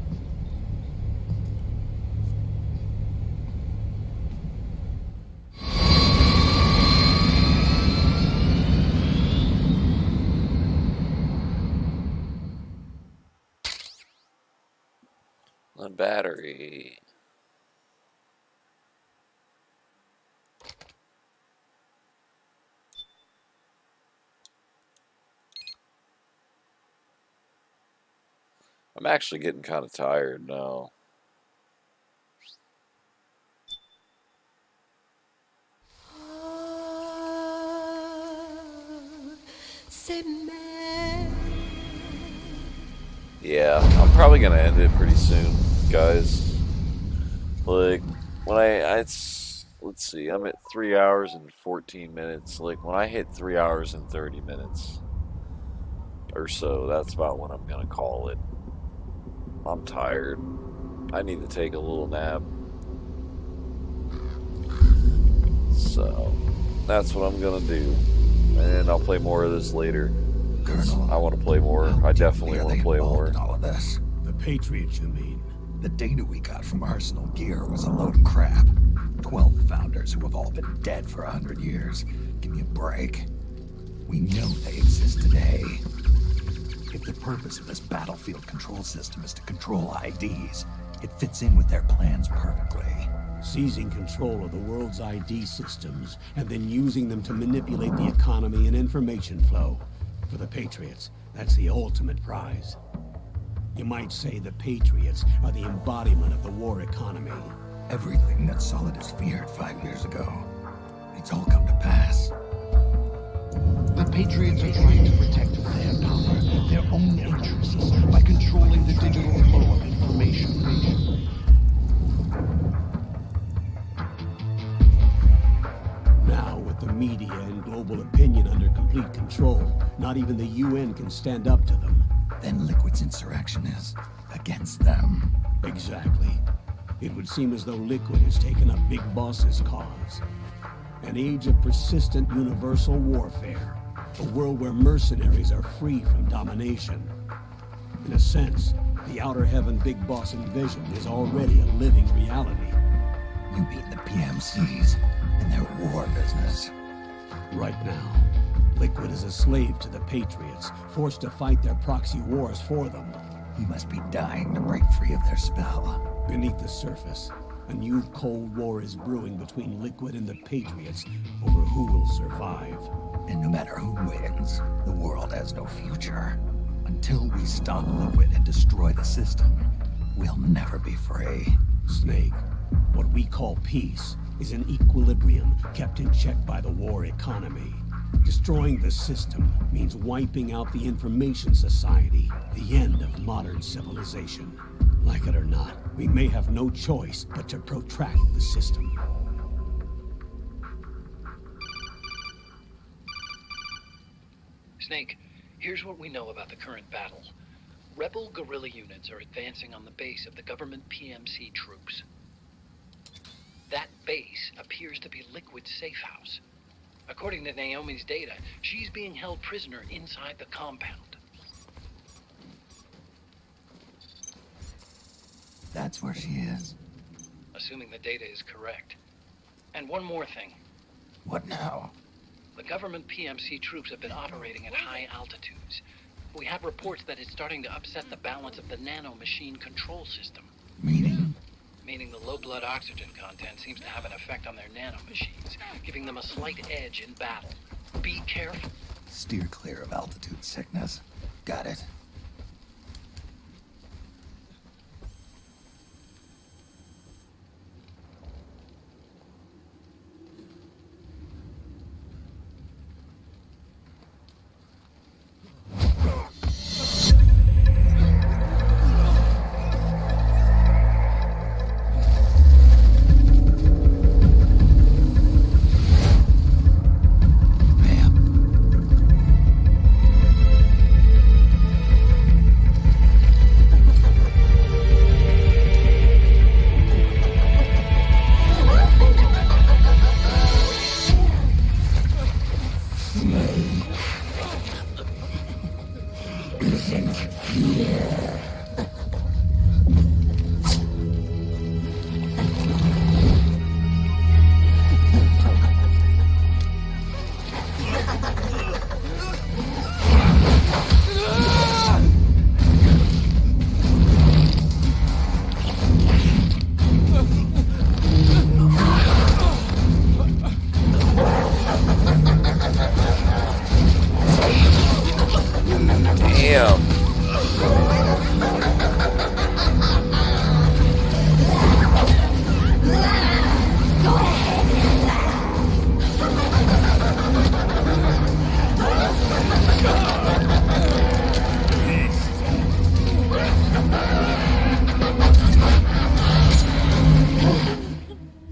On battery. I'm actually getting kind of tired now. Yeah, I'm probably gonna end it pretty soon, guys. Like, when let's see, I'm at 3 hours and 14 minutes. Like, when I hit 3 hours and 30 minutes or so, that's about when I'm gonna call it. I'm tired. I need to take a little nap. So, that's what I'm gonna do. And I'll play more of this later. Colonel, I want to play more. I definitely want to play more. In all of this. The Patriots, you mean? The data we got from Arsenal Gear was a load of crap. 12 founders who have all been dead for 100 years. Give me a break. We know they exist today. If the purpose of this battlefield control system is to control IDs, it fits in with their plans perfectly. Seizing control of the world's ID systems and then using them to manipulate the economy and information flow. For the Patriots, that's the ultimate prize. You might say the Patriots are the embodiment of the war economy. Everything that Solidus feared 5 years ago, it's all come to pass. The Patriots are trying to protect their power, their own interests, by controlling the digital flow of information. Now, with the media and global opinion under complete control, not even the UN can stand up to them. Then Liquid's insurrection is against them. Exactly. It would seem as though Liquid has taken up Big Boss's cause. An age of persistent universal warfare. A world where mercenaries are free from domination. In a sense, the Outer Heaven Big Boss envisioned is already a living reality. You mean the PMCs and their war business? Right now, Liquid is a slave to the Patriots, forced to fight their proxy wars for them. He must be dying to break free of their spell. Beneath the surface, a new Cold War is brewing between Liquid and the Patriots over who will survive. And no matter who wins, the world has no future. Until we stop Liquid and destroy the system, we'll never be free. Snake, what we call peace is an equilibrium kept in check by the war economy. Destroying the system means wiping out the information society, the end of modern civilization. Like it or not, we may have no choice but to protract the system. Snake, here's what we know about the current battle. Rebel guerrilla units are advancing on the base of the government PMC troops. That base appears to be Liquid's safe house. According to Naomi's data, she's being held prisoner inside the compound. That's where she is. Assuming the data is correct. And one more thing. What now? The government PMC troops have been operating at high altitudes. We have reports that it's starting to upset the balance of the nanomachine control system. Meaning? Meaning the low blood oxygen content seems to have an effect on their nanomachines, giving them a slight edge in battle. Be careful. Steer clear of altitude sickness. Got it.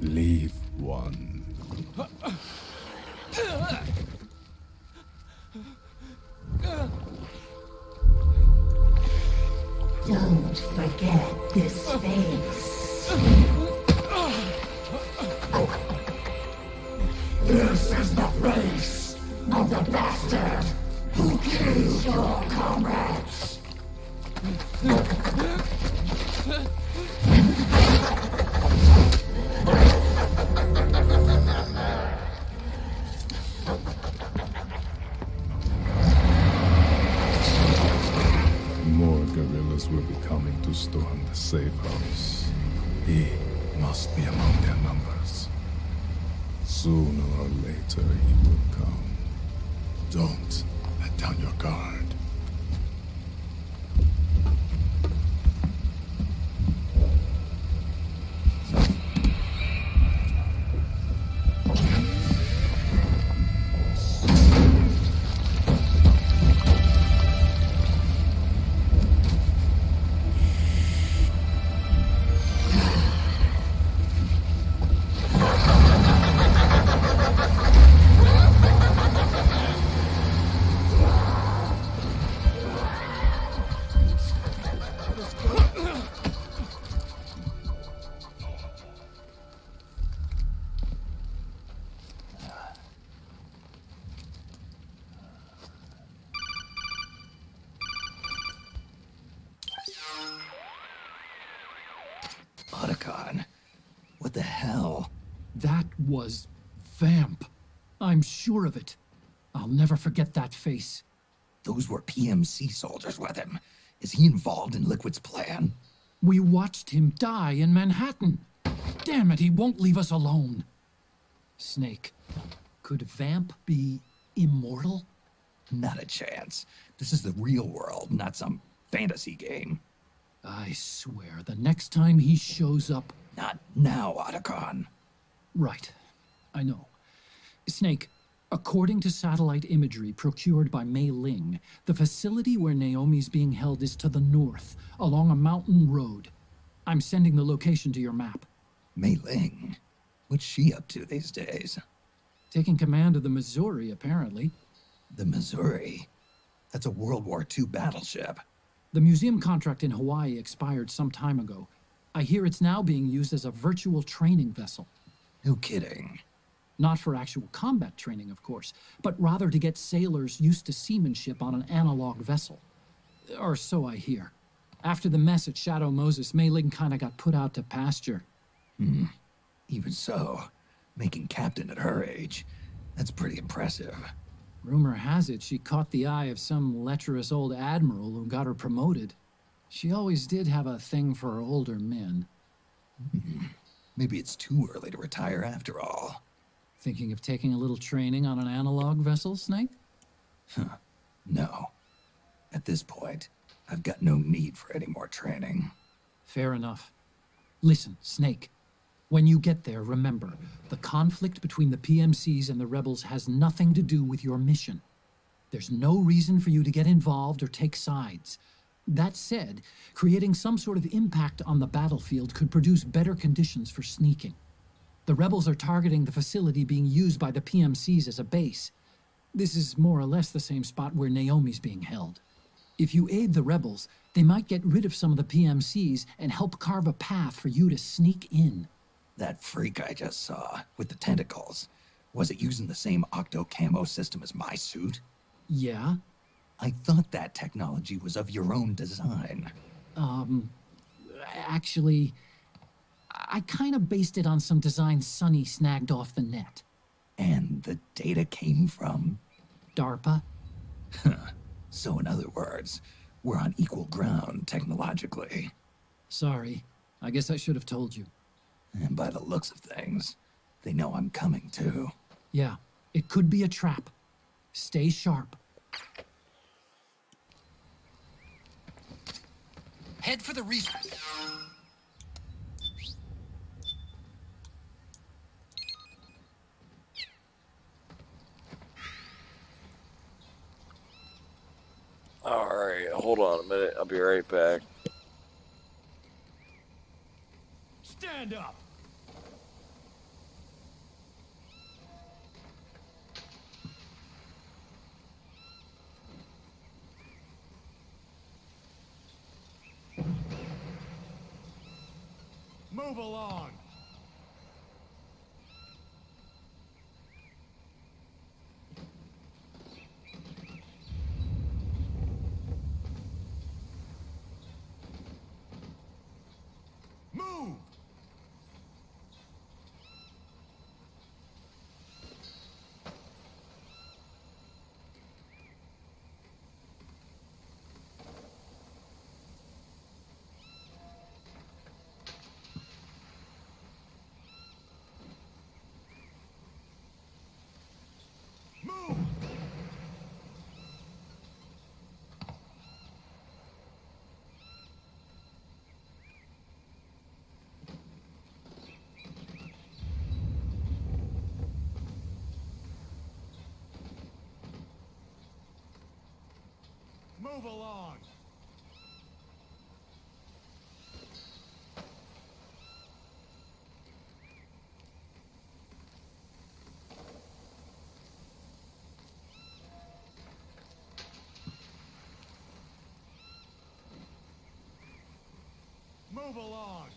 Leave one. Don't forget this face. This is the face of the bastard who killed your comrades. More guerrillas will be coming to storm the safe house. He must be among their numbers. Sooner or later he will come. Don't let down your guard. Otacon, what the hell? That was Vamp. I'm sure of it. I'll never forget that face. Those were PMC soldiers with him. Is he involved in Liquid's plan? We watched him die in Manhattan. Damn it, he won't leave us alone. Snake, could Vamp be immortal? Not a chance. This is the real world, not some fantasy game. I swear, the next time he shows up... Not now, Otacon. Right. I know. Snake, according to satellite imagery procured by Mei Ling, the facility where Naomi's being held is to the north, along a mountain road. I'm sending the location to your map. Mei Ling? What's she up to these days? Taking command of the Missouri, apparently. The Missouri? That's a World War II battleship. The museum contract in Hawaii expired some time ago. I hear it's now being used as a virtual training vessel. No kidding. Not for actual combat training, of course, but rather to get sailors used to seamanship on an analog vessel. Or so I hear. After the mess at Shadow Moses, Mei Ling kinda got put out to pasture. Even so, making captain at her age, that's pretty impressive. Rumor has it she caught the eye of some lecherous old admiral who got her promoted. She always did have a thing for older men. Maybe it's too early to retire after all. Thinking of taking a little training on an analog vessel, Snake? No. At this point, I've got no need for any more training. Fair enough. Listen, Snake. When you get there, remember, the conflict between the PMCs and the rebels has nothing to do with your mission. There's no reason for you to get involved or take sides. That said, creating some sort of impact on the battlefield could produce better conditions for sneaking. The rebels are targeting the facility being used by the PMCs as a base. This is more or less the same spot where Naomi's being held. If you aid the rebels, they might get rid of some of the PMCs and help carve a path for you to sneak in. That freak I just saw, with the tentacles, was it using the same octo-camo system as my suit? Yeah? I thought that technology was of your own design. Actually, I kind of based it on some designs Sonny snagged off the net. And the data came from? DARPA. So in other words, we're on equal ground technologically. Sorry, I guess I should have told you. And by the looks of things, they know I'm coming too. Yeah, it could be a trap. Stay sharp. Head for the reef. Alright, hold on a minute. I'll be right back. Stand up! Move along! Move! Move! Move along! Move along!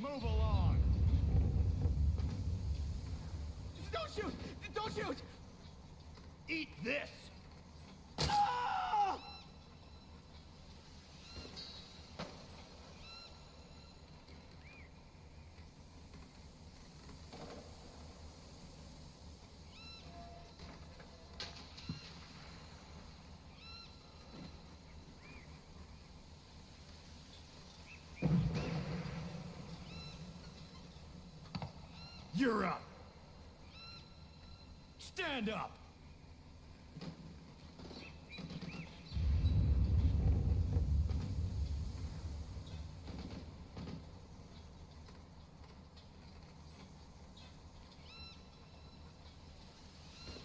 Move along! Don't shoot! Don't shoot! Eat this! Ah! You're up. Stand up.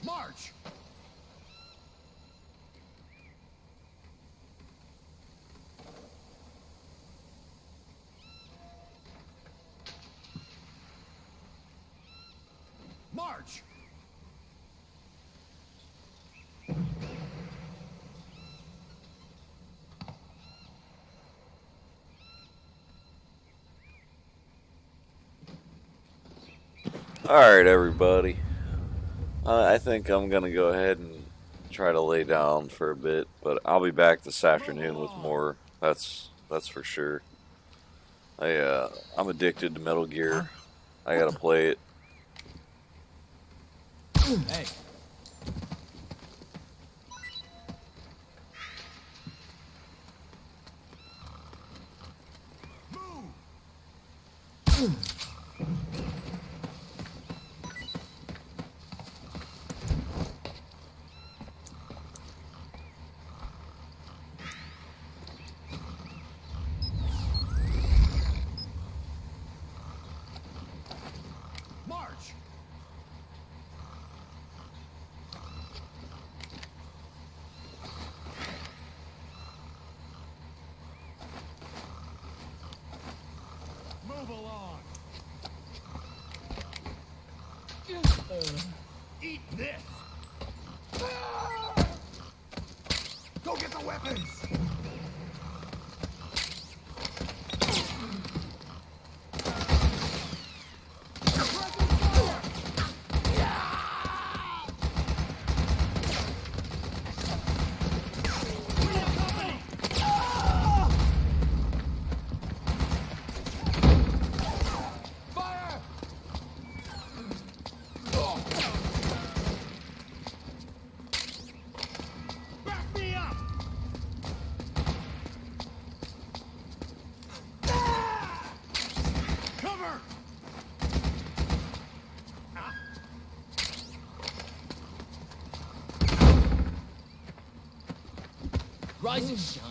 March. March! Alright, everybody. I think I'm going to go ahead and try to lay down for a bit, but I'll be back this afternoon with more. That's for sure. I'm addicted to Metal Gear. I gotta play it. Hey. March! Move along. Eat this. Go get the weapons. Rise and shine.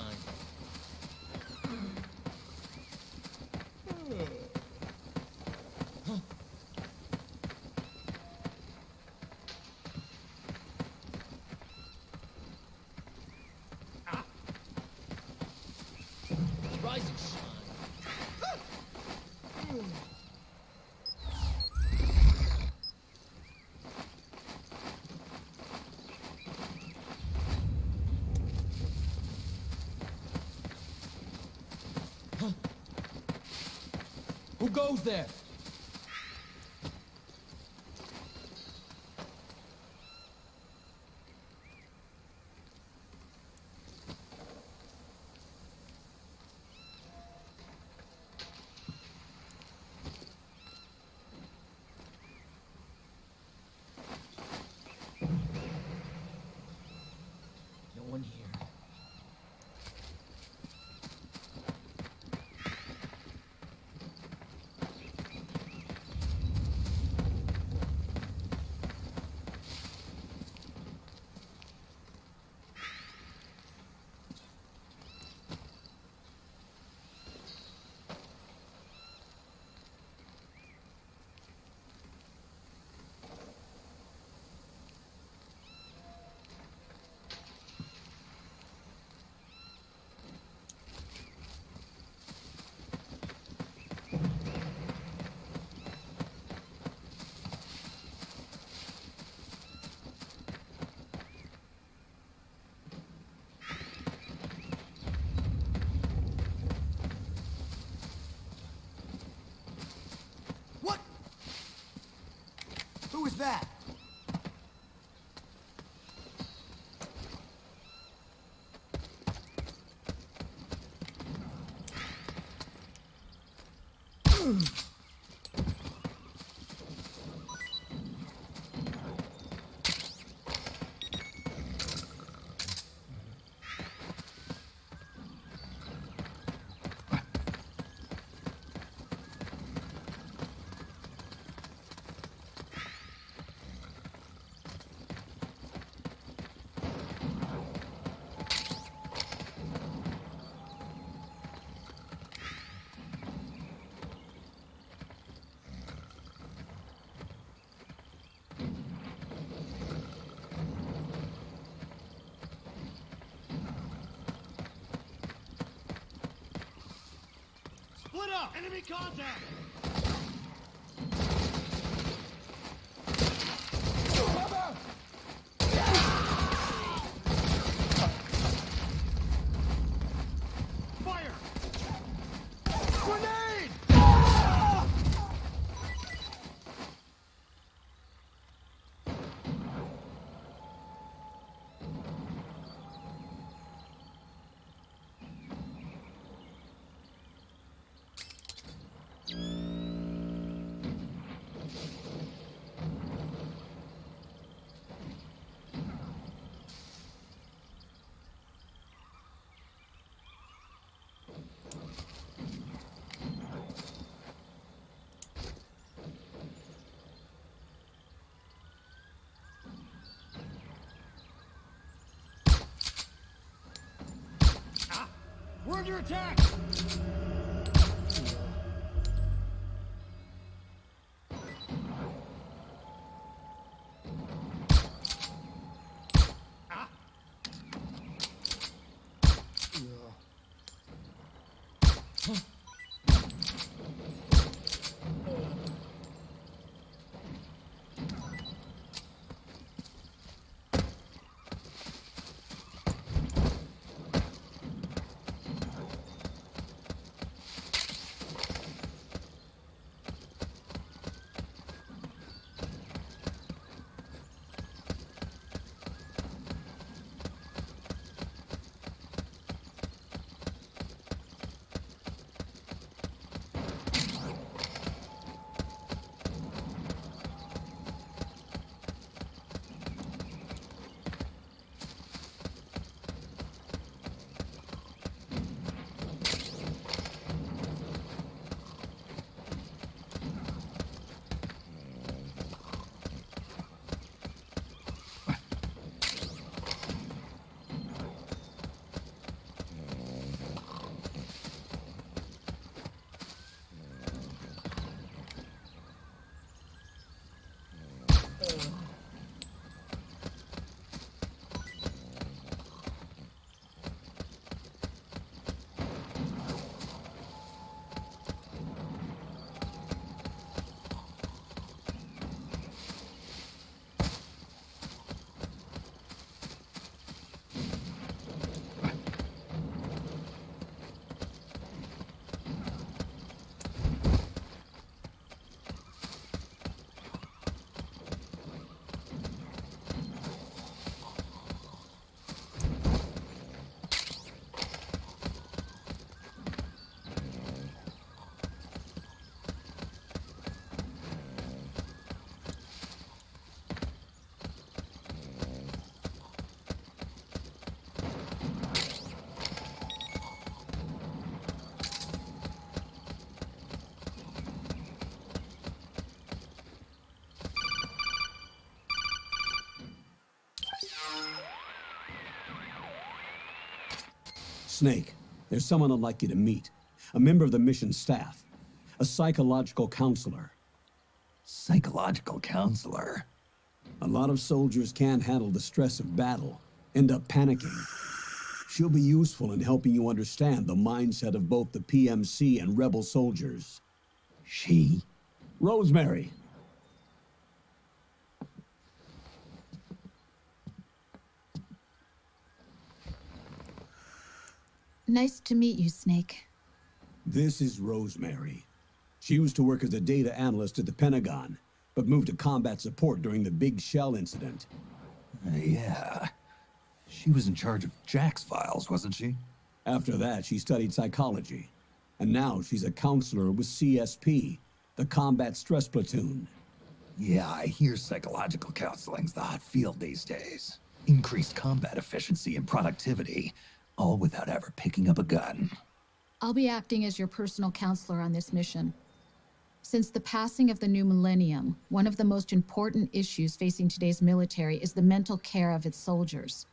Rise and shine. Who goes there? No one here. What? Who is that? Split up! Enemy contact! Fire! Grenade! under attack! Snake, there's someone I'd like you to meet. A member of the mission staff. A psychological counselor. Psychological counselor? A lot of soldiers can't handle the stress of battle, end up panicking. She'll be useful in helping you understand the mindset of both the PMC and rebel soldiers. She? Rosemary. Nice to meet you, Snake. This is Rosemary. She used to work as a data analyst at the Pentagon, but moved to combat support during the Big Shell incident. Yeah. She was in charge of Jack's files, wasn't she? After that, she studied psychology. And now she's a counselor with CSP, the Combat Stress Platoon. Yeah, I hear psychological counseling's the hot field these days. Increased combat efficiency and productivity, all without ever picking up a gun. I'll be acting as your personal counselor on this mission. Since the passing of the new millennium, one of the most important issues facing today's military is the mental care of its soldiers.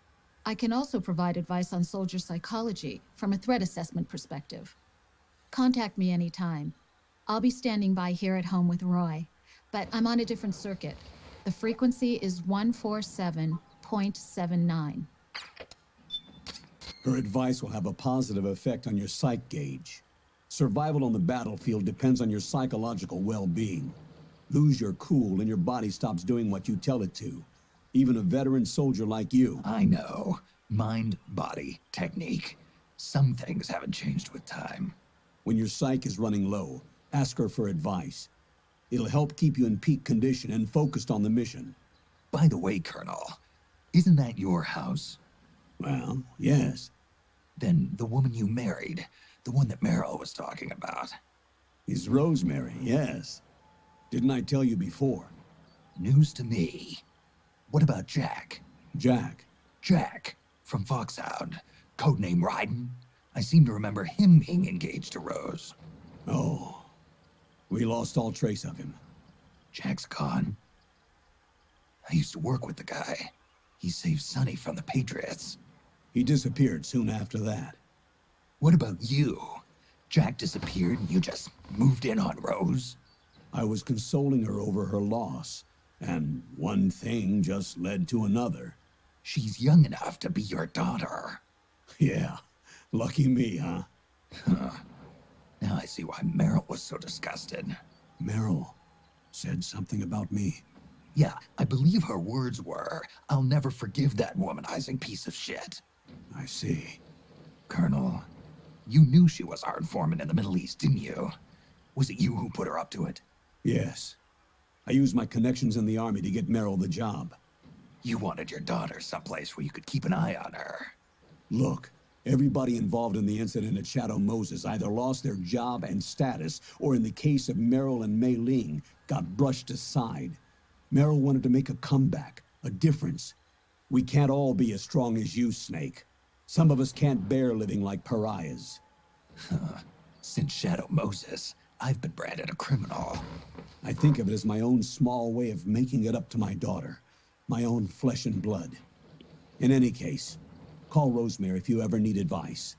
I can also provide advice on soldier psychology from a threat assessment perspective. Contact me anytime. I'll be standing by here at home with Roy, but I'm on a different circuit. The frequency is 147.79. Her advice will have a positive effect on your psych gauge. Survival on the battlefield depends on your psychological well-being. Lose your cool and your body stops doing what you tell it to. Even a veteran soldier like you. I know. Mind, body, technique. Some things haven't changed with time. When your psyche is running low, ask her for advice. It'll help keep you in peak condition and focused on the mission. By the way, Colonel, isn't that your house? Well, yes. Then the woman you married, the one that Meryl was talking about. Is Rosemary, yes. Didn't I tell you before? News to me. What about Jack? Jack? Jack, from Foxhound. Codename Ryzen. I seem to remember him being engaged to Rose. Oh. We lost all trace of him. Jack's gone. I used to work with the guy. He saved Sonny from the Patriots. He disappeared soon after that. What about you? Jack disappeared and you just moved in on Rose? I was consoling her over her loss, and one thing just led to another. She's young enough to be your daughter. Yeah, lucky me, huh? Now I see why Meryl was so disgusted. Meryl said something about me. Yeah, I believe her words were, "I'll never forgive that womanizing piece of shit." I see. Colonel, you knew she was our informant in the Middle East, didn't you? Was it you who put her up to it? Yes. I used my connections in the army to get Meryl the job. You wanted your daughter someplace where you could keep an eye on her. Look, everybody involved in the incident at Shadow Moses either lost their job and status, or in the case of Meryl and Mei Ling, got brushed aside. Meryl wanted to make a comeback, a difference. We can't all be as strong as you, Snake. Some of us can't bear living like pariahs. Since Shadow Moses, I've been branded a criminal. I think of it as my own small way of making it up to my daughter. My own flesh and blood. In any case, call Rosemary if you ever need advice.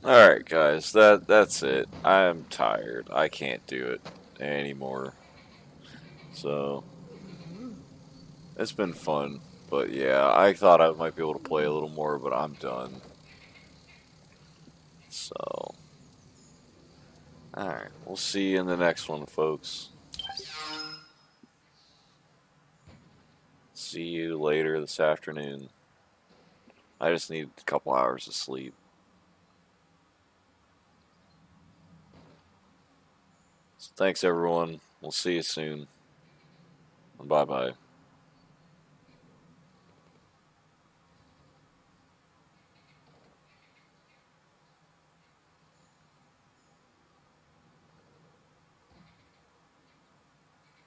Alright guys, that's it. I'm tired. I can't do it anymore. So it's been fun. But yeah, I thought I might be able to play a little more, but I'm done. So alright, we'll see you in the next one, folks. See you later this afternoon. I just need a couple hours of sleep. So thanks everyone. We'll see you soon. Bye bye.